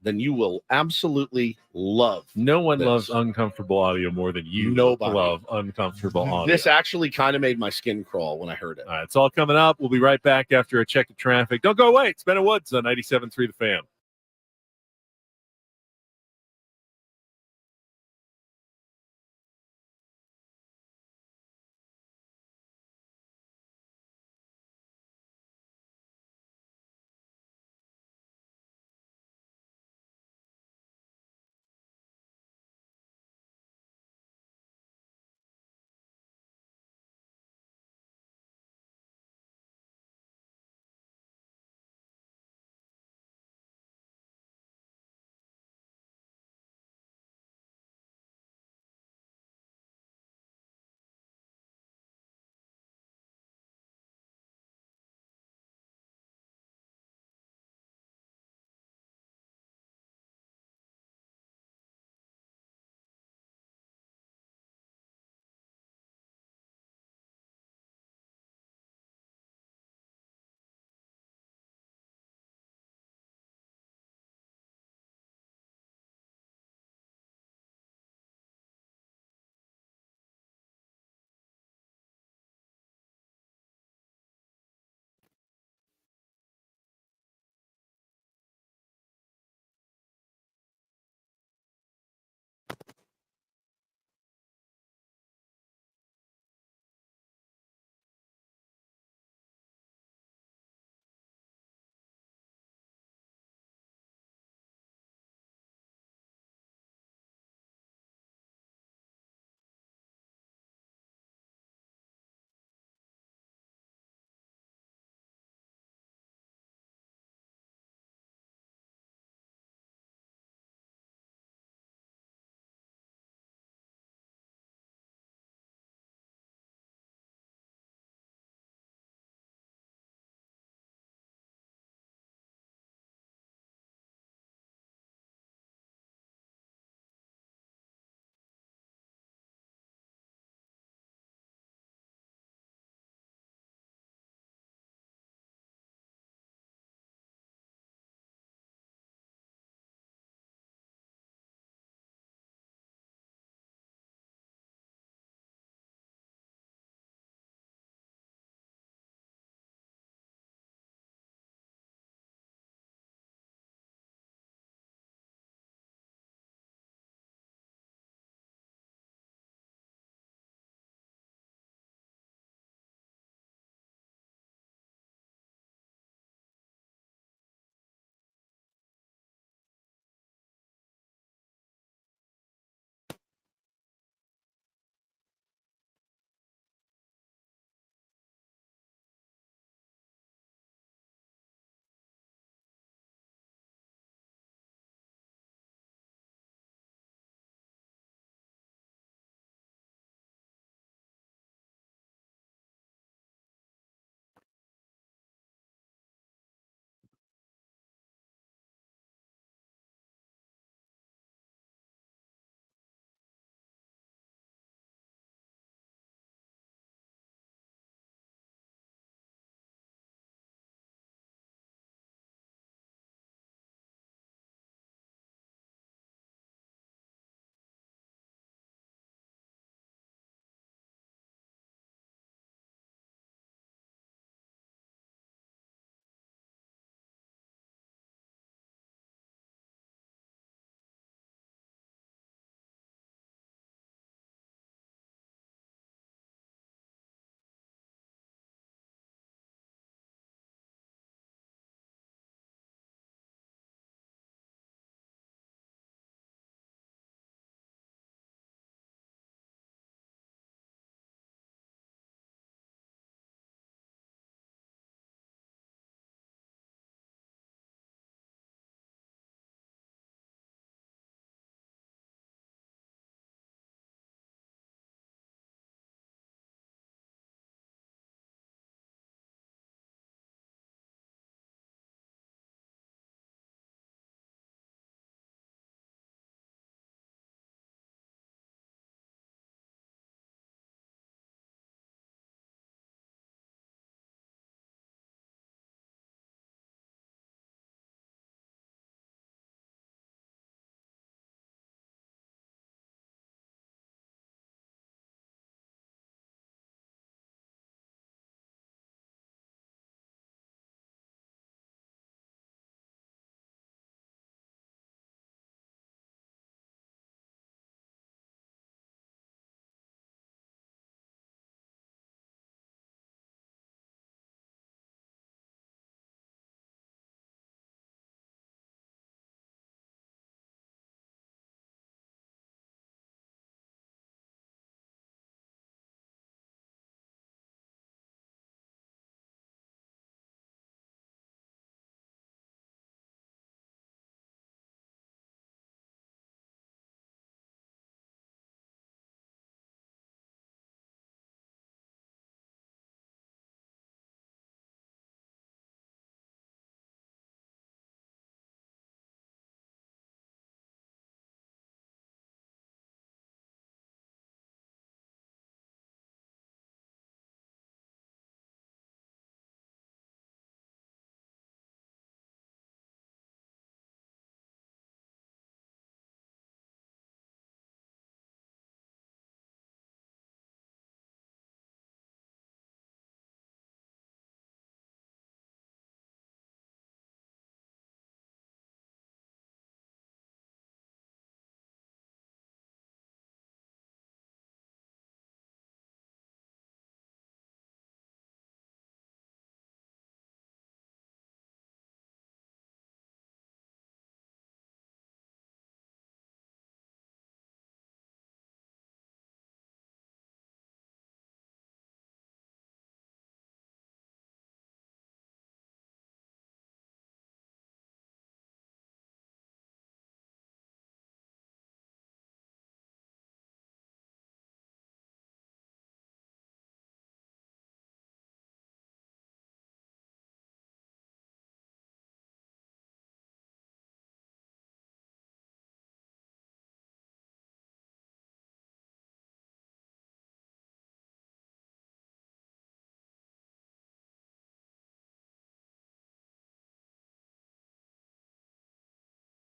A: then you will absolutely love.
C: No one loves uncomfortable audio more than you.
A: Nobody.
C: Love uncomfortable audio.
A: This actually kind of made my skin crawl when I heard it.
C: All right, it's all coming up. We'll be right back after a check of traffic. Don't go away. It's Ben and Woods on 97.3 The Fan.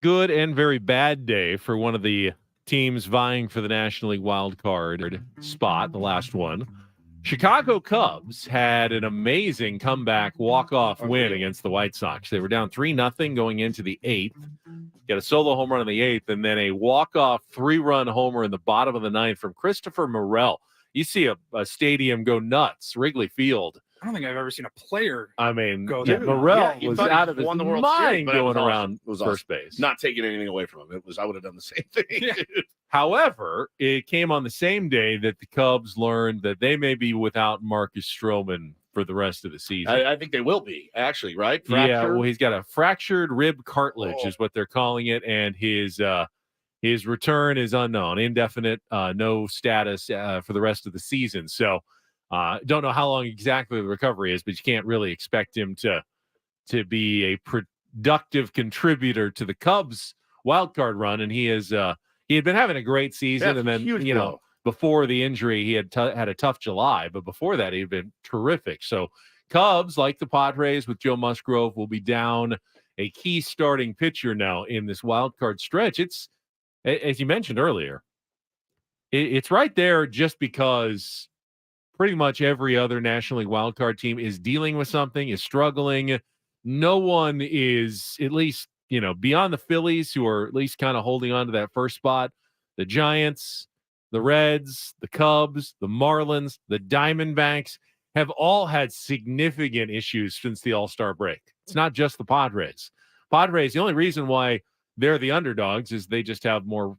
C: good and very bad day for one of the teams vying for the National League wild card spot, the last one. Chicago Cubs had an amazing comeback walk-off win against the White Sox. They were down 3-0 going into the 8th. Got a solo home run in the 8th, and then a walk-off 3-run homer in the bottom of the 9th from Christopher Morel. You see a stadium go nuts, Wrigley Field.
B: I don't think I've ever seen a player
C: go
B: there.
C: Morel was out of his
A: won the World
C: mind
A: Series,
C: going
A: awesome.
C: around
A: It was
C: first
A: awesome.
C: base.
A: Not taking anything away from him. I would have done the same thing.
C: However, it came on the same day that the Cubs learned that they may be without Marcus Stroman for the rest of the season.
A: I think they will be, actually, right?
C: Yeah,
A: Fracture?
C: well, he's got a fractured rib cartilage is what they're calling it, and his return is unknown, indefinite, no status for the rest of the season. So don't know how long exactly the recovery is, but you can't really expect him to be a productive contributor to the Cubs wild card run. And he had been having a great season, and then before the injury, he had a tough July, but before that, he'd been terrific. So Cubs, like the Padres with Joe Musgrove, will be down a key starting pitcher now in this wild card stretch. It's, as you mentioned earlier, it's right there just because pretty much every other National League wildcard team is dealing with something, is struggling. No one is, at least, beyond the Phillies, who are at least kind of holding on to that first spot. The Giants, the Reds, the Cubs, the Marlins, the Diamondbacks have all had significant issues since the All-Star break. It's not just the Padres. The only reason why they're the underdogs is they just have more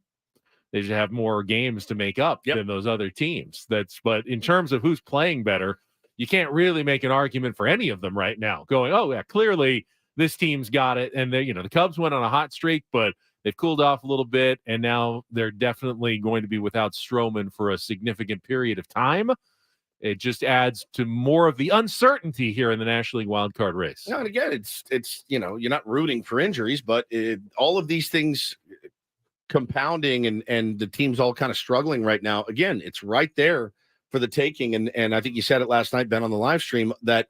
C: games to make up than those other teams. But in terms of who's playing better, you can't really make an argument for any of them right now. Going, oh yeah, clearly this team's got it. And the Cubs went on a hot streak, but they've cooled off a little bit, and now they're definitely going to be without Stroman for a significant period of time. It just adds to more of the uncertainty here in the National League wildcard race.
A: No, and again, it's you're not rooting for injuries, but all of these things compounding and the team's all kind of struggling right now. Again, it's right there for the taking. And I think you said it last night, Ben, on the live stream, that,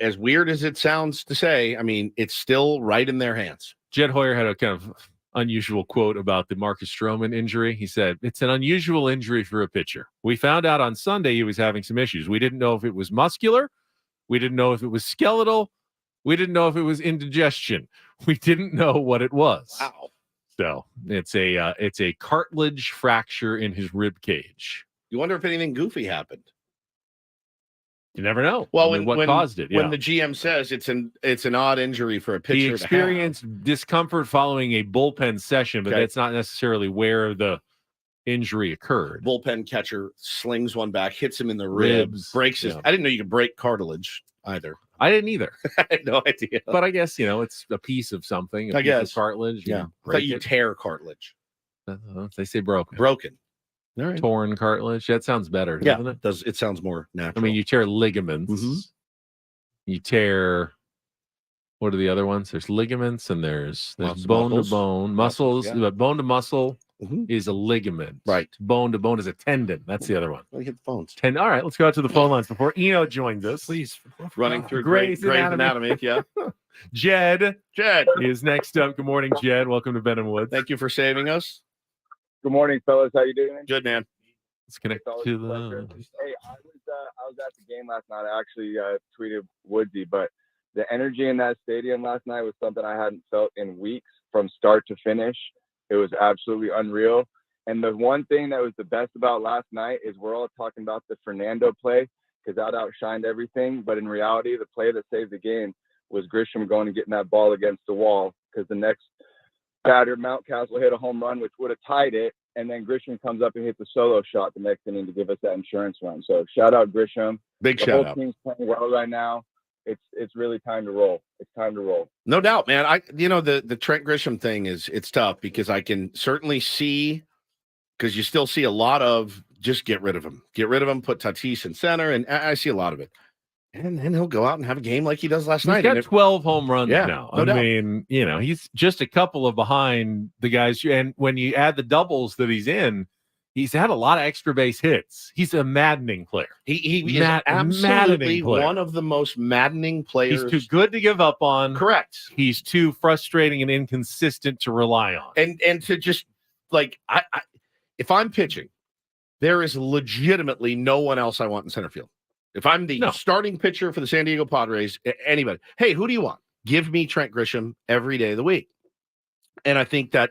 A: as weird as it sounds to say, I mean, it's still right in their hands.
C: Jed Hoyer had a kind of unusual quote about the Marcus Stroman injury. He said, it's an unusual injury for a pitcher. We found out on Sunday he was having some issues. We didn't know if it was muscular. We didn't know if it was skeletal. We didn't know if it was indigestion. We didn't know what it was.
A: Wow.
C: So it's a cartilage fracture in his rib cage.
A: You wonder if anything goofy happened.
C: You never know.
A: Well,
C: what caused it?
A: When the GM says it's an odd injury for a pitcher,
C: he experienced discomfort following a bullpen session, but that's not necessarily where the injury occurred.
A: Bullpen catcher slings one back, hits him in the ribs, breaks his. I didn't know you could break cartilage either.
C: I didn't either.
A: I had no idea.
C: But I guess it's a piece of something.
A: I guess
C: of cartilage.
A: Yeah, I thought you tear cartilage.
C: They say broken.
A: Broken. All right.
C: Torn cartilage. That sounds better, doesn't it?
A: It sounds more natural.
C: I mean, you tear ligaments. Mm-hmm. You tear. What are the other ones? There's ligaments and there's bone to bone, muscles. But bone to muscle is a ligament.
A: Right.
C: Bone to bone is a tendon. That's the other one.
A: Let me hit the phones.
C: All right, let's go out to the phone lines before Eno joins us.
B: Please.
A: Running through Grey's Anatomy. Yeah.
C: Jed is next up. Good morning, Jed. Welcome to Ben and Woods.
A: Thank you for saving us.
O: Good morning, fellas. How you doing?
A: Good, man.
C: Let's connect to the.
O: Hey, I was at the game last night. I actually tweeted Woodsy, but the energy in that stadium last night was something I hadn't felt in weeks from start to finish. It was absolutely unreal. And the one thing that was the best about last night is we're all talking about the Fernando play because that outshined everything. But in reality, the play that saved the game was Grisham going and getting that ball against the wall because the next batter, Mountcastle, hit a home run, which would have tied it. And then Grisham comes up and hits a solo shot the next inning to give us that insurance run. So shout out Grisham.
A: Big
O: shout out. The whole team's playing well right now. It's really time to roll. It's time to roll.
A: No doubt, man. The Trent Grisham thing it's tough because I can certainly see, because you still see a lot of just get rid of him, put Tatis in center, and I see a lot of it. And then he'll go out and have a game like he does last night.
C: He's got 12 home runs now.
A: No doubt.
C: Mean, he's just a couple of behind the guys. And when you add the doubles that he's in, He's had a lot of extra base hits. He's a maddening player.
A: He is absolutely one of the most maddening players.
C: He's too good to give up on.
A: Correct.
C: He's too frustrating and inconsistent to rely on.
A: And to just like if I'm pitching, there is legitimately no one else I want in center field. If I'm the starting pitcher for the San Diego Padres, anybody, hey, who do you want? Give me Trent Grisham every day of the week. And I think that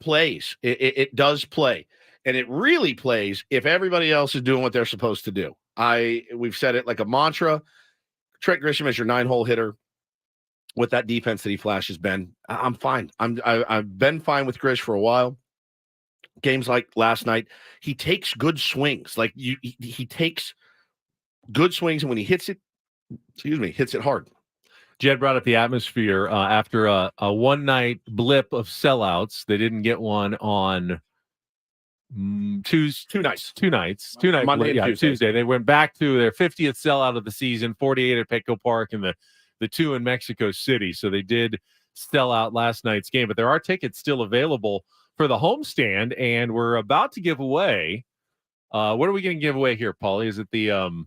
A: plays. It does play. And it really plays if everybody else is doing what they're supposed to do. We've said it like a mantra. Trent Grisham is your 9-hole hitter with that defense that he flashes, Ben. I'm fine. I've been fine with Grish for a while. Games like last night, he takes good swings. Like he takes good swings, and when he hits it, hits it hard.
C: Jed brought up the atmosphere after a one-night blip of sellouts. They didn't get one on two nights,
A: Monday and
C: Tuesday. They went back to their 50th sellout of the season, 48 at Petco Park and the 2 in Mexico City. So they did sell out last night's game, but there are tickets still available for the homestand, and we're about to give away. What are we going to give away here, Paulie? Is it the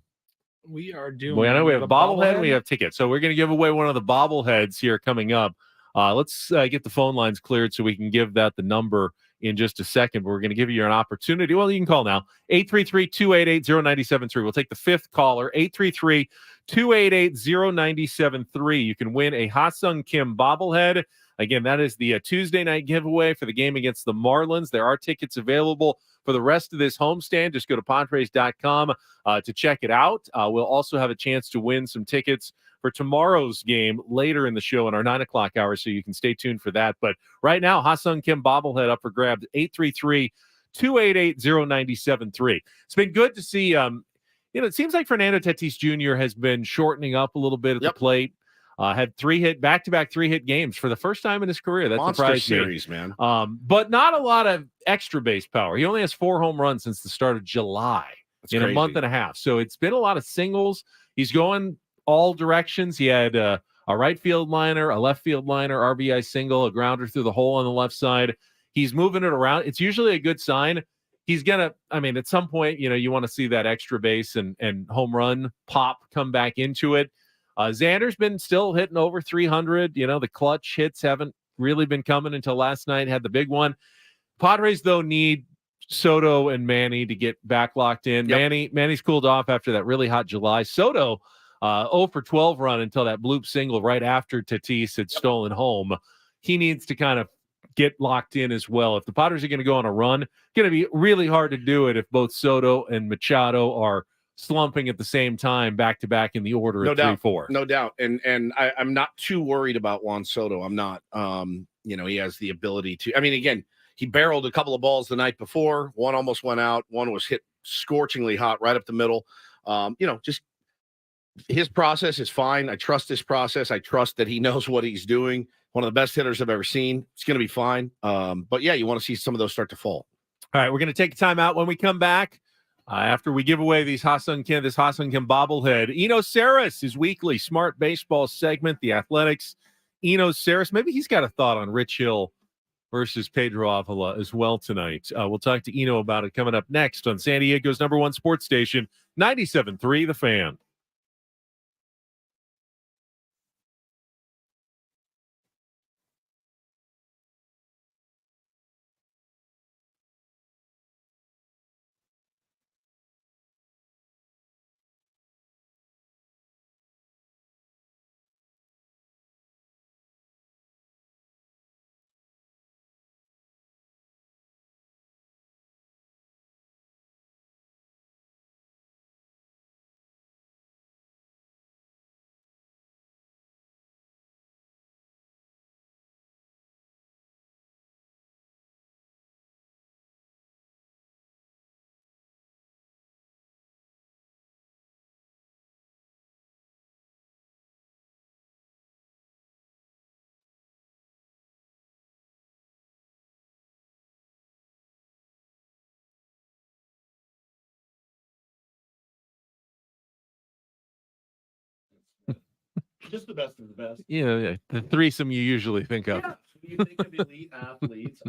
B: we are doing?
C: Well, I know we have a bobblehead. We have tickets, so we're going to give away one of the bobbleheads here coming up. Let's get the phone lines cleared so we can give that the number in just a second. But we're going to give you an opportunity. Well, you can call now, 833-288-0973. We'll take the 5th caller, 833-288-0973. You can win a Ha-Sung Kim bobblehead. Again, that is the Tuesday night giveaway for the game against the Marlins. There are tickets available for the rest of this homestand. Just go to Padres.com to check it out. We'll also have a chance to win some tickets for tomorrow's game later in the show in our 9 o'clock hour, so you can stay tuned for that. But right now, Ha-Sung Kim bobblehead up for grabs, 833-288-0973. It's been good to see, it seems like Fernando Tatis Jr. has been shortening up a little bit at the plate. Had back-to-back 3-hit games for the first time in his career. That
A: Monster
C: surprised
A: series,
C: me.
A: Man.
C: But not a lot of extra base power. He only has 4 home runs since the start of July. That's in crazy. A month and a half. So it's been a lot of singles. He's going all directions. He had a right field liner, a left field liner, RBI single, a grounder through the hole on the left side. He's moving it around. It's usually a good sign. He's going to, at some point, you want to see that extra base and home run pop come back into it. Xander's been still hitting over 300. The clutch hits haven't really been coming until last night. Had the big one. Padres, though, need Soto and Manny to get back locked in. Yep. Manny's cooled off after that really hot July. Soto, 0 for 12 run until that bloop single right after Tatis had stolen home. He needs to kind of get locked in as well. If the Padres are going to go on a run, it's going to be really hard to do it if both Soto and Machado are slumping at the same time, back-to-back in the order of 3-4.
A: No doubt. And I'm not too worried about Juan Soto. I'm not. He has the ability to. Again, he barreled a couple of balls the night before. One almost went out. One was hit scorchingly hot right up the middle. Just his process is fine. I trust his process. I trust that he knows what he's doing. One of the best hitters I've ever seen. It's going to be fine. But, yeah, you want to see some of those start to fall.
C: All right, we're going to take a time out. When we come back, after we give away this Ha-Sung Kim bobblehead, Eno Sarris, his weekly Smart Baseball segment, The Athletics. Eno Sarris, maybe he's got a thought on Rich Hill versus Pedro Avila as well tonight. We'll talk to Eno about it coming up next on San Diego's #1 sports station, 97.3 The Fan.
A: Just the best of the best.
C: Yeah. The threesome you usually think of.
A: Yeah. You think of elite athletes.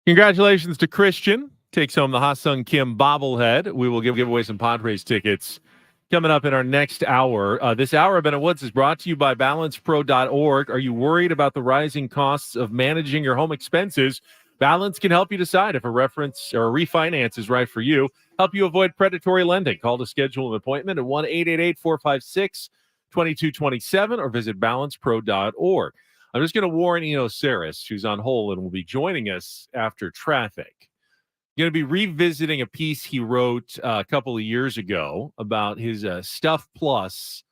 C: Congratulations to Christian. Takes home the Ha-Sung Kim bobblehead. We will give away some Padres tickets coming up in our next hour. This hour of Ben and Woods is brought to you by BalancePro.org. Are you worried about the rising costs of managing your home expenses? Balance can help you decide if a reference or a refinance is right for you. Help you avoid predatory lending. Call to schedule an appointment at 1-888-456-2227 or visit BalancePro.org. I'm just going to warn Sarris, who's on hold and will be joining us after traffic. Going to be revisiting a piece he wrote a couple of years ago about his Stuff Plus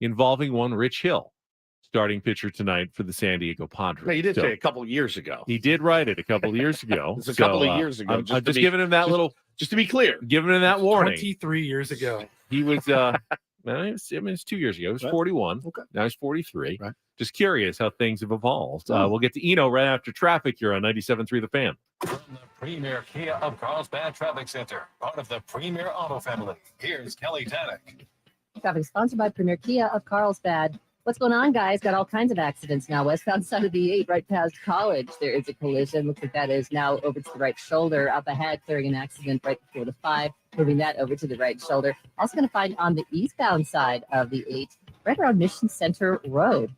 C: involving one Rich Hill, starting pitcher tonight for the San Diego Padres.
A: No, you did say a couple of years ago.
C: He did write it a couple of years ago.
A: It's a couple of years ago.
C: I'm just giving him that
A: just to be clear,
C: giving him that warning.
B: 23 years ago.
C: He was, it's 2 years ago. He was 41.
A: Okay.
C: Now he's 43.
A: Right.
C: Just curious how things have evolved. We'll get to Eno right after traffic here on 97.3 The Fan.
E: From the Premier Kia of Carlsbad Traffic Center, part of the Premier Auto family, here's Kelly Tannick.
F: Traffic sponsored by Premier Kia of Carlsbad. What's going on, guys? Got all kinds of accidents now. Westbound side of the 8, right past College. There is a collision. Looks like that is now over to the right shoulder. Up ahead, clearing an accident right before the 5. Moving that over to the right shoulder. Also going to find on the eastbound side of the 8, right around Mission Center Road.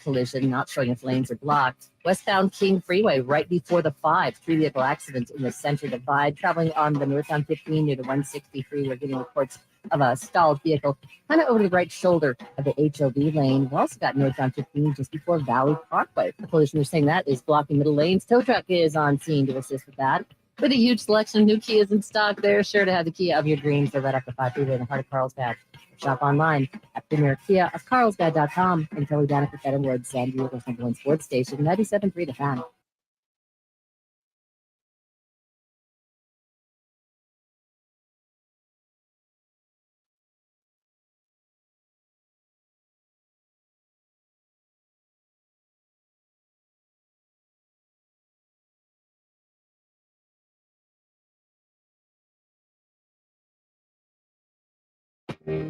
F: Collision, not showing if lanes are blocked. Westbound King Freeway, right before the 5. 3-vehicle accident in the center divide. Traveling on the northbound 15 near the 163. We're getting reports of a stalled vehicle kind of over the right shoulder of the HOV lane. We've also got northbound 15 just before Valley Parkway. The collision we're saying that is blocking middle lanes. Tow truck is on scene to assist with that. With a huge selection of new Kias in stock, they're sure to have the Kia of your dreams. They're right off the 5 freeway in the heart of Carlsbad. Shop online at PremierKiaofCarlsbad.com. And Kelly Danik with Ben Woods, San Diego's #1 sports station, 97.3 The Fan.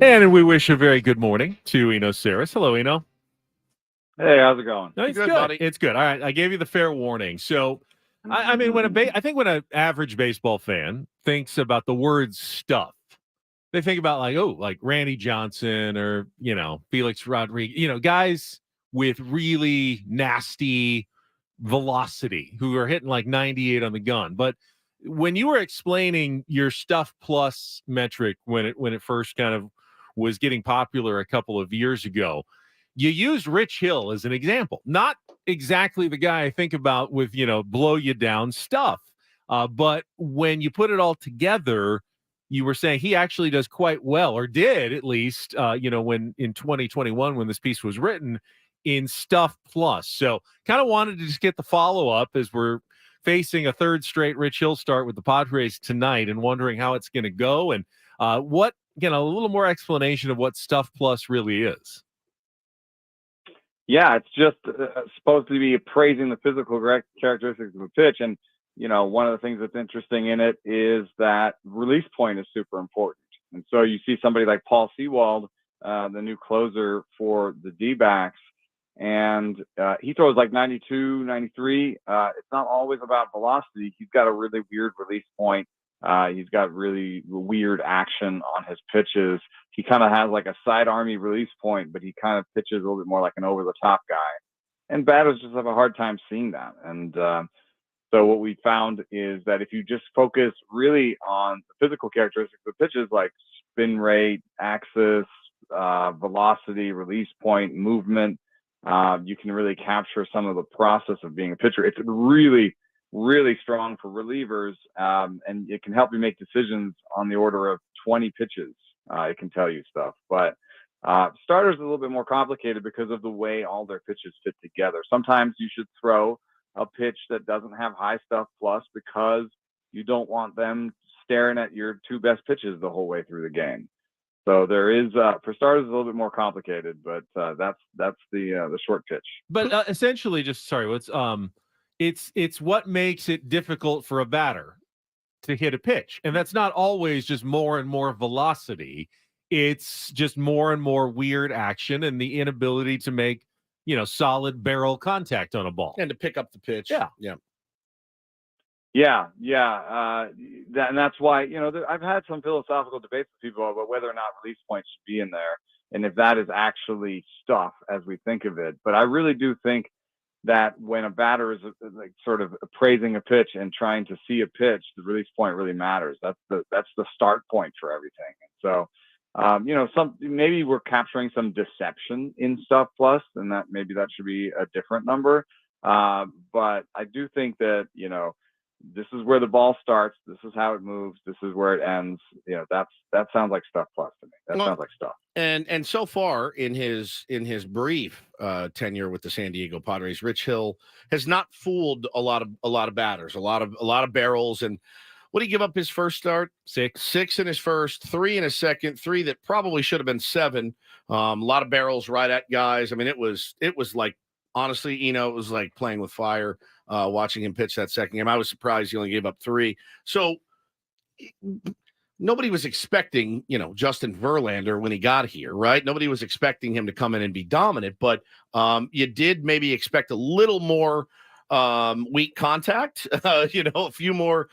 C: And we wish a very good morning to Eno Sarris. Hello, Eno.
O: Hey, how's it going?
C: No, it's
A: Good,
C: good.
A: buddy.
C: It's good. All right, I gave you the fair warning. So, I mean, I think when an average baseball fan thinks about the word stuff, they think about like Randy Johnson or Felix Rodriguez, guys with really nasty velocity who are hitting like 98 on the gun. But when you were explaining your Stuff Plus metric when it first kind of was getting popular a couple of years ago, you used Rich Hill as an example. Not exactly the guy I think about with blow you down stuff, but when you put it all together, you were saying he actually does quite well, or did at least, when in 2021 when this piece was written, in Stuff Plus. So kind of wanted to just get the follow up as we're facing a third straight Rich Hill start with the Padres tonight and wondering how it's going to go and a little more explanation of what Stuff Plus really is.
O: Yeah, it's just supposed to be appraising the physical characteristics of a pitch. And, one of the things that's interesting in it is that release point is super important. And so you see somebody like Paul Sewald, the new closer for the D-backs, and he throws like 92, 93. It's not always about velocity. He's got a really weird release point. He's got really weird action on his pitches. He kind of has like a side army release point, but he kind of pitches a little bit more like an over-the-top guy. And batters just have a hard time seeing that. And so what we found is that if you just focus really on the physical characteristics of pitches like spin rate, axis, velocity, release point, movement, you can really capture some of the process of being a pitcher. It's really, really strong for relievers, and it can help you make decisions on the order of 20 pitches. It can tell you stuff, but starters are a little bit more complicated because of the way all their pitches fit together. Sometimes you should throw a pitch that doesn't have high Stuff Plus because you don't want them staring at your two best pitches the whole way through the game. So there is, for starters, a little bit more complicated, but that's the short pitch.
C: But essentially, it's what makes it difficult for a batter to hit a pitch, and that's not always just more and more velocity. It's just more and more weird action and the inability to make solid barrel contact on a ball
A: and to pick up the pitch.
C: Yeah.
O: Yeah. And that's why, I've had some philosophical debates with people about whether or not release points should be in there, and if that is actually stuff as we think of it. But I really do think that when a batter is like sort of appraising a pitch and trying to see a pitch, the release point really matters. That's the start point for everything. So, maybe we're capturing some deception in Stuff Plus, and that maybe that should be a different number. But I do think that, this is where the ball starts. This is how it moves. This is where it ends. That sounds like Stuff Plus to me. That sounds like stuff.
A: And so far in his brief tenure with the San Diego Padres, Rich Hill has not fooled a lot of batters, a lot of barrels. And what did he give up his first start? Six in his first, 3 in his second, 3 that probably should have been 7. A lot of barrels right at guys. I mean, it was like, honestly, it was like playing with fire. Watching him pitch that second game, I was surprised he only gave up 3. So nobody was expecting, Justin Verlander when he got here, right? Nobody was expecting him to come in and be dominant, but you did maybe expect a little more weak contact, a few more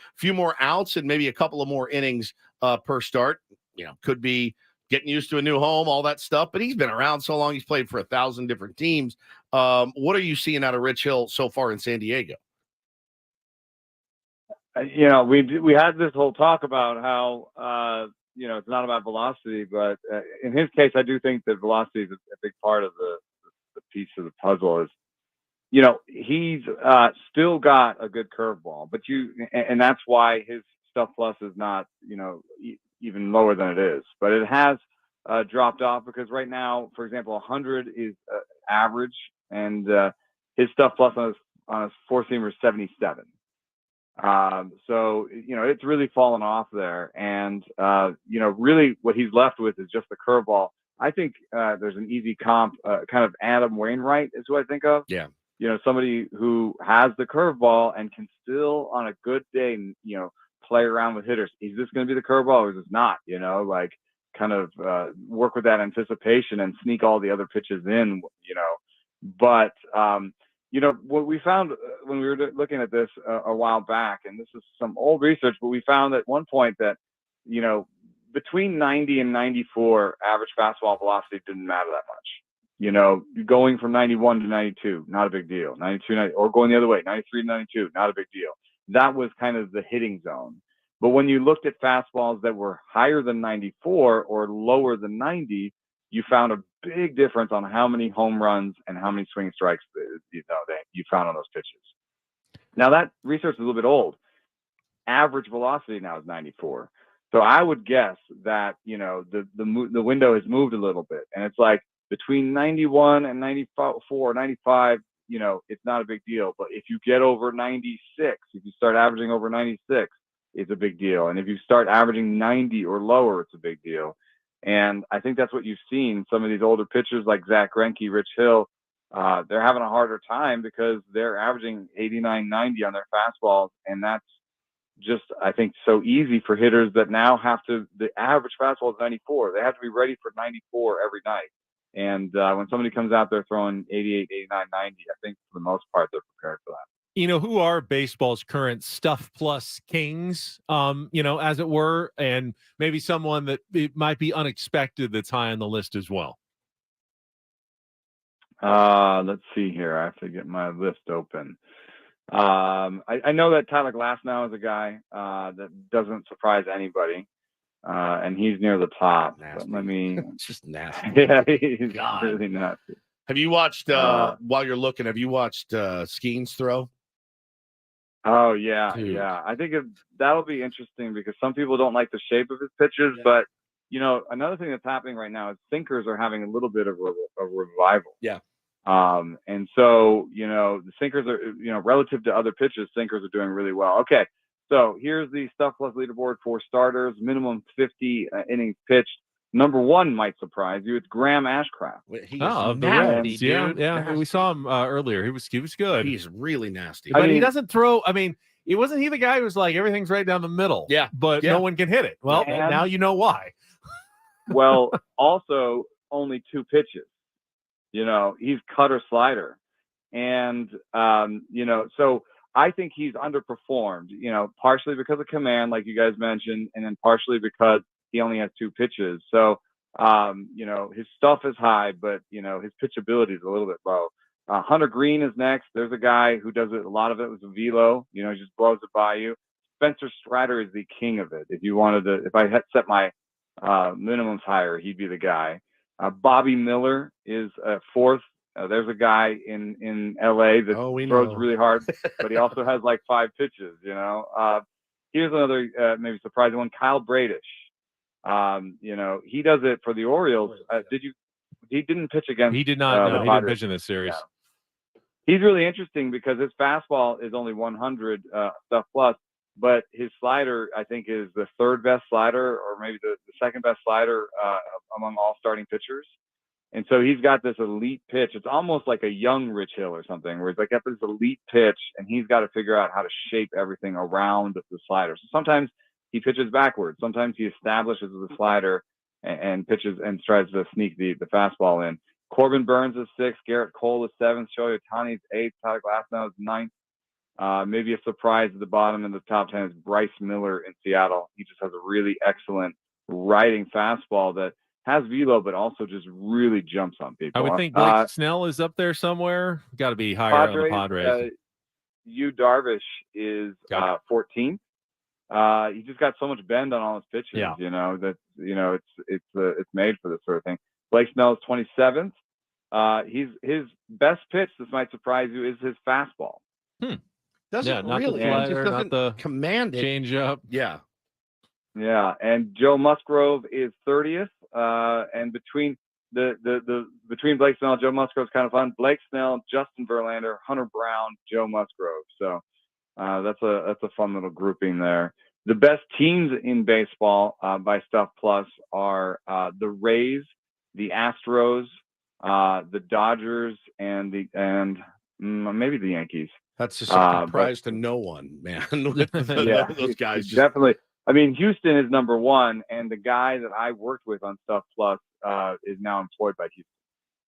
A: outs and maybe a couple of more innings per start. Could be getting used to a new home, all that stuff. But he's been around so long; he's played for 1,000 different teams. What are you seeing out of Rich Hill so far in San Diego?
O: We had this whole talk about how it's not about velocity, but in his case, I do think that velocity is a big part of the piece of the puzzle. Is he's still got a good curveball, but and that's why his Stuff Plus is not even lower than it is, but it has dropped off because right now, for example, 100 is average, and his Stuff Plus on his four-seamer is 77. So it's really fallen off there, and really what he's left with is just the curveball. I think there's an easy comp, kind of Adam Wainwright is who I think of.
A: Yeah.
O: Somebody who has the curveball and can still on a good day, play around with hitters. Is this going to be the curveball or is this not? Kind of work with that anticipation and sneak all the other pitches in. But what we found when we were looking at this a while back, and this is some old research, but we found at one point that between 90 and 94, average fastball velocity didn't matter that much. Going from 91 to 92, not a big deal. 92, 90, or going the other way, 93 to 92, not a big deal. That was kind of the hitting zone. But when you looked at fastballs that were higher than 94 or lower than 90, you found a big difference on how many home runs and how many swing strikes that you found on those pitches. Now that research is a little bit old. Average velocity now is 94. So I would guess that the window has moved a little bit, and it's like between 91 and 94, 95. It's not a big deal. But if you get over 96, if you start averaging over 96, it's a big deal. And if you start averaging 90 or lower, it's a big deal. And I think that's what you've seen. Some of these older pitchers like Zach Greinke, Rich Hill, they're having a harder time because they're averaging 89, 90 on their fastballs. And that's just, I think, so easy for hitters that now have to, the average fastball is 94. They have to be ready for 94 every night. And when somebody comes out there throwing 88, 89, 90, I think for the most part, they're prepared for that.
C: Who are baseball's current Stuff Plus kings, as it were, and maybe someone that it might be unexpected that's high on the list as well?
O: Let's see here. I have to get my list open. I know that Tyler Glasnow is a guy that doesn't surprise anybody. And he's near the top. But let me.
A: It's just nasty.
O: Yeah, he's really nasty.
A: Have you watched while you're looking? Have you watched Skeens throw?
O: Oh yeah,
A: Dude.
O: yeah. I think that'll be interesting because some people don't like the shape of his pitches, but another thing that's happening right now is sinkers are having a little bit of a revival.
A: Yeah.
O: And so the sinkers are relative to other pitches, sinkers are doing really well. Okay. So here's the Stuff Plus leaderboard for starters, minimum 50 innings pitched. Number 1 might surprise you. It's Graham Ashcraft.
C: The Reds. Yeah. We saw him earlier. He was good.
A: He's really nasty.
C: But he doesn't throw. I mean, it wasn't he the guy who was like everything's right down the middle.
A: Yeah.
C: But no one can hit it. Well, now you know why.
O: Well, also only 2 pitches. He's cutter slider, and so I think he's underperformed, partially because of command, like you guys mentioned, and then partially because he only has 2 pitches. So, his stuff is high, but, his pitchability is a little bit low. Hunter Green is next. There's a guy who does it. A lot of it was a velo, he just blows it by you. Spencer Strider is the king of it. If I had set my minimums higher, he'd be the guy. Bobby Miller is fourth. There's a guy in LA that throws really hard, but he also has like 5 pitches, Here's another maybe surprising one, Kyle Bradish. He does it for the Orioles. He didn't pitch against.
C: He did not. No, he didn't pitch in this series.
O: Yeah. He's really interesting because his fastball is only 100 stuff plus, but his slider, I think, is the 3rd best slider, or maybe the 2nd best slider among all starting pitchers. And so he's got this elite pitch. It's almost like a young Rich Hill or something, where he's like got this elite pitch, and he's got to figure out how to shape everything around the slider. So sometimes he pitches backwards. Sometimes he establishes the slider and pitches and tries to sneak the fastball in. Corbin Burns is 6th. Garrett Cole is 7th. Shohei Ohtani is 8th. Tyler Glasnow is 9th. Maybe a surprise at the bottom in the top 10 is Bryce Miller in Seattle. He just has a really excellent riding fastball that has velo, but also just really jumps on people.
C: I would think Blake Snell is up there somewhere. Got to be higher on the Padres.
O: Yu Darvish is 14th. He just got so much bend on all his pitches, that it's made for this sort of thing. Blake Snell is 27th. His best pitch, this might surprise you, is his fastball.
A: Doesn't
C: not
A: really,
C: the slider,
A: not
C: the
A: command it.
C: Change up.
A: Yeah.
O: Yeah, and Joe Musgrove is 30th. And between between Blake Snell and Joe Musgrove is kind of fun. Blake Snell, Justin Verlander, Hunter Brown, Joe Musgrove. So that's a fun little grouping there. The best teams in baseball by Stuff Plus are the Rays, the Astros, the Dodgers, and maybe the Yankees.
A: That's a surprise to no one, man. Those guys
O: definitely. I mean, Houston is number 1, and the guy that I worked with on Stuff Plus is now employed by Houston.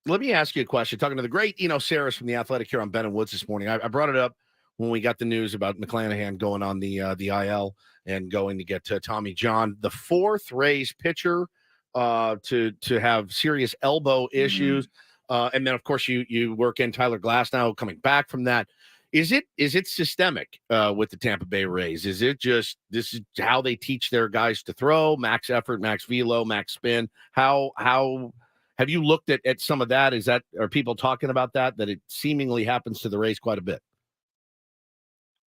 A: Let me ask you a question. Talking to the great, Sarris from The Athletic here on Ben and Woods this morning. I brought it up when we got the news about McClanahan going on the IL and going to get Tommy John, the 4th Rays pitcher to have serious elbow issues. And then, of course, you work in Tyler Glasnow coming back from that. Is it systemic with the Tampa Bay Rays? Is it just this is how they teach their guys to throw, max effort, max velo, max spin? How have you looked at some of that? Are people talking about that it seemingly happens to the Rays quite a bit?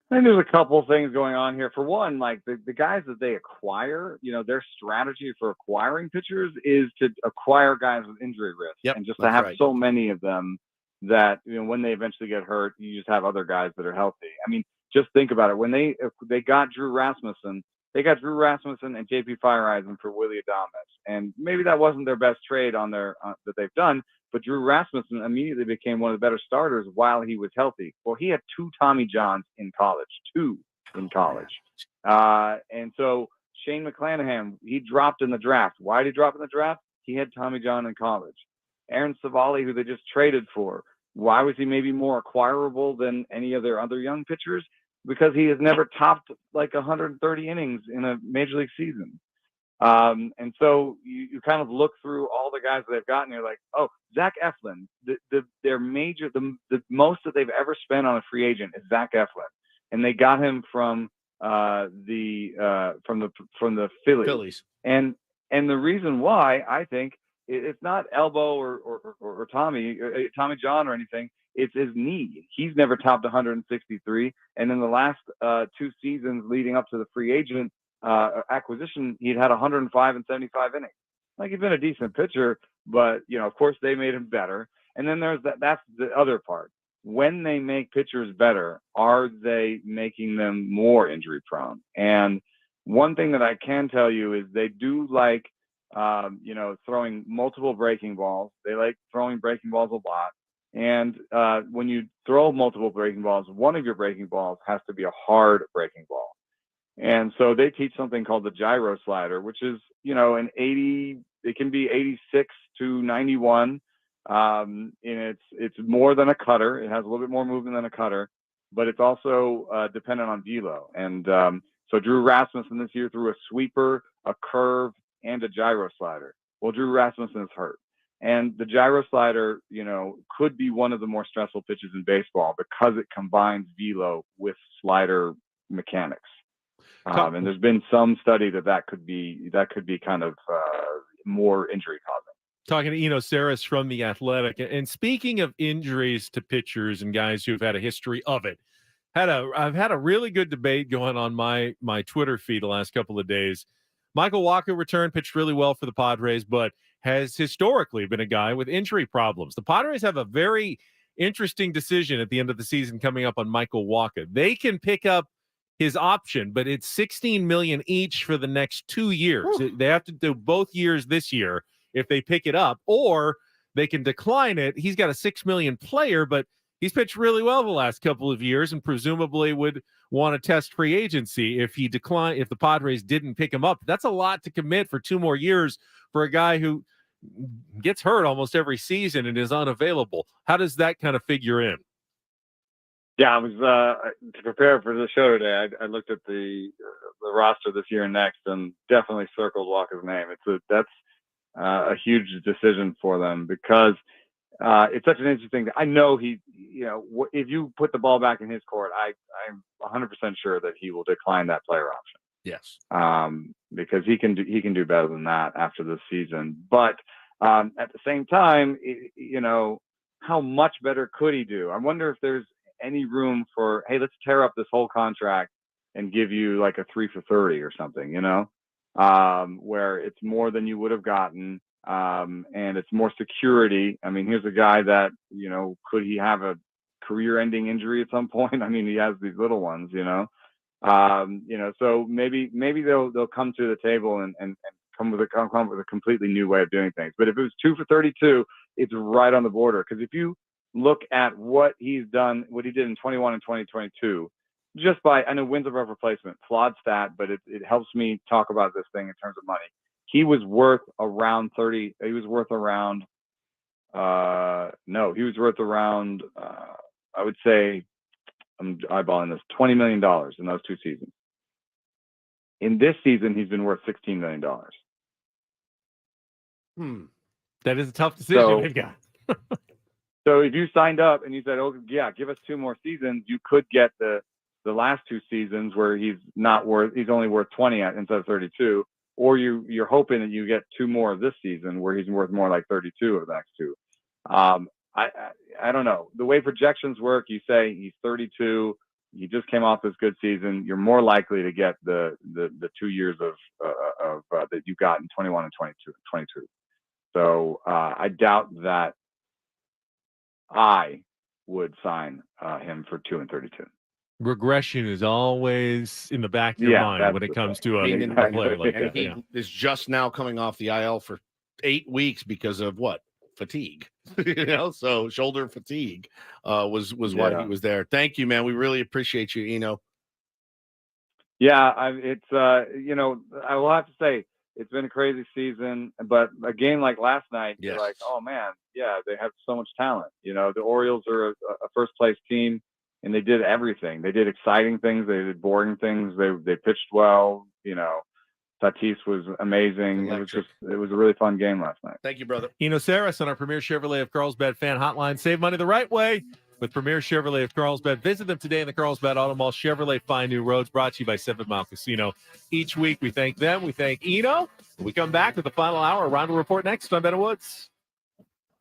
O: I think there's a couple things going on here. For one, like the guys that they acquire, their strategy for acquiring pitchers is to acquire guys with injury risk, and just to have so many of them that when they eventually get hurt, you just have other guys that are healthy. I mean, just think about it. When they got Drew Rasmussen, and JP Fireeisen for Willie Adames, and maybe that wasn't their best trade on their that they've done. But Drew Rasmussen immediately became one of the better starters while he was healthy. Well, he had 2 Tommy Johns in college, and so Shane McClanahan, he dropped in the draft. Why did he drop in the draft? He had Tommy John in college. Aaron Savali, who they just traded for, why was he maybe more acquirable than any of their other young pitchers? Because he has never topped like 130 innings in a major league season. And so you kind of look through all the guys that they've gotten. You're like, oh, Zach Eflin, the most that they've ever spent on a free agent is Zach Eflin, and they got him from the Phillies. And the reason why, I think, it's not elbow or Tommy John or anything. It's his knee. He's never topped 163. And in the last 2 seasons leading up to the free agent acquisition, he'd had 105 and 75 innings. Like, he's been a decent pitcher, but of course they made him better. And then there's that's the other part. When they make pitchers better, are they making them more injury prone? And one thing that I can tell you is they do like throwing multiple breaking balls. They like throwing breaking balls a lot. And when you throw multiple breaking balls, one of your breaking balls has to be a hard breaking ball. And so they teach something called the gyro slider, which is, an 80, it can be 86 to 91. And it's more than a cutter. It has a little bit more movement than a cutter. but it's also dependent on velo. And so Drew Rasmussen this year threw a sweeper, a curve, and a gyro slider. Well, Drew Rasmussen is hurt. And the gyro slider, could be one of the more stressful pitches in baseball because it combines velo with slider mechanics. And there's been some study that could be kind of more injury causing.
C: Talking to Sarris from The Athletic. And speaking of injuries to pitchers and guys who've had a history of it, I've had a really good debate going on my Twitter feed the last couple of days. Michael Wacha returned, pitched really well for the Padres, but has historically been a guy with injury problems. The Padres have a very interesting decision at the end of the season coming up on Michael Wacha. They can pick up his option, but it's $16 million each for the next 2 years. They have to do both years this year if they pick it up, or they can decline it. He's got a $6 million player, but he's pitched really well the last couple of years and presumably would want to test free agency if the Padres didn't pick him up. That's a lot to commit for 2 more years for a guy who gets hurt almost every season and is unavailable. How does that kind of figure in?
O: Yeah, I was to prepare for the show today. I looked at the roster this year and next, and definitely circled Walker's name. That's a huge decision for them because it's such an interesting thing. I know if you put the ball back in his court, I'm 100% sure that he will decline that player option.
A: Yes.
O: Because he can do better than that after this season. But at the same time, how much better could he do? I wonder if there's any room for, hey, let's tear up this whole contract and give you like a 3 for 30 or something, where it's more than you would have gotten. And it's more security. I mean, here's a guy that, could he have a career-ending injury at some point? I mean, he has these little ones, so maybe they'll come to the table and come with a completely new way of doing things. But if it was 2 for 32, it's right on the border. Because if you look at what he's done, what he did in 21 and 2022, just by, I know wins above replacement, flawed stat, but it helps me talk about this thing in terms of money. He was worth around 30. He was worth around, I would say, I'm eyeballing this, $20 million in those 2 seasons. In this season, he's been worth $16 million.
C: That is a tough decision they've got.
O: So if you signed up and you said, oh, yeah, give us 2 more seasons, you could get the last 2 seasons where he's only worth 20 instead of 32. Or you're hoping that you get 2 more this season where he's worth more like 32 of the next 2. I don't know. The way projections work, you say he's 32. He just came off this good season. You're more likely to get the 2 years of that you got in 21 and 22. So I doubt that I would sign him for 2 and 32.
C: Regression is always in the back of your mind when it comes to a player like that.
A: He is just now coming off the IL for 8 weeks because of what? Fatigue. So shoulder fatigue was why he was there. Thank you, man. We really appreciate you, Eno.
O: Yeah, I will have to say it's been a crazy season, but a game like last night, you're like, oh man, yeah, they have so much talent. The Orioles are a first place team. And they did everything. They did exciting things. They did boring things. They pitched well. Tatis was amazing. Electric. It was a really fun game last night.
A: Thank you, brother.
C: Eno Sarris on our Premier Chevrolet of Carlsbad fan hotline. Save money the right way with Premier Chevrolet of Carlsbad. Visit them today in the Carlsbad Auto Mall. Chevrolet Find New Roads, brought to you by 7 Mile Casino. Each week we thank them. We thank Eno. We come back with the final hour. Round of report next on Ben and Woods.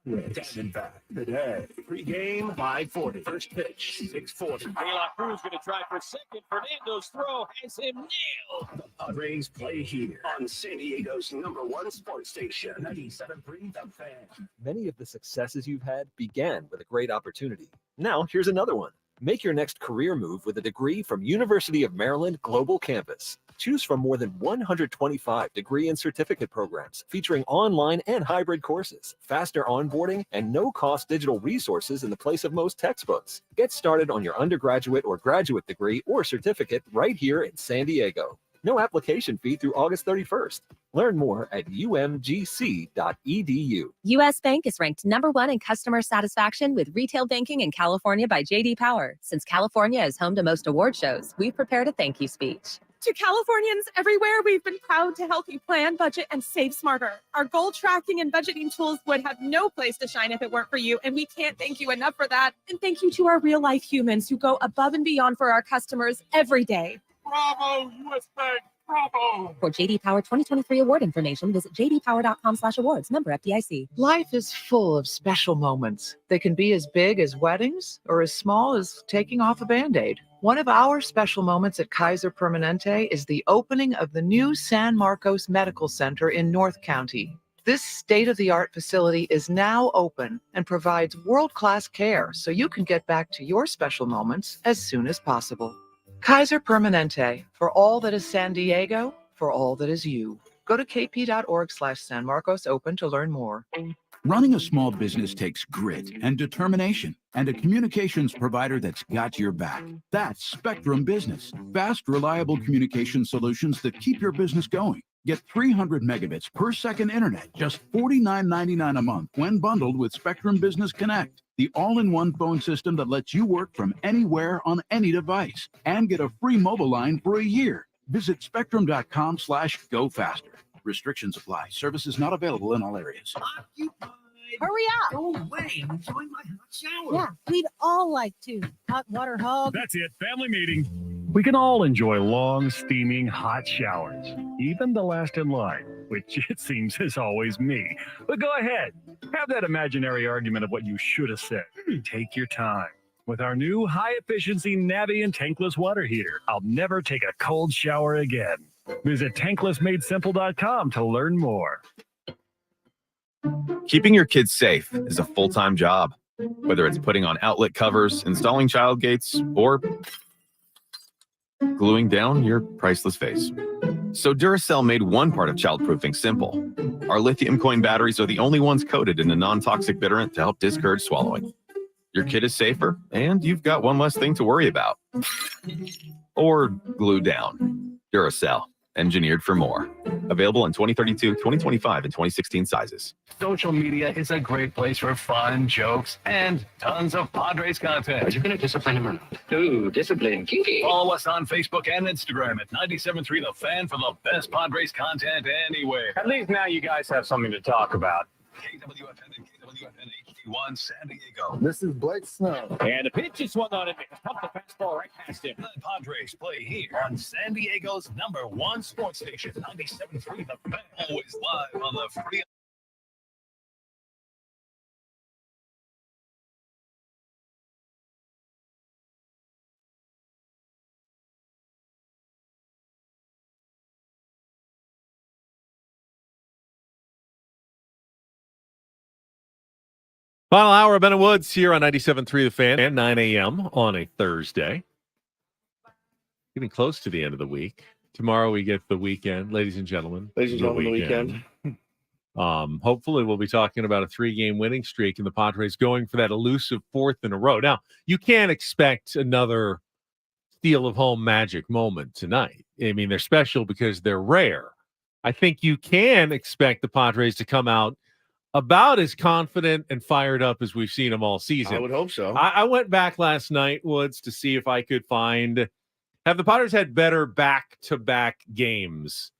H: Diamondback today. Pre-game 5:40. First pitch 6:40.
I: De La Cruz going to try for second. Fernando's throw has him nailed.
H: The Padres play here on San Diego's #1 sports station, 97.3 The Fan.
P: Many of the successes you've had began with a great opportunity. Now, here's another one. Make your next career move with a degree from University of Maryland Global Campus. Choose from more than 125 degree and certificate programs featuring online and hybrid courses, faster onboarding, and no-cost digital resources in the place of most textbooks. Get started on your undergraduate or graduate degree or certificate right here in San Diego. No application fee through August 31st. Learn more at umgc.edu.
Q: U.S. Bank is ranked #1 in customer satisfaction with retail banking in California by J.D. Power. Since California is home to most award shows, we've prepared a thank you speech.
R: To Californians everywhere, we've been proud to help you plan, budget, and save smarter. Our goal tracking and budgeting tools would have no place to shine if it weren't for you, and we can't thank you enough for that. And thank you to our real-life humans who go above and beyond for our customers every day.
S: Bravo, U.S. Bank! Bravo!
Q: For J.D. Power 2023 award information, visit jdpower.com/awards. Member FDIC.
T: Life is full of special moments. They can be as big as weddings or as small as taking off a Band-Aid. One of our special moments at Kaiser Permanente is the opening of the new San Marcos Medical Center in North County. This state-of-the-art facility is now open and provides world-class care so you can get back to your special moments as soon as possible. Kaiser Permanente, for all that is San Diego, for all that is you. Go to kp.org/San Marcos Open to learn more.
U: Running a small business takes grit and determination and a communications provider that's got your back. That's Spectrum Business. Fast, reliable communication solutions that keep your business going. Get 300 megabits per second internet, just $49.99 a month when bundled with Spectrum Business Connect, the all-in-one phone system that lets you work from anywhere on any device, and get a free mobile line for a year. Visit spectrum.com/go faster. Restrictions apply. Services not available in all areas.
V: Hurry up.
S: Go away. I'm enjoying my hot shower.
V: Yeah, we'd all like to. Hot water hug.
E: That's it. Family meeting. We can all enjoy long, steaming, hot showers, even the last in line, which it seems is always me. But go ahead. Have that imaginary argument of what you should have said. Take your time. With our new high-efficiency Navien tankless water heater, I'll never take a cold shower again. Visit tanklessmadesimple.com to learn more.
W: Keeping your kids safe is a full-time job, whether it's putting on outlet covers, installing child gates, or gluing down your priceless vase. So Duracell made one part of childproofing simple. Our lithium coin batteries are the only ones coated in a non-toxic bitterant to help discourage swallowing. Your kid is safer, and you've got one less thing to worry about. Or glue down. Duracell, engineered for more. Available in 2032, 2025, and 2016 sizes.
E: Social media is a great place for fun, jokes, and tons of Padres content. Are you going to discipline him or not? Ooh, discipline, kinky. Follow us on Facebook and Instagram at 97.3 The Fan for the best Padres content anywhere. At least now you guys have something to talk about. KWFN and KWFN HD1 San Diego.
X: This is Blake Snow.
I: And the pitch is swung on and pumped the fastball right past him.
E: The Padres play here on San Diego's #1 sports station, 97.3 The Fan. Always live on the free.
C: Final hour of Ben and Woods here on 97.3 The Fan and 9 a.m. on a Thursday. Getting close to the end of the week. Tomorrow we get the weekend, ladies and gentlemen.
A: Ladies and gentlemen, the weekend.
C: Hopefully we'll be talking about a 3-game winning streak and the Padres going for that elusive 4th in a row. Now, you can't expect another steal of home magic moment tonight. I mean, they're special because they're rare. I think you can expect the Padres to come out about as confident and fired up as we've seen them all season.
A: I would hope so.
C: I went back last night, Woods, to see if I could have the Padres had better back-to-back games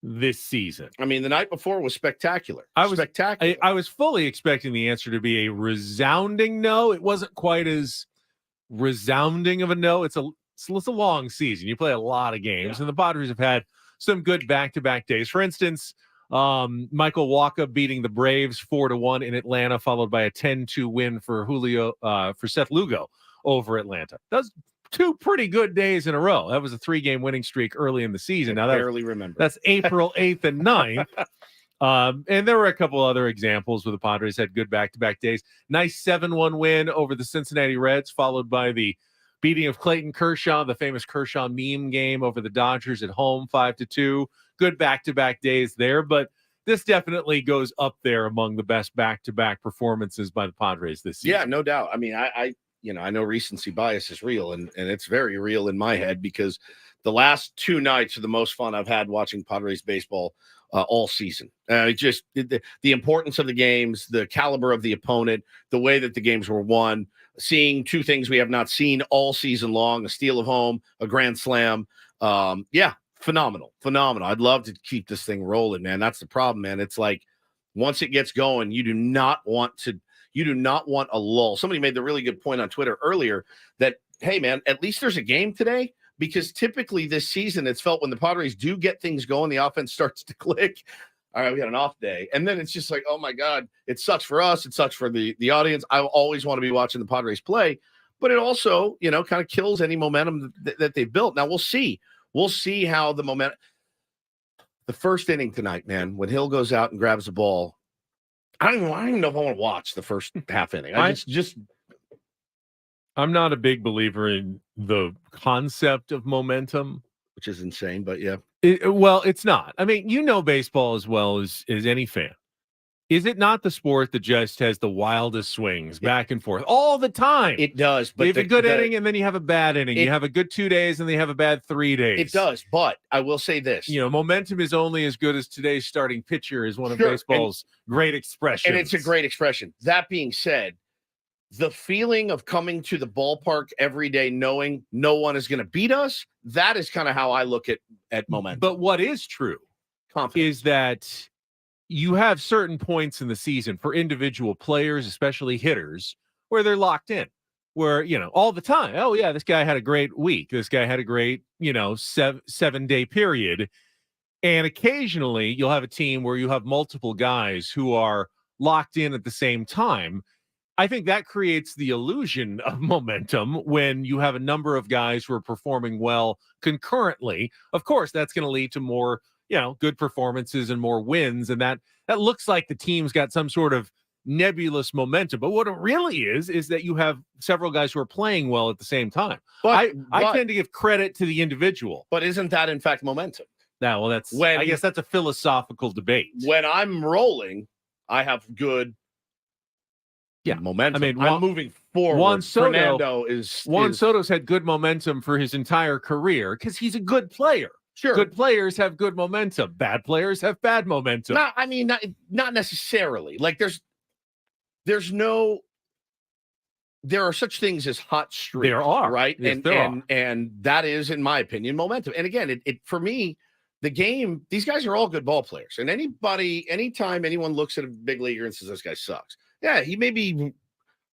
C: this season.
A: I mean, the night before was spectacular.
C: I was fully expecting the answer to be a resounding no. It wasn't quite as resounding of a no. It's a long season. You play a lot of games, and the Padres have had some good back-to-back days. For instance, Michael Wacha beating the Braves 4-1 in Atlanta, followed by a 10-2 win for Seth Lugo over Atlanta. That's 2 pretty good days in a row. That was a 3-game winning streak early in the season. Now
A: barely remember.
C: That's April 8th and 9th. And there were a couple other examples where the Padres had good back-to-back days. Nice 7-1 win over the Cincinnati Reds, followed by the beating of Clayton Kershaw, the famous Kershaw meme game over the Dodgers at home, 5-2. Good back-to-back days there, but this definitely goes up there among the best back-to-back performances by the Padres this season.
A: Yeah, no doubt. I mean, I know recency bias is real, and it's very real in my head because the last 2 nights are the most fun I've had watching Padres baseball all season. Just the importance of the games, the caliber of the opponent, the way that the games were won, seeing 2 things we have not seen all season long, a steal of home, a grand slam. Phenomenal. I'd love to keep this thing rolling, man. That's the problem, man. It's like once it gets going, you do not want a lull. Somebody made the really good point on Twitter earlier that, hey, man, at least there's a game today, because typically this season it's felt when the Padres do get things going, the offense starts to click. All right, we had an off day. And then it's just like, oh, my God, it sucks for us. It sucks for the audience. I always want to be watching the Padres play. But it also, kind of kills any momentum that they've built. Now, we'll see. We'll see how the momentum – the first inning tonight, man, when Hill goes out and grabs the ball, I don't even know if I want to watch the first half inning.
C: I'm not a big believer in the concept of momentum,
A: which is insane, but yeah.
C: It's not. I mean, baseball as well as any fan. Is it not the sport that just has the wildest swings back and forth all the time?
A: It does. But
C: you have a good inning and then you have a bad inning. You have a good 2 days and then you have a bad 3 days.
A: It does. But I will say this.
C: Momentum is only as good as today's starting pitcher is one of baseball's great expressions.
A: And it's a great expression. That being said, the feeling of coming to the ballpark every day knowing no one is going to beat us, that is kind of how I look at momentum.
C: But what is true is that you have certain points in the season for individual players, especially hitters, where they're locked in, where, all the time, oh, yeah, this guy had a great week. This guy had a great, 7-day period. And occasionally you'll have a team where you have multiple guys who are locked in at the same time. I think that creates the illusion of momentum when you have a number of guys who are performing well concurrently. Of course, that's going to lead to more good performances and more wins. And that looks like the team's got some sort of nebulous momentum. But what it really is that you have several guys who are playing well at the same time. I tend to give credit to the individual.
A: But isn't that, in fact, momentum?
C: Yeah, well, I guess that's a philosophical debate.
A: When I'm rolling, I have good momentum.
C: I mean,
A: I'm moving forward.
C: Juan
A: Soto's
C: had good momentum for his entire career because he's a good player.
A: Sure.
C: Good players have good momentum. Bad players have bad momentum.
A: Not necessarily. Like there are such things as hot streaks.
C: There are,
A: right?
C: Yes,
A: and that is, in my opinion, momentum. And again, it for me, the game, these guys are all good ball players. And anytime anyone looks at a big leaguer and says this guy sucks, yeah, he may be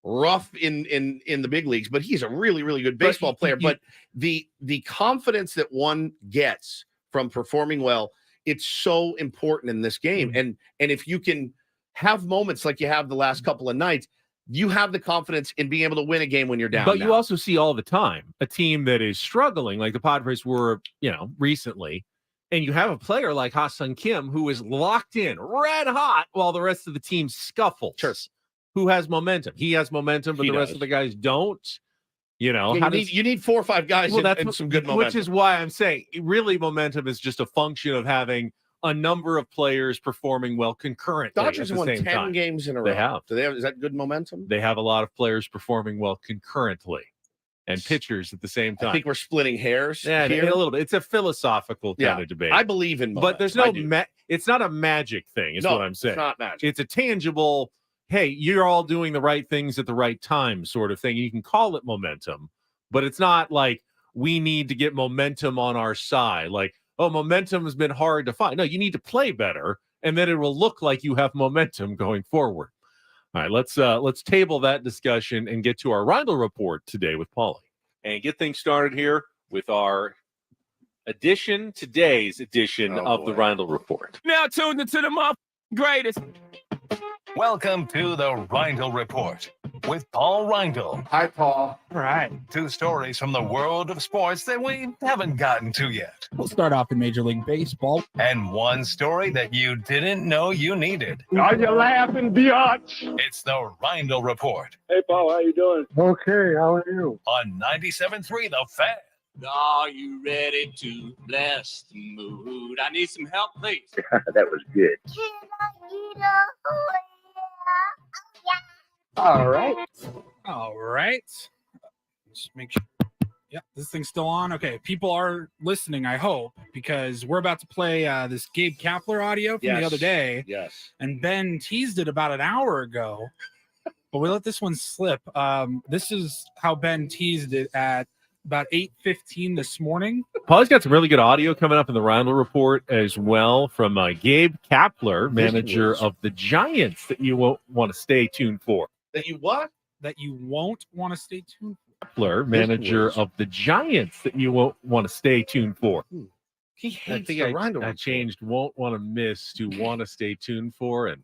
A: rough in the big leagues, but he's a really, really good baseball player. But the confidence that one gets from performing well, it's so important in this game. And if you can have moments like you have the last couple of nights, you have the confidence in being able to win a game when you're down.
C: But you also see all the time a team that is struggling, like the Padres were, recently, and you have a player like Ha-Seong Kim who is locked in, red hot, while the rest of the team scuffles.
A: Sure.
C: Who has momentum? He has momentum, but the rest of the guys don't. You
A: need 4 or 5 guys and some good momentum.
C: Which is why I'm saying really momentum is just a function of having a number of players performing well concurrently.
A: Dodgers
C: at the
A: won
C: same
A: 10
C: time.
A: games in a row.
C: They have.
A: Do they have? Is that good momentum?
C: They have a lot of players performing well concurrently and pitchers at the same time.
A: I think we're splitting hairs.
C: Yeah,
A: here.
C: a little bit. It's a philosophical kind of debate.
A: I believe in momentum.
C: But there's no it's not a magic thing, is what I'm saying.
A: It's not magic.
C: It's a tangible, hey, you're all doing the right things at the right time sort of thing. You can call it momentum, but it's not like we need to get momentum on our side. Like, oh, momentum has been hard to find. No, you need to play better, and then it will look like you have momentum going forward. All right, let's table that discussion and get to our Rindle Report today with Paulie. And get things started here with our today's edition of the Rindle Report.
S: Now tuned into the greatest.
E: Welcome to the Rindle Report with Paul Rindle.
S: Hi, Paul. All right.
E: 2 stories from the world of sports that we haven't gotten to yet.
B: We'll start off in Major League Baseball.
E: And 1 story that you didn't know you needed.
S: Are you laughing, biatch?
E: It's the Rindle Report
D: Hey, Paul, how you doing? Okay, how are you?
E: on 97.3 The Fan.
G: Are you ready to bless the mood? I need some help, please.
D: That was good.
B: All right. Just make sure. Yep, this thing's still on. Okay, people are listening, I hope, because we're about to play this Gabe Kapler audio from the other day.
A: Yes.
B: And Ben teased it about an hour ago, but we let this one slip. This is how Ben teased it at about 8:15 this morning.
C: Paul's got some really good audio coming up in the Roundel Report as well from Gabe Kapler, manager of the Giants, that you won't want to stay tuned for.
A: That you what?
B: That you won't want to stay tuned for.
C: Kapler, manager of the Giants, that you won't want to stay tuned for.
A: He hates the
C: I
A: Roundel.
C: changed won't want to miss to want to stay tuned for, and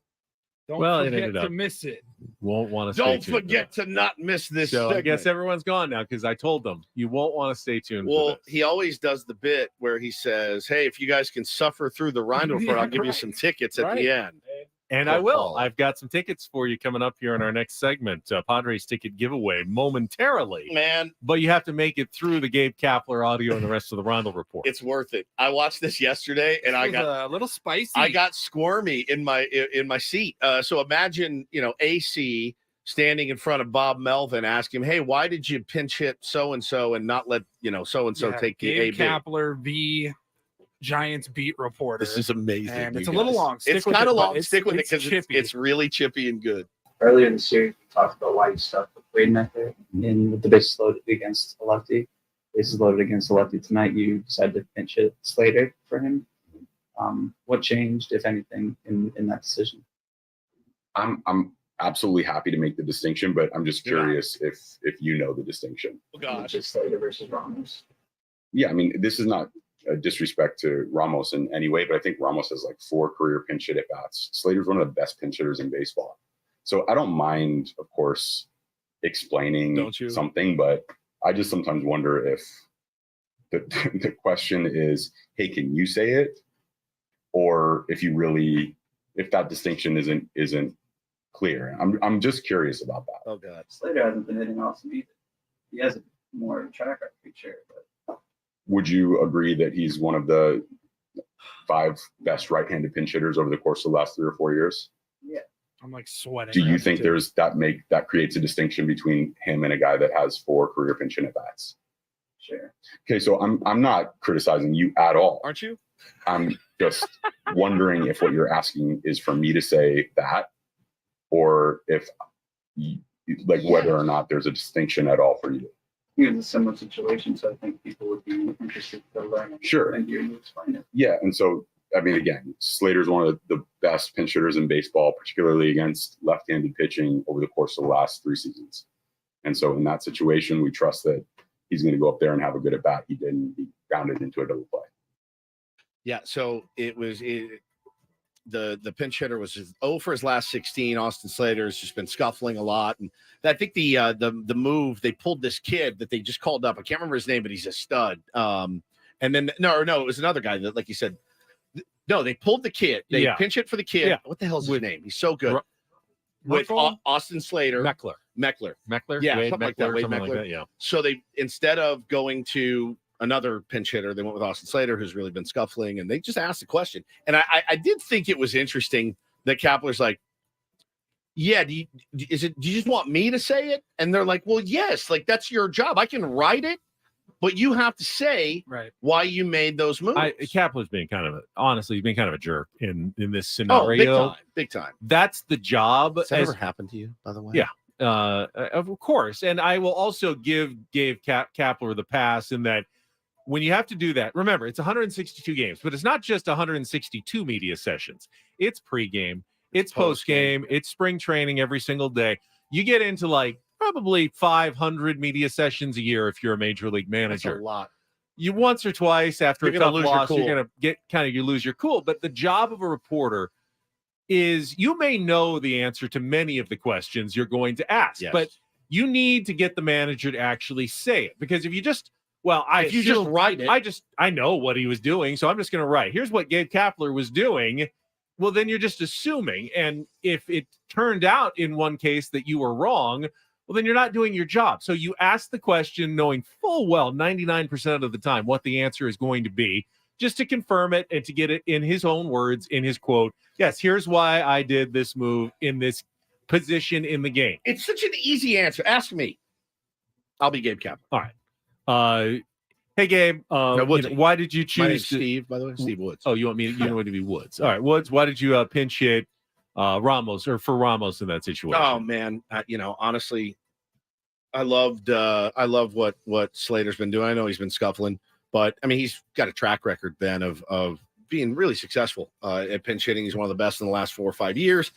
B: Don't
C: well, it
B: forget
C: ended
B: to
C: up
B: miss it.
C: won't want to stay
A: Don't
C: tuned.
A: forget to not miss this.
C: So I
A: segment.
C: guess everyone's gone now because I told them you won't want to stay tuned.
A: Well,
C: for this.
A: he always does the bit where he says, "Hey, if you guys can suffer through the Roundel Report, I'll give you some tickets at the end."
C: And I will. I've got some tickets for you coming up here in our next segment. Padres ticket giveaway momentarily.
A: Man.
C: But you have to make it through the Gabe Kapler audio and the rest of the Roundel Report.
A: It's worth it. I watched this yesterday, and I got
B: a little spicy.
A: I got squirmy in my seat. So imagine, AC standing in front of Bob Melvin, ask him, "Hey, why did you pinch hit so and so and not let so and so take the
B: Gabe
A: AB?"
B: Kapler v. Giants beat reporter.
A: This is amazing.
B: And
A: you
B: it's a little
A: guys.
B: long.
A: It's kind of long. Stick with it because it's really chippy and good.
J: Earlier this year, you talked about why you stuck with Wade Method in with the bases loaded against a lefty. Bases loaded against a lefty tonight, you decided to pinch hit Slater for him. What changed, if anything, in that decision?
L: I'm absolutely happy to make the distinction, but I'm just curious if you know the distinction.
A: Oh gosh,
J: just Slater versus Ramos.
L: Yeah, I mean, this is not a disrespect to Ramos in any way, but I think Ramos has like 4 career pinch hit at bats. Slater's one of the best pinch hitters in baseball. So I don't mind, of course, explaining something, but I just sometimes wonder if the question is, hey, can you say it? Or if that distinction isn't clear. I'm just curious about that.
A: Oh God.
J: Slater hasn't been hitting awesome either. He has a more track record, sure, but
L: Would you agree that he's one of the 5 best right-handed pinch hitters over the course of the last 3 or 4 years?
J: yeah.
B: I'm like sweating.
L: Do you think there's that creates a distinction between him and a guy that has 4 career pinch hit at bats?
J: Sure.
L: Okay, so I'm not criticizing you at all.
A: Aren't you?
L: I'm just wondering if what you're asking is for me to say that, or if whether or not there's a distinction at all for you.
J: He was in a similar situation, so I think people would be interested to learn.
L: Sure.
J: And you explain it.
L: Yeah, and so I mean, again, Slater's one of the best pinch hitters in baseball, particularly against left-handed pitching over the course of the last 3 seasons. And so in that situation, we trust that he's going to go up there and have a good at bat. He didn't. He grounded into a double play.
A: Yeah, so the pinch hitter was 0 for his last 16. Austin Slater has just been scuffling a lot, and I think the move, they pulled this kid that they just called up. I can't remember his name, but he's a stud. And then no, it was another guy that, like you said, no, they pulled the kid. They pinch hit for the kid.
C: Yeah.
A: What the hell's his name? He's so good. With Austin Slater, Meckler. Yeah,
C: Wade
A: something like that. Wade
C: something
A: Meckler.
C: like that, yeah.
A: So they, instead of going to another pinch hitter, they went with Austin Slater, who's really been scuffling, and they just asked the question. And I did think it was interesting that Kapler's like, yeah, do you just want me to say it? And they're like, well, yes, like that's your job. I can write it, but you have to say why you made those moves.
C: Kapler's being honestly being kind of a jerk in this scenario.
A: Oh, big time.
C: That's the job.
A: Has that ever happened to you, by the way?
C: Yeah. Of course. And I will also give Kapler the pass in that when you have to do that, remember, it's 162 games, but it's not just 162 media sessions. It's pregame, it's postgame, it's spring training every single day. You get into like probably 500 media sessions a year if you're a major league manager.
A: That's a lot.
C: You once or twice after
A: You're
C: a
A: gonna
C: tough
A: lose your
C: loss,
A: cool.
C: you're going to you lose your cool. But the job of a reporter is you may know the answer to many of the questions you're going to ask, but you need to get the manager to actually say it. Because if you just,
A: if you just write it,
C: I know what he was doing, so I'm just going to write. Here's what Gabe Kapler was doing. Well, then you're just assuming. And if it turned out in one case that you were wrong, well, then you're not doing your job. So you ask the question knowing full well 99% of the time what the answer is going to be, just to confirm it and to get it in his own words, in his quote. Yes, here's why I did this move in this position in the game.
A: It's such an easy answer. Ask me. I'll be Gabe Kapler.
C: All right. Hey, Gabe. Why did you choose?
A: My name's Steve, by the way. Steve Woods.
C: Oh, you want me to be Woods? All right, Woods. Why did you pinch hit Ramos or for Ramos in that situation?
A: Oh man, honestly, I love what Slater's been doing. I know he's been scuffling, but I mean he's got a track record, Ben, of being really successful at pinch hitting. He's one of the best in the last 4 or 5 years.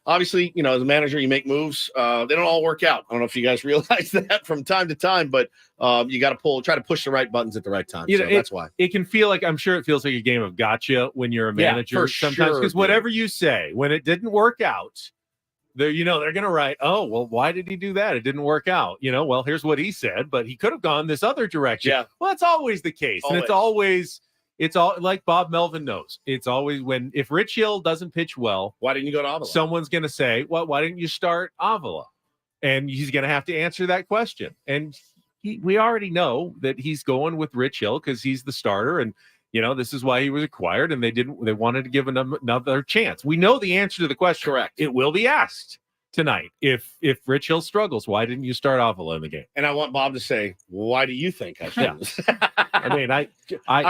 A: Obviously, as a manager, you make moves. They don't all work out. I don't know if you guys realize that from time to time, but you got to try to push the right buttons at the right time. That's why.
C: It can feel like, I'm sure it feels like a game of gotcha when you're a manager sometimes, because whatever you say, when it didn't work out, they're going to write, oh, well, why did he do that? It didn't work out. Well, here's what he said, but he could have gone this other direction.
A: Yeah.
C: Well, that's always the case. And it's all like Bob Melvin knows. It's always if Rich Hill doesn't pitch well,
A: why didn't you go to Avila?
C: Someone's going to say, well, why didn't you start Avila? And he's going to have to answer that question. And we already know that he's going with Rich Hill because he's the starter. And, this is why he was acquired. And they wanted to give him another chance. We know the answer to the question.
A: Correct.
C: It will be asked tonight. If Rich Hill struggles, why didn't you start Avila in the game?
A: And I want Bob to say, why do you think I should?
C: Yeah. I mean,
A: I'm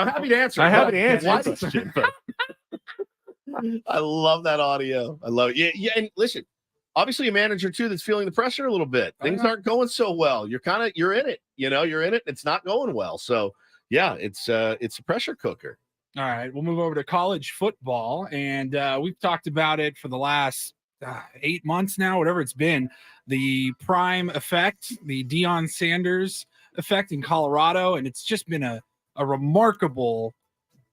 A: happy to answer.
C: I have an answer.
A: I love that audio. I love it. Yeah. And listen, obviously a manager too that's feeling the pressure a little bit. Things aren't going so well. You're in it. You're in it. It's not going well. So yeah, it's a pressure cooker.
B: All right, we'll move over to college football, and we've talked about it for the last 8 months now, whatever it's been. The prime effect, the Deion Sanders effect in Colorado, and it's just been a remarkable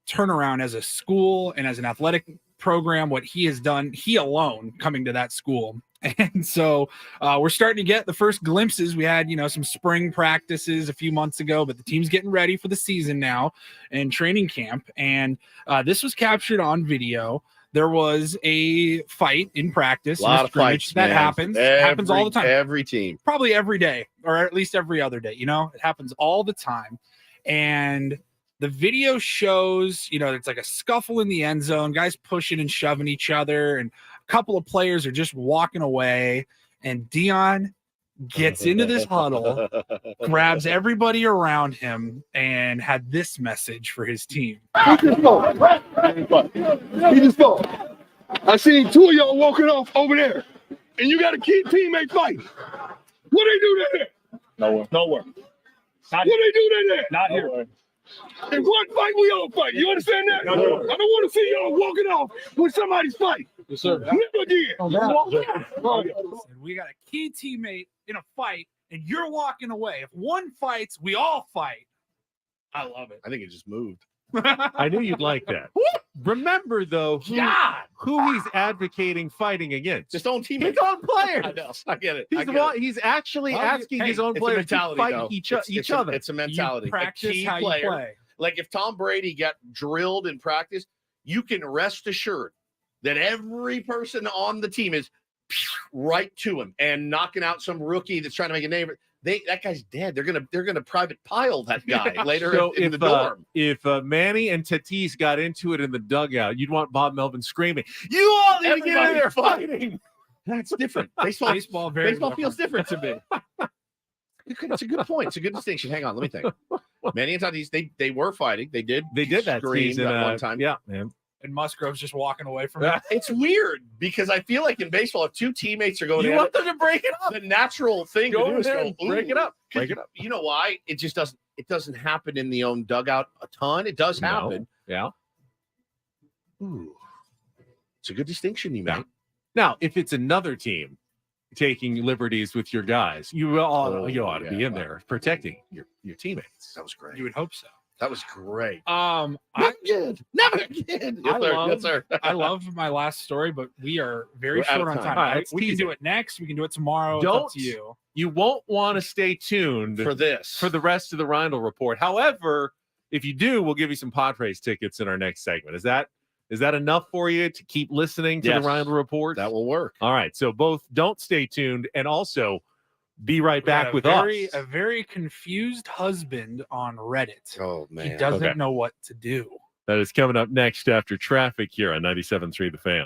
B: turnaround as a school and as an athletic program. What he has done, he alone coming to that school. And so we're starting to get the first glimpses. We had, some spring practices a few months ago, but the team's getting ready for the season now and training camp. And this was captured on video. There was a fight in practice.
A: A lot of fights.
B: That happens. It happens all the time.
A: Every team.
B: Probably every day, or at least every other day. It happens all the time. And the video shows, it's like a scuffle in the end zone, guys pushing and shoving each other, and a couple of players are just walking away. And Deion gets into this huddle, grabs everybody around him, and had this message for his team.
S: He just go. I seen two of y'all walking off over there, and you got to keep teammate fighting. What they do there? Nowhere. What they do there? Not here. In one fight, we all fight. You understand that? No. I don't want to see y'all walking off with somebody's fight. Yes, sir. Never again.
B: We got a key teammate in a fight, and you're walking away. If one fights, we all fight. I love it.
A: I think it just moved.
C: I knew you'd like that. Remember, though, who he's advocating fighting against.
A: His own teammates.
C: His own players.
A: I know. I get it.
C: He's actually asking his own players to fight each other.
A: It's a mentality.
B: You practice
A: a
B: how you play.
A: Like if Tom Brady got drilled in practice, you can rest assured that every person on the team is right to him and knocking out some rookie that's trying to make a name. That guy's dead. They're gonna private pile that guy later in the dorm.
C: If Manny and Tatis got into it in the dugout, you'd want Bob Melvin screaming, "You all need to get in there fighting."
A: That's different. Baseball
B: different.
A: feels different to me. It's a good point. It's a good distinction. Hang on, let me think. Manny and Tatis, they were fighting. They did
C: that season
A: that one time.
C: Yeah, man.
B: And Musgrove's just walking away from it.
A: It's weird because I feel like in baseball, if two teammates are going,
C: you want them to break it up.
A: The natural thing to do is go
C: break it up.
A: You know why? It just doesn't. It doesn't happen in the own dugout a ton. It does happen.
C: Yeah.
A: Ooh, it's a good distinction you made.
C: Now, if it's another team taking liberties with your guys, you ought to be in there protecting your teammates.
A: That was great.
B: You would hope so.
A: That was great.
B: Never
A: again. Yes, sir.
B: I love my last story, but we are very short on time.
C: Right,
B: we can do it next. We can do it tomorrow. It's up to you.
C: You won't want to stay tuned
A: for
C: the rest of the Reindl Report. However, if you do, we'll give you some Padres tickets in our next segment. Is that enough for you to keep listening to the Reindl Report?
A: That will work.
C: All right. So both don't stay tuned and also be right back with us.
B: A very confused husband on Reddit.
A: Oh, man.
B: He doesn't know what to do.
C: That is coming up next after traffic here on 97.3 The Fan.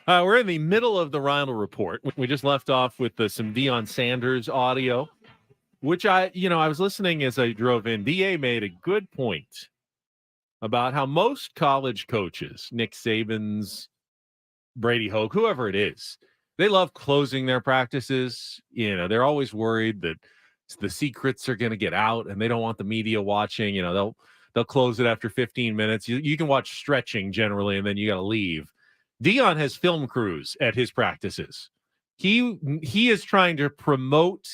C: We're in the middle of the Rhino Report. We just left off with some Deion Sanders audio, which I was listening as I drove in. DA made a good point about how most college coaches, Nick Saban's, Brady Hoke, whoever it is, they love closing their practices. They're always worried that the secrets are going to get out and they don't want the media watching. They'll close it after 15 minutes. You can watch stretching generally, and then you got to leave. Deion has film crews at his practices. He is trying to promote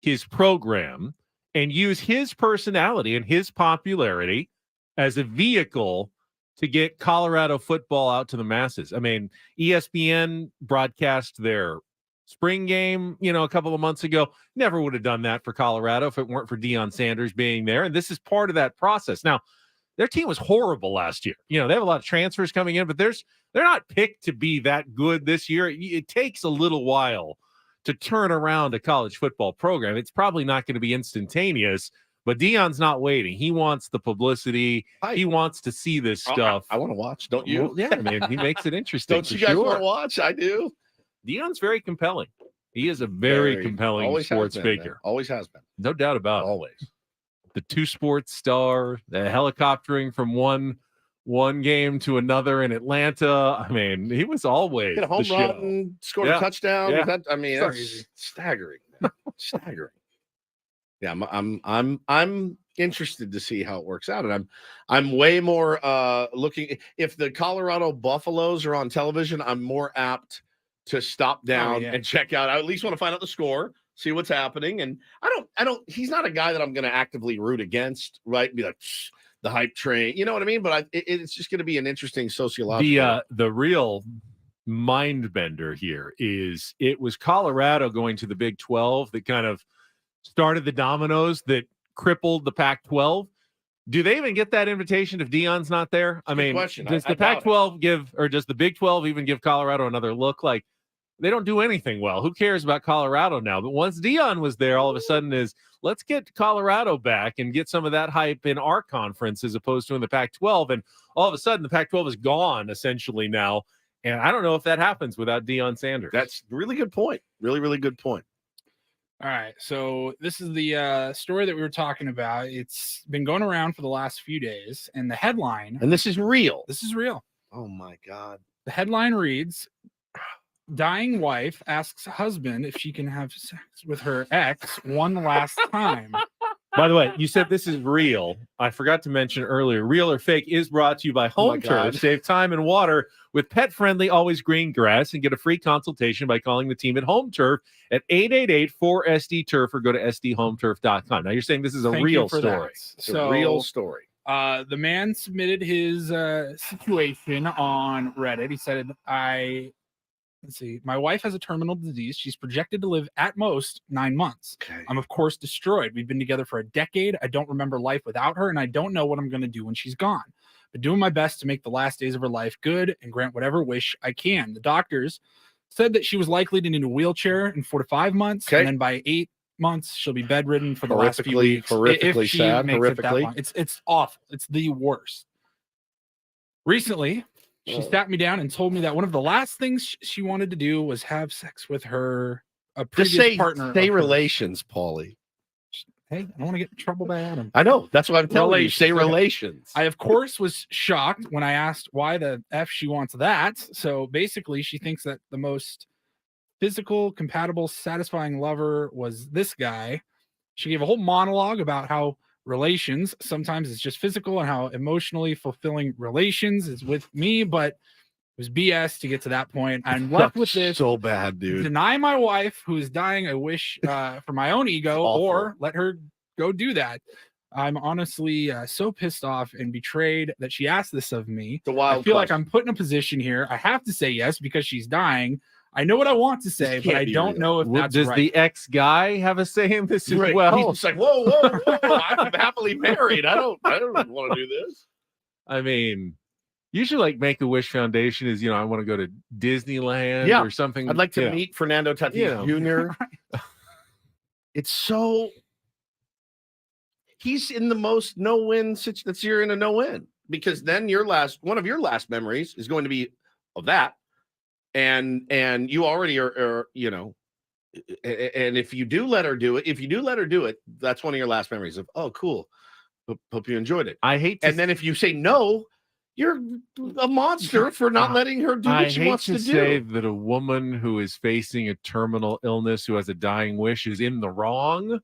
C: his program and use his personality and his popularity as a vehicle to get Colorado football out to the masses. I mean, ESPN broadcast their spring game, a couple of months ago. Never would have done that for Colorado if it weren't for Deion Sanders being there. And this is part of that process. Now, their team was horrible last year. They have a lot of transfers coming in, but they're not picked to be that good this year. It takes a little while to turn around a college football program. It's probably not going to be instantaneous, but Deion's not waiting. He wants the publicity. He wants to see this stuff.
A: I want to watch. Don't you?
C: Well, yeah, man. He makes it interesting.
A: Don't you guys want to watch? I do.
C: Deion's very compelling. He is a very compelling sports figure.
A: Man. Always has been.
C: No doubt about it.
A: Always.
C: The two sports star, the helicoptering from one game to another in Atlanta. I mean, he was always
A: hit a home run and scored a touchdown.
C: Yeah.
A: That's staggering. Staggering. Yeah, I'm interested to see how it works out, and I'm way more looking. If the Colorado Buffaloes are on television, I'm more apt to stop down and check out. I at least want to find out the score, see what's happening, and I don't. He's not a guy that I'm going to actively root against, right? Be like the hype train, you know what I mean? But it's just going to be an interesting sociological.
C: The real mind bender here is it was Colorado going to the Big 12 that kind of started the dominoes that crippled the Pac-12. Do they even get that invitation if Deion's not there? I mean, does the Pac-12 does the Big 12 even give Colorado another look? Like, they don't do anything well. Who cares about Colorado now? But once Deion was there, all of a sudden let's get Colorado back and get some of that hype in our conference as opposed to in the Pac-12. And all of a sudden the Pac-12 is gone essentially now. And I don't know if that happens without Deion Sanders.
A: That's a really good point. Really, really good point.
B: All right, so this is the story that we were talking about. It's been going around for the last few days, and the headline...
A: And this is real.
B: This is real.
A: Oh, my God.
B: The headline reads, dying wife asks husband if she can have sex with her ex one last time.
C: By the way, you said this is real. I forgot to mention earlier, Real or Fake is brought to you by Home Turf. Save time and water with pet-friendly, always green grass, and get a free consultation by calling the team at Home Turf at 888-4SD-TURF or go to sdhometurf.com. Now, you're saying this is a real story.
A: It's a real story.
B: The man submitted his situation on Reddit. He said, let's see, my wife has a terminal disease. She's projected to live at most 9 months.
A: Okay.
B: I'm, of course, destroyed. We've been together for a decade. I don't remember life without her, and I don't know what I'm going to do when she's gone. But doing my best to make the last days of her life good and grant whatever wish I can. The doctors said that she was likely to need a wheelchair in 4 to 5 months, and then by 8 months, she'll be bedridden for the last few weeks.
A: Horrifically sad. Horrifically.
B: It's awful. It's the worst. Recently, she sat me down and told me that one of the last things she wanted to do was have sex with her previous partner.
A: Say relations, Paulie.
B: Hey, I don't want to get in trouble by Adam.
A: I know. That's what I'm telling you. Say relations.
B: I, of course, was shocked when I asked why the F she wants that. So basically, she thinks that the most physical, compatible, satisfying lover was this guy. She gave a whole monologue about how relations sometimes it's just physical and how emotionally fulfilling relations is with me, but it was BS to get to that point. I'm left with this.
A: So bad, dude.
B: Deny my wife who is dying a wish for my own ego, or let her go do that. I'm honestly so pissed off and betrayed that she asked this of me. I feel like I'm put in a position here. I have to say yes because she's dying. I know what I want to say, but I don't know if that's
C: does
B: right.
C: the ex-guy have a say in this as
A: Right.
C: well?
A: He's just like, whoa. I'm happily married. I don't want to do this.
C: I mean, usually like Make-A-Wish Foundation is, I want to go to Disneyland or something.
A: I'd like to meet Fernando Tatis Jr. It's so he's in the most no-win situation. You're in a no-win because then one of your last memories is going to be of that. and you already are, and if you do let her do it, that's one of your last memories of, oh, cool. Hope you enjoyed it.
C: I hate to
A: and then if you say no, you're a monster for not letting her do what she wants to do.
C: say that a woman who is facing a terminal illness, who has a dying wish, is in the wrong.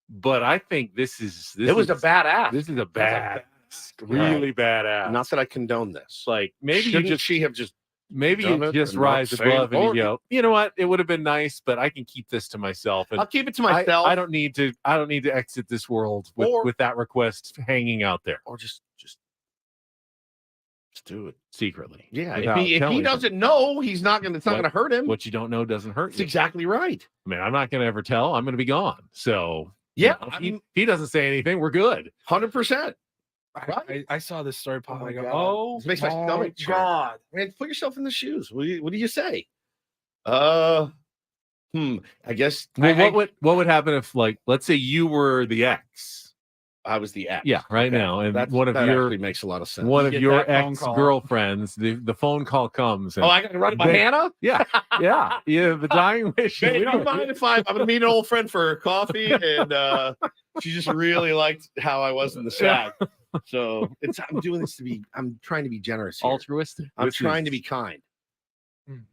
C: But I think this is
A: a badass.
C: This is a bad, really badass.
A: Not that I condone this.
C: Like maybe
A: Shouldn't she have just
C: maybe
A: done
C: you
A: it
C: just
A: and not
C: rise
A: say
C: above and
A: authority?
C: you go, you know what? It would have been nice, but I can keep this to myself. And
A: I'll keep it to myself.
C: I don't need to exit this world with that request hanging out there.
A: Or just do it
C: secretly.
A: Yeah,
C: without
A: if he
C: telling her.
A: doesn't know, it's not going to hurt him.
C: What you don't know doesn't hurt
A: That's
C: you.
A: exactly right.
C: I mean, I'm not going to ever tell. I'm going to be gone. So
A: yeah,
C: if he doesn't say anything, we're good.
A: 100%.
B: I saw this story pop. I go,
A: God.
B: oh,
A: This makes my stomach churn.
B: God.
A: Man, put yourself in the shoes. What do you say? I guess.
C: Well, what would happen if, like, let's say you were the ex?
A: I was the ex.
C: Yeah, right now, and
A: that
C: actually
A: makes a lot of sense.
C: One of
B: get
C: your
B: that phone
C: ex
B: call.
C: girlfriends, the phone call comes. And
A: I got to run it by Hannah.
C: Yeah, the dying wish.
A: Hey, do you mind if I'm going to meet an old friend for coffee, and she just really liked how I was in the sack. So I'm doing this I'm trying to be generous here.
C: Altruistic.
A: I'm trying to be kind.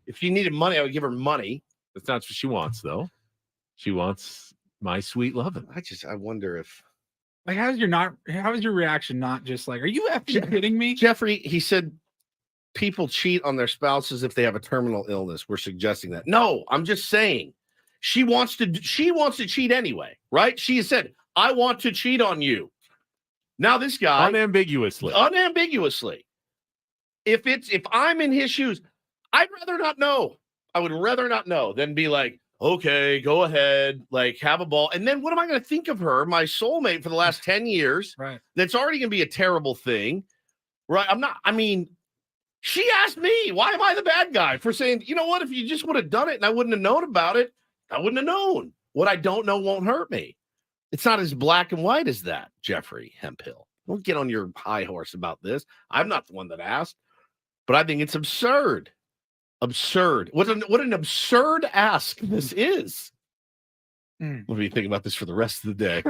A: If she needed money, I would give her money.
C: That's not what she wants, though. She wants my sweet loving.
A: I wonder if.
B: Like, how is your reaction? Not just like, are you effing kidding me?
A: Jeffrey, he said people cheat on their spouses if they have a terminal illness. We're suggesting that. No, I'm just saying she wants to cheat anyway, right? She said, I want to cheat on you. Now this guy
C: unambiguously.
A: If I'm in his shoes, I'd rather not know. I would rather not know than be like, okay, go ahead, like have a ball. And then what am I going to think of her, my soulmate for the last 10 years?
B: Right.
A: That's already going to be a terrible thing. Right. She asked me, why am I the bad guy for saying, you know what, if you just would have done it and I wouldn't have known about it, I wouldn't have known. What I don't know won't hurt me. It's not as black and white as that, Jeffrey Hemphill. Don't get on your high horse about this. I'm not the one that asked, but I think it's absurd. Absurd. What an absurd ask this is. What do you think about this for the rest of the day?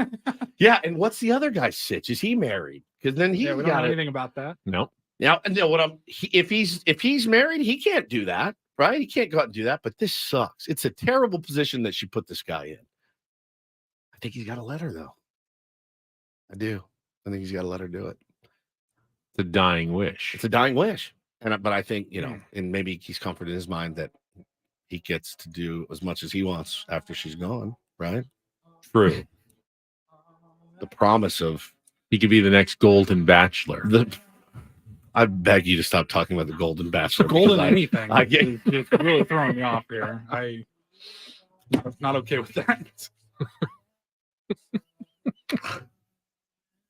A: Yeah, and what's the other guy's sitch? Is he married? Because then
B: we don't know anything about that.
C: No.
A: Now, and if he's married, he can't do that, right? He can't go out and do that. But this sucks. It's a terrible position that she put this guy in. I think he's got to let her, though. I do. I think he's got to let her do it.
C: It's a dying wish.
A: It's a dying wish. But I think, and maybe he's comforted in his mind that he gets to do as much as he wants after she's gone, right?
C: True.
A: The promise of
C: he could be the next Golden Bachelor.
A: I beg you to stop talking about the Golden Bachelor.
B: Golden anything.
A: I get
B: it's really throwing me off here. I'm not okay with that.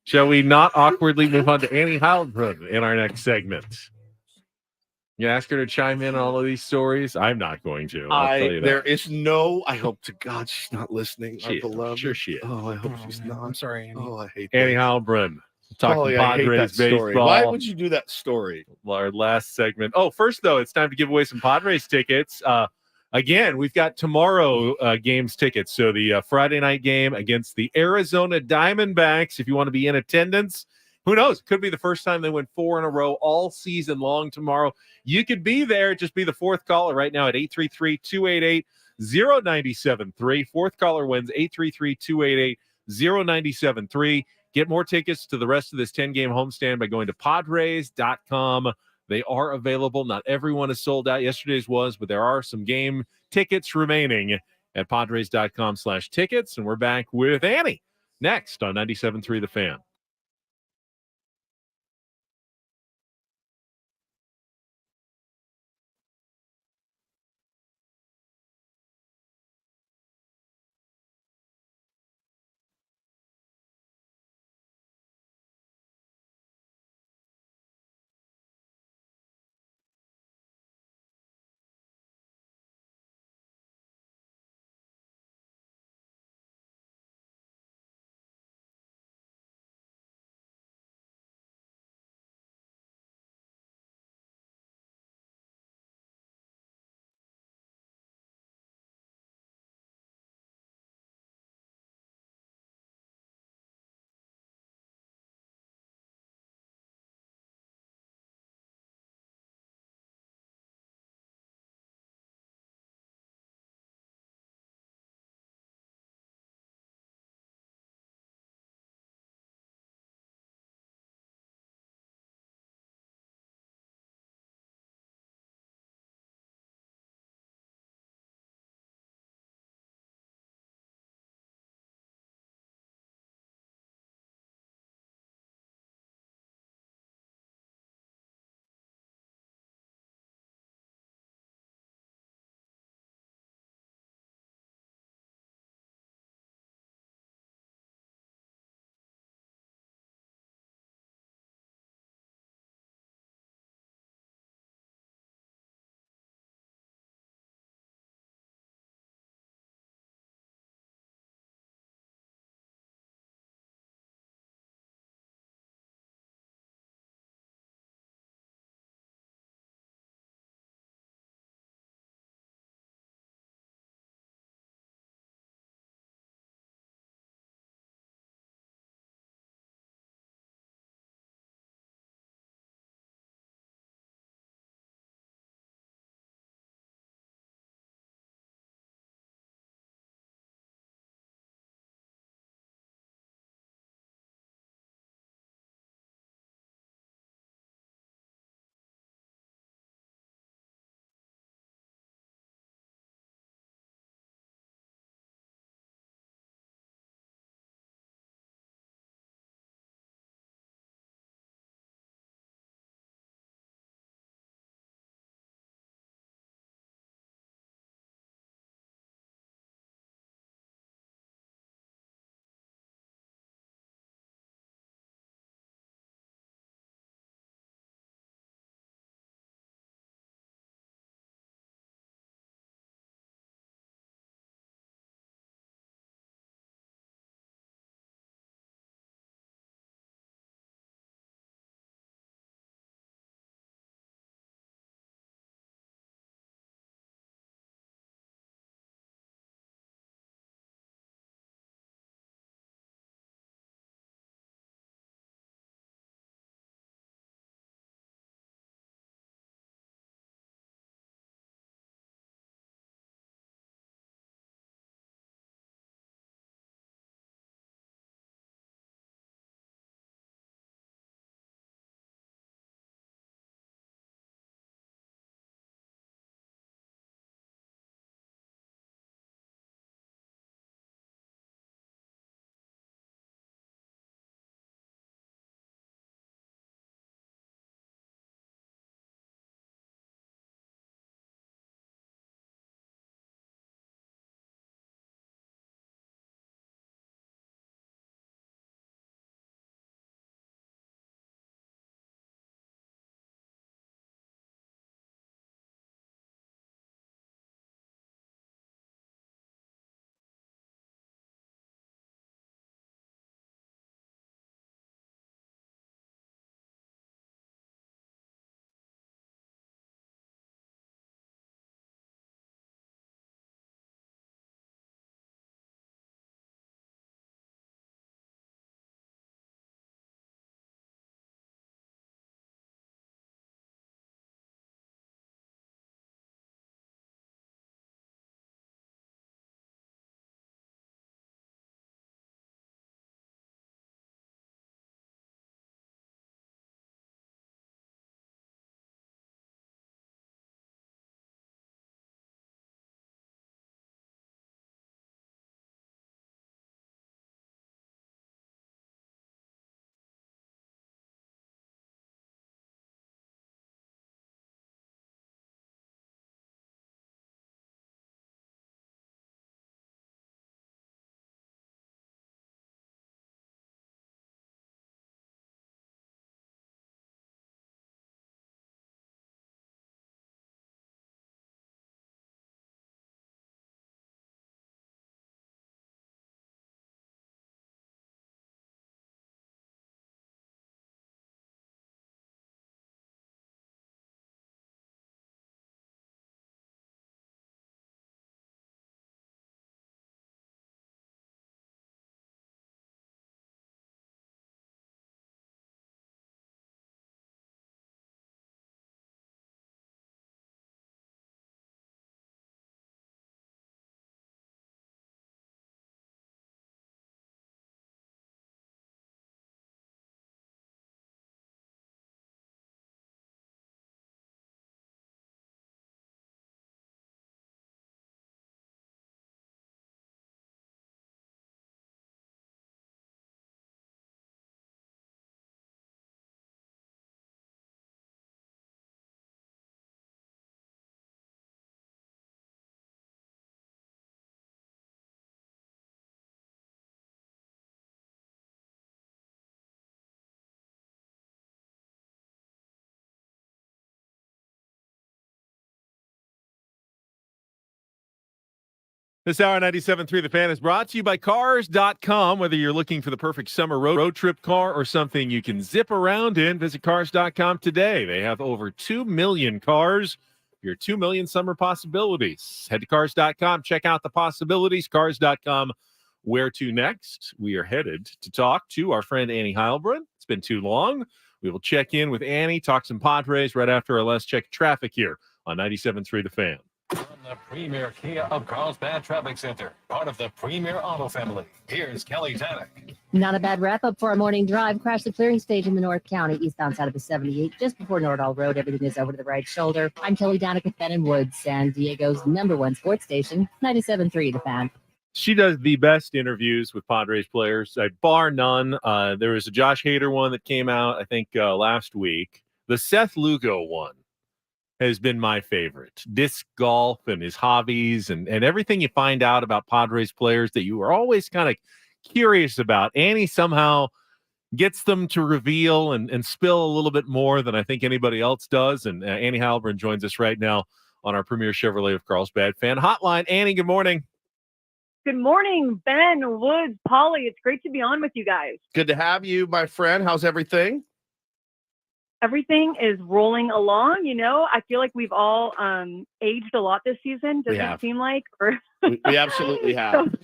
C: Shall we not awkwardly move on to Annie Heilbrunn in our next segment? You ask her to chime in on all of these stories? I'm not going to. I'll tell you that.
A: There is no. I hope to God she's not listening.
C: She is. I'm sure she is.
A: Oh, I hope she's not.
B: I'm sorry, Annie.
A: Oh, I hate
C: Annie
A: that.
C: Heilbrunn. Talking
A: I hate that
C: Padres
A: story.
C: baseball.
A: Why would you do that story?
C: Our last segment. Oh, first though, it's time to give away some Padres tickets. Again, we've got tomorrow games tickets. So the Friday night game against the Arizona Diamondbacks. If you want to be in attendance, who knows? Could be the first time they win 4 in a row all season long tomorrow. You could be there. Just be the fourth caller right now at 833-288-0973. Fourth caller wins 833-288-0973. Get more tickets to the rest of this 10-game homestand by going to Padres.com. They are available. Not everyone is sold out. Yesterday's was, but there are some game tickets remaining at Padres.com/tickets. And we're back with Annie next on 97.3 The Fan. This hour 97.3 The Fan is brought to you by Cars.com. Whether you're looking for the perfect summer road trip car or something you can zip around in, visit Cars.com today. They have over 2 million cars. Your 2 million summer possibilities. Head to Cars.com. Check out the possibilities. Cars.com. Where to next? We are headed to talk to our friend Annie Heilbrunn. It's been too long. We will check in with Annie, talk some Padres right after our last check of traffic here on 97.3 The Fan.
E: From the premier Kia of Carlsbad Traffic Center, part of the premier auto family, here's Kelly Tannick.
F: Not a bad wrap-up for a morning drive. Crashed the clearing stage in the North County, eastbound side of the 78, just before Nordall Road. Everything is over to the right shoulder. I'm Kelly Danik with Ben and Woods, San Diego's #1 sports station, 97.3 The Fan.
C: She does the best interviews with Padres players, bar none. There was a Josh Hader one that came out, I think, last week. The Seth Lugo one has been my favorite. Disc golf and his hobbies and everything you find out about Padres players that you were always kind of curious about. Annie somehow gets them to reveal and spill a little bit more than I think anybody else does. And Annie Heilbrunn joins us right now on our premier Chevrolet of Carlsbad Fan Hotline. Annie, good morning.
K: Good morning, Ben, Woods, Polly. It's great to be on with you guys.
A: Good to have you, my friend. How's everything?
K: Everything is rolling along. You know, I feel like we've all aged a lot this season. Doesn't it seem like?
A: We absolutely have.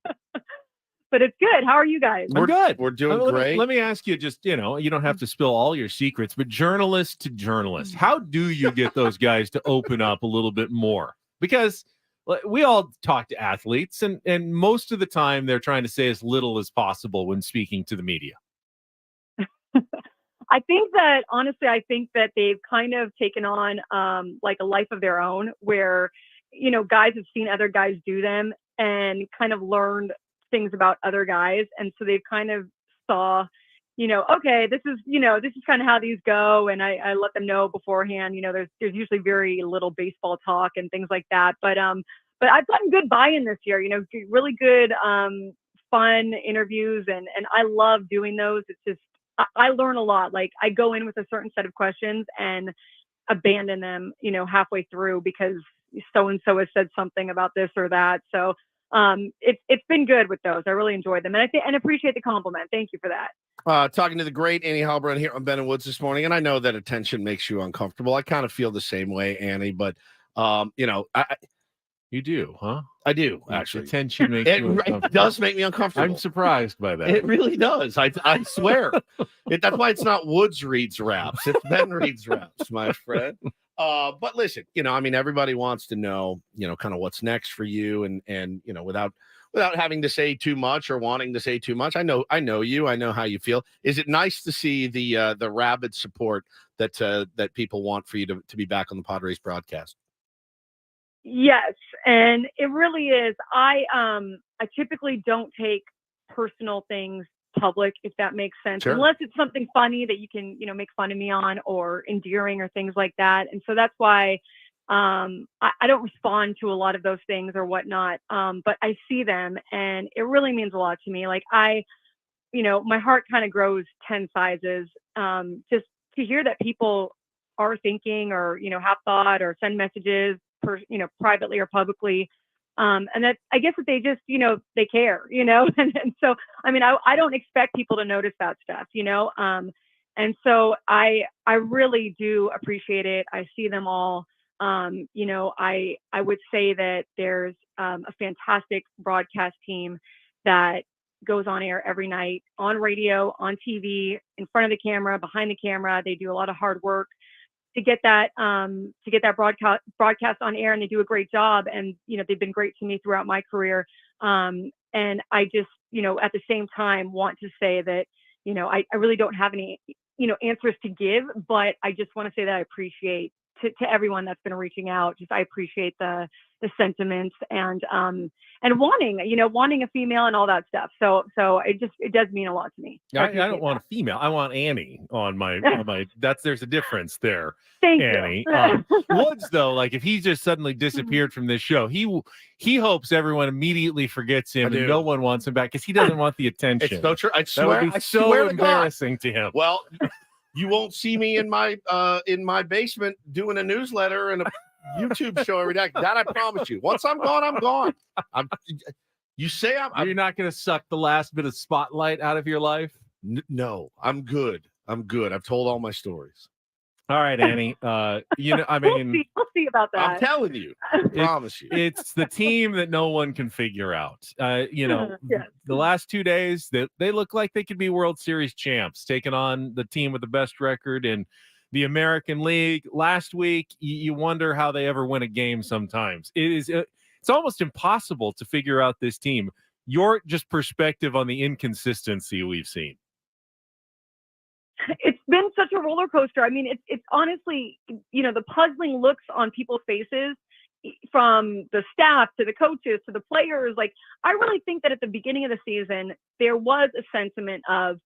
K: But it's good. How are you guys?
C: We're good.
A: We're doing great.
C: Let me ask you just, you don't have to spill all your secrets, but journalist to journalist, how do you get those guys to open up a little bit more? Because we all talk to athletes, and most of the time they're trying to say as little as possible when speaking to the media.
K: I think that they've kind of taken on like a life of their own where, guys have seen other guys do them and kind of learned things about other guys. And so they've kind of saw, okay, this is kind of how these go. And I let them know beforehand, there's usually very little baseball talk and things like that. But I've gotten good buy-in this year, really good, fun interviews. And I love doing those. It's just, I learn a lot. Like I go in with a certain set of questions and abandon them, halfway through because so-and-so has said something about this or that. So it's been good with those. I really enjoyed them. And I appreciate the compliment. Thank you for that.
A: Talking to the great Annie Heilbrunn here on Ben and Woods this morning. And I know that attention makes you uncomfortable. I kind of feel the same way, Annie, but
C: you do, huh?
A: I do, actually.
C: Attention makes you uncomfortable.
A: It does make me uncomfortable.
C: I'm surprised by that.
A: It really does. I swear. That's why it's not Woods reads raps. It's Ben reads raps, my friend. But listen, everybody wants to know, kind of what's next for you and without having to say too much or wanting to say too much. I know you. I know how you feel. Is it nice to see the rabid support that people want for you to be back on the Padres broadcast?
K: Yes, and it really is. I typically don't take personal things public, if that makes sense,
A: Sure.
K: unless it's something funny that you can, make fun of me on or endearing or things like that. And so that's why I don't respond to a lot of those things or whatnot. But I see them and it really means a lot to me. Like my heart kind of grows 10 sizes just to hear that people are thinking or, have thought or send messages privately or publicly. And that I guess that they just, they care, and so, I don't expect people to notice that stuff, and so I really do appreciate it. I see them all. I would say that there's a fantastic broadcast team that goes on air every night on radio, on TV, in front of the camera, behind the camera. They do a lot of hard work to get that broadcast on air, and they do a great job. And they've been great to me throughout my career. And I just at the same time want to say that I really don't have any answers to give, but I just want to say that I appreciate to everyone that's been reaching out. Just I appreciate the sentiments and wanting a female and all that stuff. So it does mean a lot to me.
C: I don't want a female. I want Annie on my there's a difference there.
K: Thank
C: Annie.
K: you.
C: Woods though, like if he just suddenly disappeared from this show, he hopes everyone immediately forgets him and no one wants him back because he doesn't want the attention.
A: It's so true. I
C: That
A: swear,
C: would be
A: I
C: so
A: swear
C: embarrassing to him.
A: Well, you won't see me in my basement doing a newsletter and YouTube show every day. That I promise you. Once I'm gone, I'm gone. You say
C: You're not going to suck the last bit of spotlight out of your life?
A: No, I'm good. I'm good. I've told all my stories.
C: All right, Annie. I mean,
K: we'll see about that.
A: I'm telling you. I promise you.
C: It's the team that no one can figure out.
K: Yes.
C: The last 2 days, they look like they could be World Series champs, taking on the team with the best record in the American League. Last week, you wonder how they ever win a game sometimes. It's almost impossible to figure out this team. Your just perspective on the inconsistency we've seen.
K: It's been such a roller coaster. I mean, it's honestly, the puzzling looks on people's faces, from the staff to the coaches to the players. Like, I really think that at the beginning of the season, there was a sentiment of,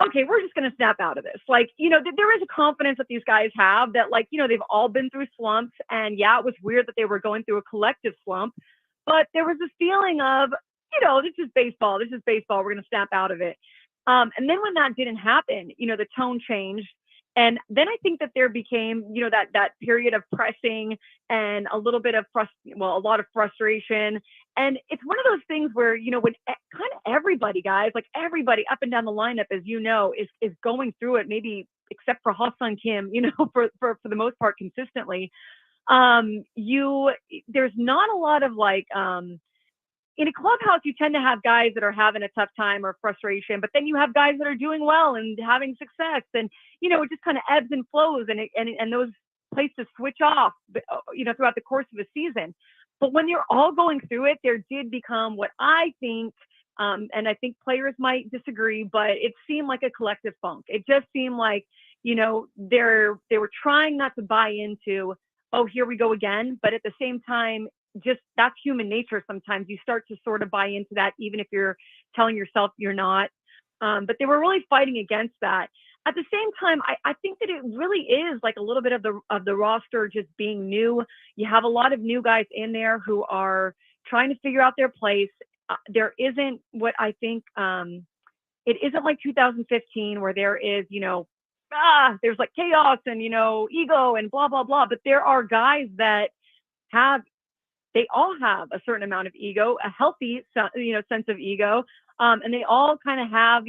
K: okay, we're just going to snap out of this. Like, there is a confidence that these guys have that, like, they've all been through slumps. And yeah, it was weird that they were going through a collective slump, but there was this feeling of, this is baseball. This is baseball. We're going to snap out of it. And then when that didn't happen, the tone changed. And then I think that there became, that period of pressing and a little bit of a lot of frustration. And it's one of those things where, when kind of everybody, guys, like everybody up and down the lineup, as is going through it, maybe except for Ha-Seong Kim, for the most part, consistently. There's not a lot of like, in a clubhouse, you tend to have guys that are having a tough time or frustration, but then you have guys that are doing well and having success, and it just kind of ebbs and flows, and those places switch off, throughout the course of a season. But when you're all going through it, there did become what I think, and I think players might disagree, but it seemed like a collective funk. It just seemed like they were trying not to buy into, oh, here we go again, but at the same time, just that's human nature. Sometimes you start to sort of buy into that, even if you're telling yourself you're not. But they were really fighting against that. At the same time, I think that it really is like a little bit of the roster just being new. You have a lot of new guys in there who are trying to figure out their place. There isn't what I think, it isn't like 2015 where there is, there's like chaos and, ego and blah, blah, blah. But there are guys that they all have a certain amount of ego, a healthy, sense of ego. And they all kind of have,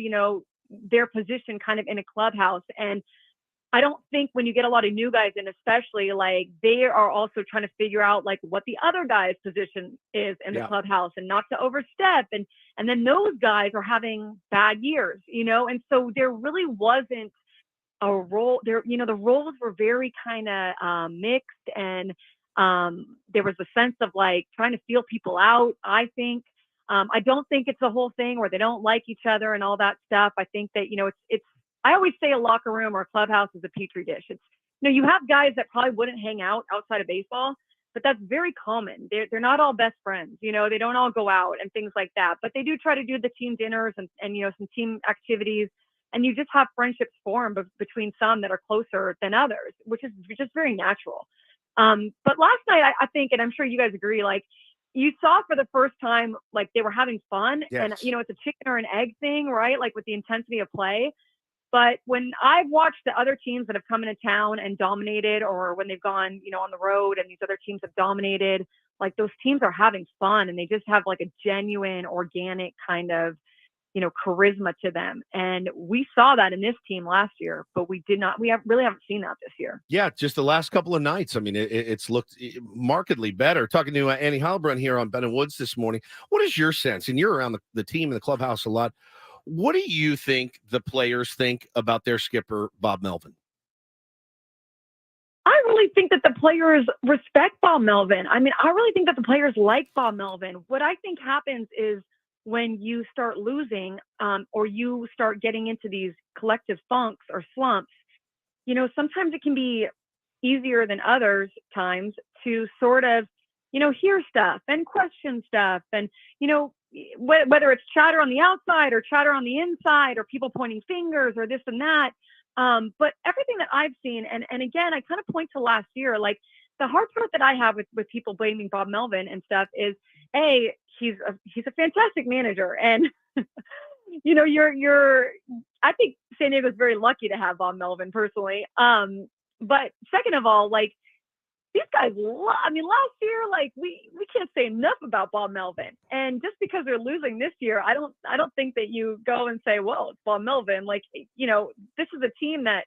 K: their position kind of in a clubhouse. And I don't think when you get a lot of new guys in, especially, like, they are also trying to figure out like what the other guy's position is in the clubhouse and not to overstep. And then those guys are having bad years, and so there really wasn't a role there. The roles were very kind of mixed, and there was a sense of like trying to feel people out, I think. I don't think it's a whole thing where they don't like each other and all that stuff. I think that, it's I always say a locker room or a clubhouse is a petri dish. It's, you have guys that probably wouldn't hang out outside of baseball, but that's very common. They're not all best friends, they don't all go out and things like that, but they do try to do the team dinners and some team activities. And you just have friendships form between some that are closer than others, which is just very natural. But last night, I think, and I'm sure you guys agree, like, you saw for the first time, like, they were having fun. Yes. And, it's a chicken or an egg thing, right? Like, with the intensity of play. But when I've watched the other teams that have come into town and dominated, or when they've gone, on the road and these other teams have dominated, like, those teams are having fun and they just have like a genuine, organic kind of, charisma to them. And we saw that in this team last year, but we really haven't seen that this year.
A: Yeah, just the last couple of nights. I mean, it's looked markedly better. Talking to Annie Heilbrunn here on Ben and Woods this morning. What is your sense? And you're around the team and the clubhouse a lot. What do you think the players think about their skipper, Bob Melvin?
K: I really think that the players respect Bob Melvin. I mean, I really think that the players like Bob Melvin. What I think happens is, when you start losing, or you start getting into these collective funks or slumps, sometimes it can be easier than others times to sort of, hear stuff and question stuff. And, whether it's chatter on the outside or chatter on the inside or people pointing fingers or this and that. But everything that I've seen, and again, I kind of point to last year, like, the hard part that I have with people blaming Bob Melvin and stuff is, he's a fantastic manager, and I think San Diego's very lucky to have Bob Melvin personally. But second of all, like, these guys, I mean, last year, like we can't say enough about Bob Melvin. And just because they're losing this year, I don't think that you go and say, well, it's Bob Melvin. Like, this is a team that,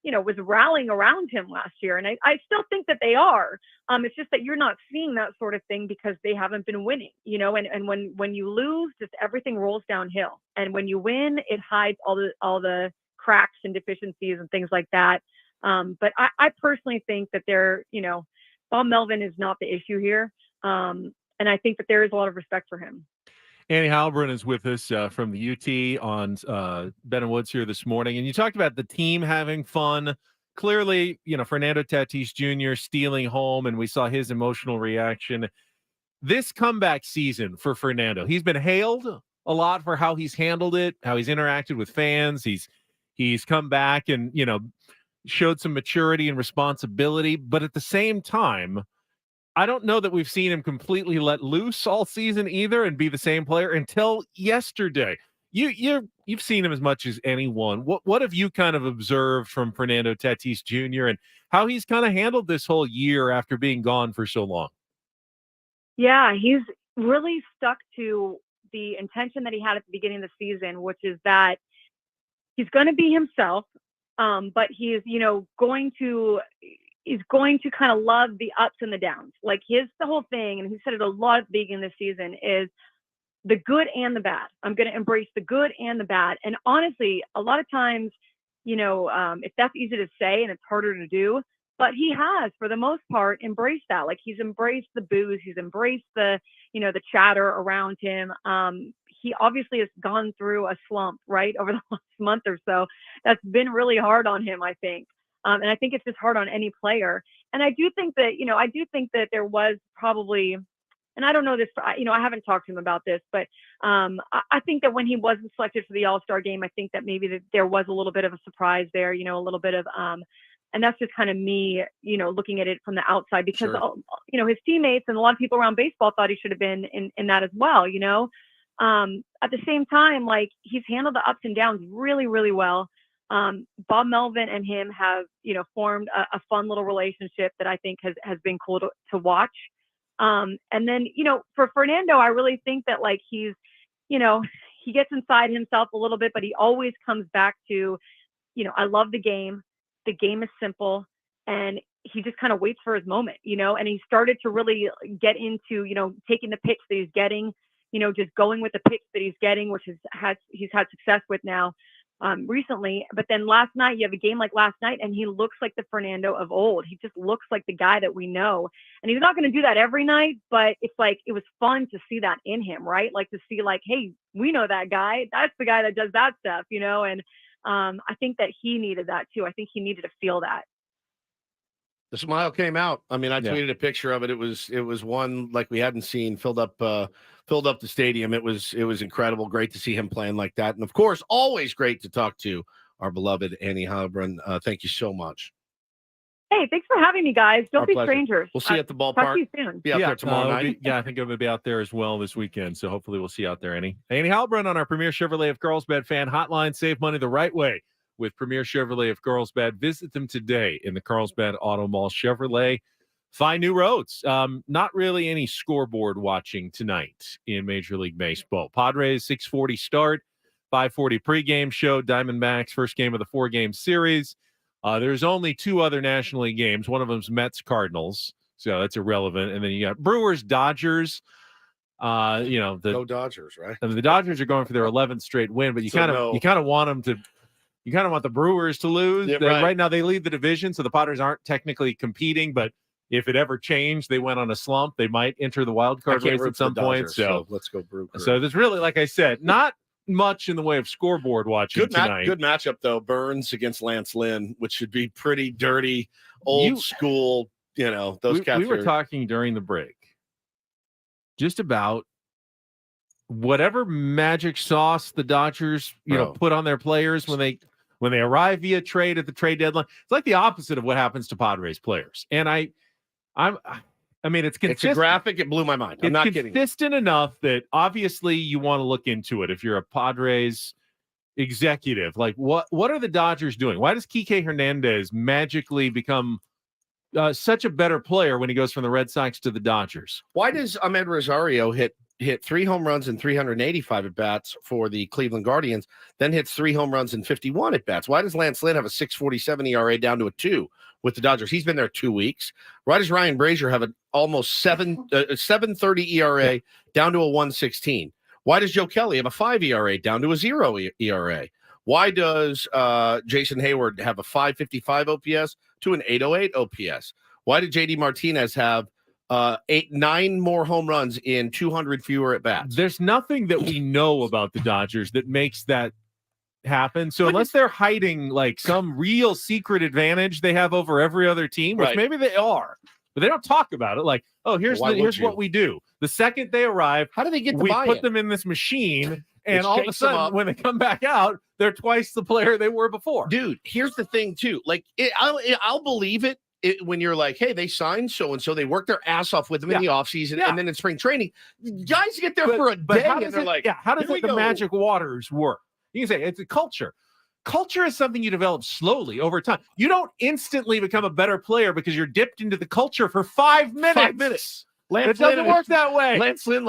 K: was rallying around him last year. And I still think that they are. It's just that you're not seeing that sort of thing because they haven't been winning, and when you lose, just everything rolls downhill. And when you win, it hides all the cracks and deficiencies and things like that. But I personally think that Bob Melvin is not the issue here. And I think that there is a lot of respect for him.
C: Annie Heilbrunn is with us from the UT on Ben and Woods here this morning. And you talked about the team having fun. Clearly, Fernando Tatis Jr. stealing home, and we saw his emotional reaction. This comeback season for Fernando, he's been hailed a lot for how he's handled it, how he's interacted with fans. He's come back and, showed some maturity and responsibility. But at the same time, I don't know that we've seen him completely let loose all season either and be the same player until yesterday. You've seen him as much as anyone. What have you kind of observed from Fernando Tatis Jr. and how he's kind of handled this whole year after being gone for so long?
K: Yeah, he's really stuck to the intention that he had at the beginning of the season, which is that he's going to be himself, but he is, is going to kind of love the ups and the downs. Like the whole thing, and he said it a lot at the beginning of the season, is the good and the bad. I'm going to embrace the good and the bad. And honestly, a lot of times, if that's easy to say and it's harder to do, but he has, for the most part, embraced that. Like he's embraced the booze, he's embraced the chatter around him. He obviously has gone through a slump, right, over the last month or so. That's been really hard on him, I think. And I think it's just hard on any player. And I do think that, there was probably, and I don't know this, I haven't talked to him about this, but I think that when he wasn't selected for the All-Star game, I think that maybe that there was a little bit of a surprise there, a little bit of, and that's just kind of me, looking at it from the outside, because,
A: Sure.
K: His teammates and a lot of people around baseball thought he should have been in that as well, At the same time, like he's handled the ups and downs really, really well. Bob Melvin and him have, formed a fun little relationship that I think has been cool to watch. And then, for Fernando, I really think that like he's, he gets inside himself a little bit, but he always comes back to, I love the game. The game is simple, and he just kind of waits for his moment, and he started to really get into, taking the pitch that he's getting, just going with the pitch that he's getting, which he's had success with now. Recently, but then last night you have a game like last night and he looks like the Fernando of old. He just looks like the guy that we know, and he's not going to do that every night, but it's like, it was fun to see that in him, right? Like to see like, hey, we know that guy. That's the guy that does that stuff, and I think that he needed that too. I think he needed to feel that.
A: The smile came out. I mean, I
C: Yeah.
A: tweeted a picture of it. It was one like we hadn't seen, filled up the stadium. It was incredible. Great to see him playing like that. And of course, always great to talk to our beloved Annie Heilbrunn. Thank you so much.
K: Hey, thanks for having me, guys. Don't
A: Our
K: be
A: pleasure.
K: strangers.
A: We'll see you at the
K: Talk
A: ballpark.
K: to you soon.
A: Be out there tomorrow night.
C: I think I'm going to be out there as well this weekend. So hopefully we'll see you out there, Annie. Annie Heilbrunn on our Premier Chevrolet of Carlsbad fan hotline. Save money the right way with Premier Chevrolet of Carlsbad. Visit them today in the Carlsbad Auto Mall. Chevrolet, find new roads. Not really any scoreboard watching tonight in Major League Baseball. Padres 6:40 start, 5:40 pregame show. Diamondbacks first game of the 4-game series. There's only 2 other National League games. One of them's Mets Cardinals, so that's irrelevant. And then you got Brewers Dodgers.
A: Go Dodgers, right?
C: I mean, the Dodgers are going for their 11th straight win, but you
A: So
C: kind of
A: no.
C: want them to. You kind of want the Brewers to lose.
A: Yeah, right.
C: Right now, they lead the division, so the Padres aren't technically competing. But if it ever changed, they went on a slump, they might enter the wild card race at some point. So
A: let's go Brewers.
C: So there's really, like I said, not much in the way of scoreboard watching tonight.
A: Good matchup though. Burns against Lance Lynn, which should be pretty dirty, old school. Those cats.
C: We were talking during the break just about whatever magic sauce the Dodgers, put on their players when they arrive via trade at the trade deadline. It's like the opposite of what happens to Padres players. And I mean, it's consistent.
A: It's a graphic. It blew my mind. I'm not kidding.
C: It's consistent enough that obviously you want to look into it if you're a Padres executive. Like, what are the Dodgers doing? Why does Kike Hernandez magically become such a better player when he goes from the Red Sox to the Dodgers.
A: Why does Ahmed Rosario hit 3 home runs and 385 at bats for the Cleveland Guardians, then hits 3 home runs and 51 at bats? Why does Lance Lynn have a 6.47 ERA down to a 2 with the Dodgers? He's been there 2 weeks. Why does Ryan Brazier have an almost 7.30 ERA down to a 1.16? Why does Joe Kelly have a 5 ERA down to a 0 ERA? Why does Jason Hayward have a 5.55 OPS to an 8.08 OPS? Why did JD Martinez have 9 more home runs in 200 fewer at bats?
C: There's nothing that we know about the Dodgers that makes that happen. So unless they're hiding like some real secret advantage they have over every other team, which maybe they are, but they don't talk about it. Like, oh, here's what we do. The second they arrive,
A: how do they get?
C: We put them in this machine, and all of a sudden, when they come back out, they're twice the player they were before.
A: Dude, here's the thing too. Like, I'll believe it. When you're like, hey, they signed so-and-so, they work their ass off with them in the offseason, and then in spring training, guys get there for a day, and they're like,
C: how does the magic waters work? You can say it's a culture. Culture is something you develop slowly over time. You don't instantly become a better player because you're dipped into the culture for 5 minutes.
A: 5 minutes.
C: It doesn't work that way.
A: Lance Lynn,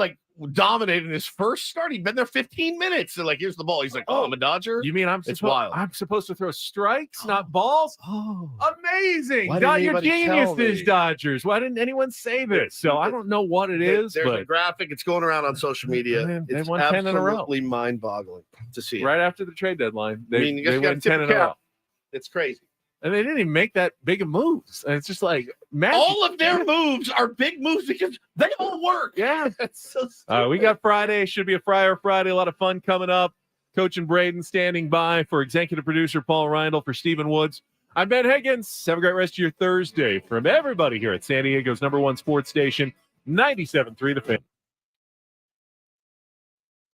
A: dominated his first start. He'd been there 15 minutes. They're like, here's the ball. He's like, oh, I'm a Dodger.
C: You mean I'm supposed to throw strikes, not balls?
A: Oh,
C: amazing.
A: Why didn't
C: You're
A: anybody tell
C: geniuses,
A: me?
C: Dodgers. Why didn't anyone say this? So I don't know what it is.
A: There's
C: but
A: a graphic. It's going around on social media.
C: They
A: It's
C: won 10 in a row.
A: absolutely mind-boggling to see.
C: Right after the trade deadline,
A: I mean, you just got to
C: win
A: tip
C: 10
A: the
C: in a row.
A: cap. It's crazy.
C: And they didn't even make that big of moves. And it's just like, magic.
A: All of their moves are big moves because they all work.
C: Yeah.
A: It's so stupid.
C: We got Friday. Should be a Friar Friday. A lot of fun coming up. Coach and Braden standing by for executive producer Paul Reindl, for Stephen Woods. I'm Ben Higgins. Have a great rest of your Thursday from everybody here at San Diego's #1 sports station, 97.3 The Fan.